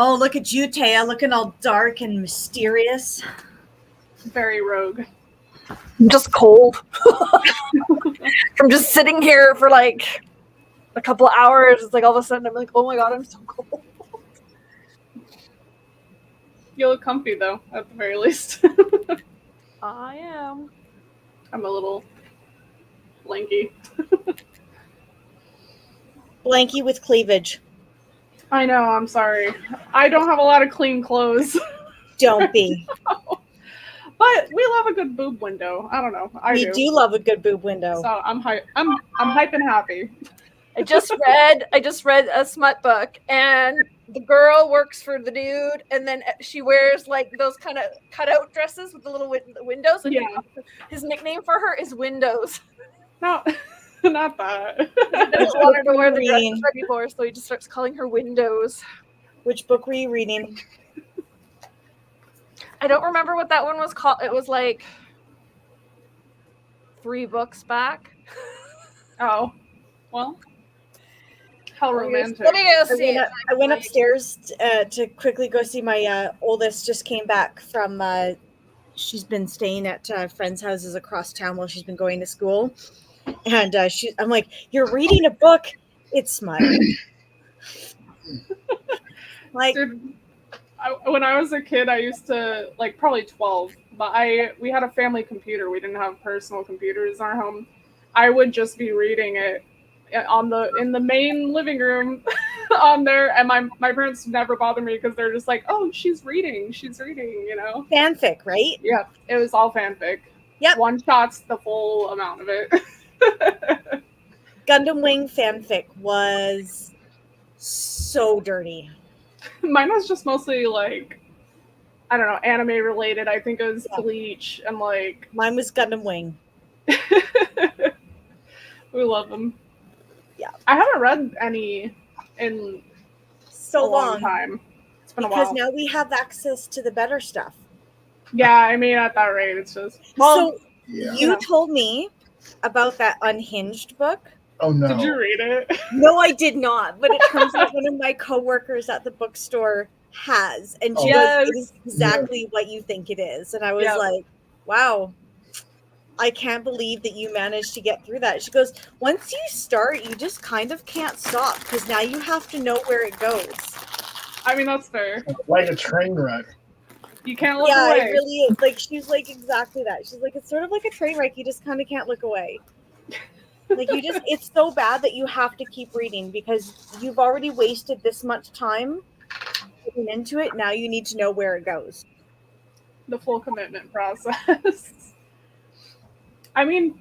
Oh, look at you, Teia, looking all dark and mysterious. Very rogue. I'm just cold. From just sitting here for like a couple hours, it's like all of a sudden I'm like, oh my god, I'm so cold. You look comfy though, at the very least. I am. I'm a little lanky. Blanky with cleavage. I know, I'm sorry. I don't have a lot of clean clothes. Don't be. But we love a good boob window. I don't know. I We do love a good boob window. So I'm hype and happy. I just read a smut book, and the girl works for the dude, and then she wears like those kind of cutout dresses with the little windows. And Yeah. his nickname for her is Windows. No, not that. He doesn't want her to wear the dresses anymore, so he just starts calling her Windows. Which book were you reading? I don't remember what that one was called. It was like 3 books back. Oh, well, how romantic. Let me go see it. I went upstairs to quickly go see my oldest. Just came back from. She's been staying at friends' houses across town while she's been going to school, and I'm like, "You're reading a book." It's smut. Like, Dude, when I was a kid, I used to, like, probably 12, but we had a family computer. We didn't have personal computers in our home. I would just be reading it in the main living room on there, and my parents never bothered me because they're just like, oh, she's reading, you know. fanfic, right? Yeah, it was all fanfic. Yep. One shot's the full amount of it. Gundam Wing fanfic was so dirty. Mine was just mostly like, I don't know, anime related. I think it was Bleach and like. Mine was Gundam Wing. We love them. Yeah. I haven't read any in so a long time. It's been a while. Because now we have access to the better stuff. Yeah, I mean, at that rate, it's just. Well, so you told me about that Unhinged book. Oh no! Did you read it? No, I did not. But it turns out one of my coworkers at the bookstore has, and she goes, "It is exactly what you think it is." And I was like, "Wow, I can't believe that you managed to get through that." She goes, "Once you start, you just kind of can't stop because now you have to know where it goes." I mean, that's fair. Like a train wreck. You can't look away. Yeah, it really is. Like, she's like exactly that. She's like, it's sort of like a train wreck. You just kind of can't look away. Like, it's so bad that you have to keep reading because you've already wasted this much time getting into it. Now you need to know where it goes. The full commitment process. I mean,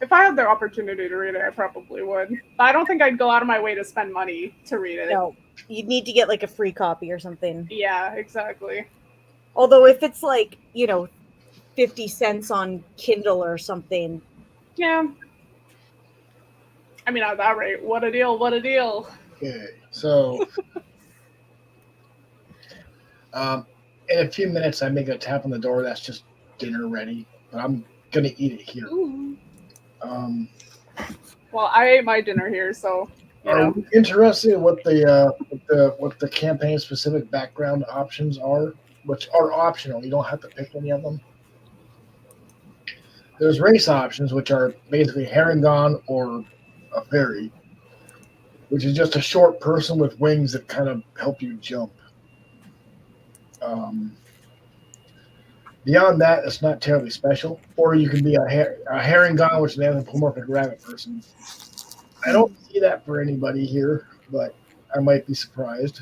if I had the opportunity to read it, I probably would. But I don't think I'd go out of my way to spend money to read it. No, you'd need to get like a free copy or something. Yeah, exactly. Although if it's like, 50 cents on Kindle or something. Yeah. I mean, at that rate, what a deal, what a deal. Okay, so in a few minutes, I make a tap on the door. That's just dinner ready, but I'm gonna eat it here. Ooh. Well, I ate my dinner here, so. Are you interested in what the campaign specific background options are, which are optional? You don't have to pick any of them. There's race options, which are basically Herringon or a fairy, which is just a short person with wings that kind of help you jump. Beyond that, it's not terribly special. Or you can be a Herringon, which is an anthropomorphic rabbit person. I don't see that for anybody here, but I might be surprised.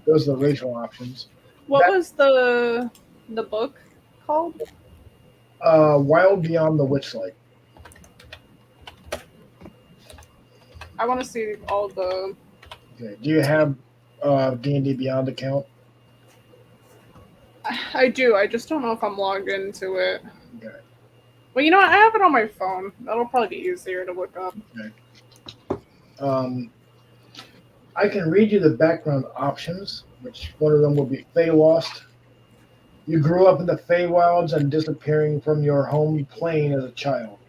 Those are the racial options. What was the book called? Wild Beyond the Witchlight. I want to see all the. Okay. Do you have D&D Beyond account? I do. I just don't know if I'm logged into it. Okay. Well, you know what? I have it on my phone. That'll probably be easier to look up. Okay. I can read you the background options, which one of them will be Fey Lost. You grew up in the Feywilds and disappearing from your home plane as a child.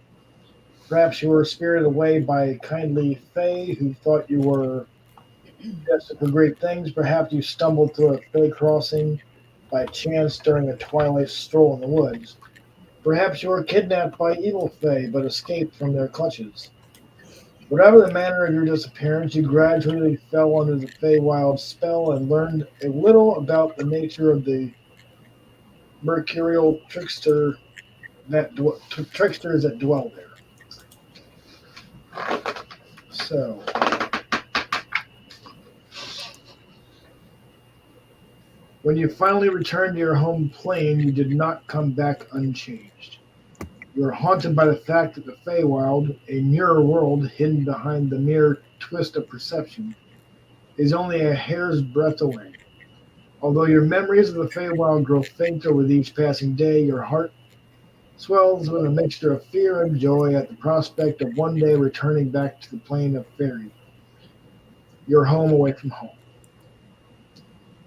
Perhaps you were spirited away by a kindly Fey who thought you were destined for great things. Perhaps you stumbled through a Fey crossing by chance during a twilight stroll in the woods. Perhaps you were kidnapped by evil Fey but escaped from their clutches. Whatever the manner of your disappearance, you gradually fell under the Feywild spell and learned a little about the nature of the mercurial tricksters that dwell there. So, when you finally returned to your home plane, you did not come back unchanged. You are haunted by the fact that the Feywild, a mirror world hidden behind the mere twist of perception, is only a hair's breadth away. Although your memories of the Feywild grow fainter with each passing day, your heart swells with a mixture of fear and joy at the prospect of one day returning back to the plane of fairy, your home away from home.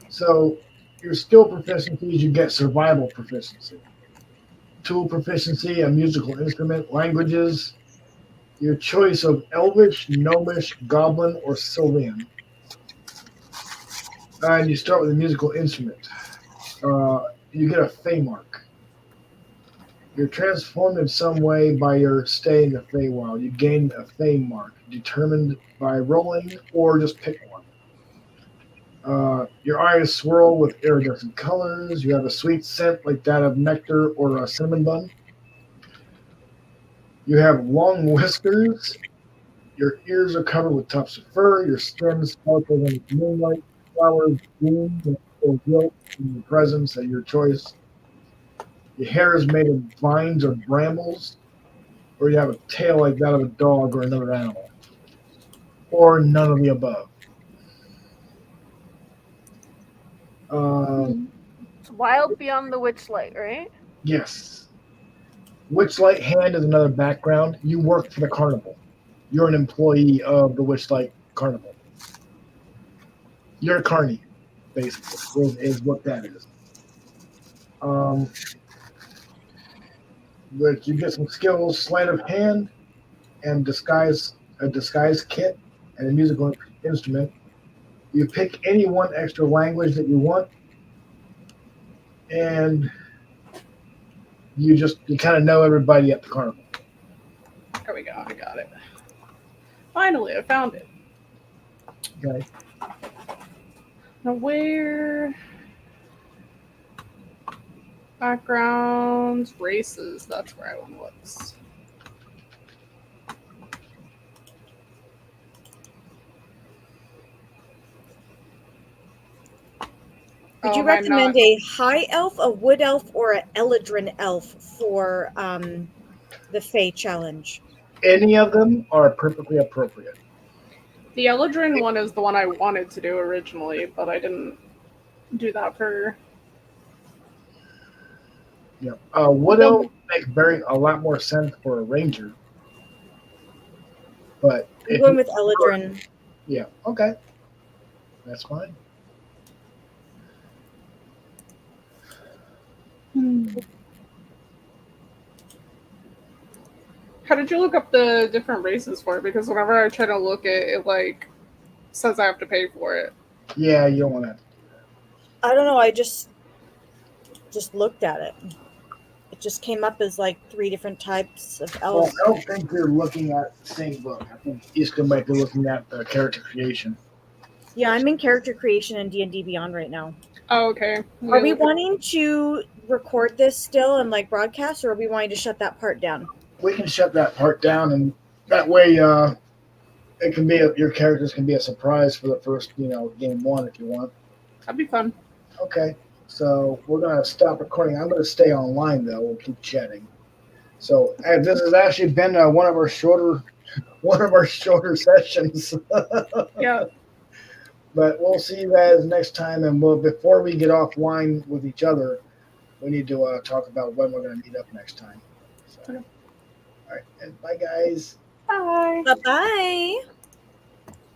So, your skill proficiencies, you get survival proficiency. tool proficiency, a musical instrument, languages, your choice of Elvish, Gnomish, Goblin, or Sylvan. And you start with a musical instrument. You get a Fey mark. You're transformed in some way by your stay in the Feywild. You gain a Fey mark, determined by rolling or just pick one. Your eyes swirl with iridescent colors. You have a sweet scent like that of nectar or a cinnamon bun. You have long whiskers. Your ears are covered with tufts of fur. Your skin sparkles in moonlight. Flowers bloom or wilt in your presence at your choice. Your hair is made of vines or brambles, or you have a tail like that of a dog or another animal, or none of the above. It's wild beyond the witchlight, right? Yes. Witchlight Hand is another background. You work for the carnival. You're an employee of the Witchlight Carnival. You're a carny, basically, is what that is. Which you get some skills, sleight of hand, and a disguise kit, and a musical instrument. You pick any one extra language that you want, and you kind of know everybody at the carnival. There we go. I got it. Finally, I found it. Okay. Now where? Backgrounds, races. That's where I want to look. Would you recommend a high elf, a wood elf, or an Eladrin elf for the Fae challenge? Any of them are perfectly appropriate. The Eladrin one is the one I wanted to do originally, but I didn't do that for. Yeah. Wood elf make a lot more sense for a ranger. But I'm going with Eladrin. Yeah. Okay. That's fine. How did you look up the different races for it? Because whenever I try to look it like says I have to pay for it. Yeah, you don't want to. I don't know. I just looked at it. It just came up as like 3 different types of elves. Well, I don't think you're looking at the same book. I think Isca might be looking at the character creation. Yeah, I'm in character creation in D&D Beyond right now. Oh, okay. Are we wanting to record this still and like broadcast, or are we wanting to shut that part down? We can shut that part down, and that way, it can be your characters can be a surprise for the first, game 1 if you want. That'd be fun. Okay, so we're gonna stop recording. I'm gonna stay online though. We'll keep chatting. So this has actually been one of our shorter sessions. Yeah. But we'll see you guys next time, and before we get offline with each other, we need to talk about when we're going to meet up next time. So, Okay. All right, and bye, guys. Bye. Bye-bye.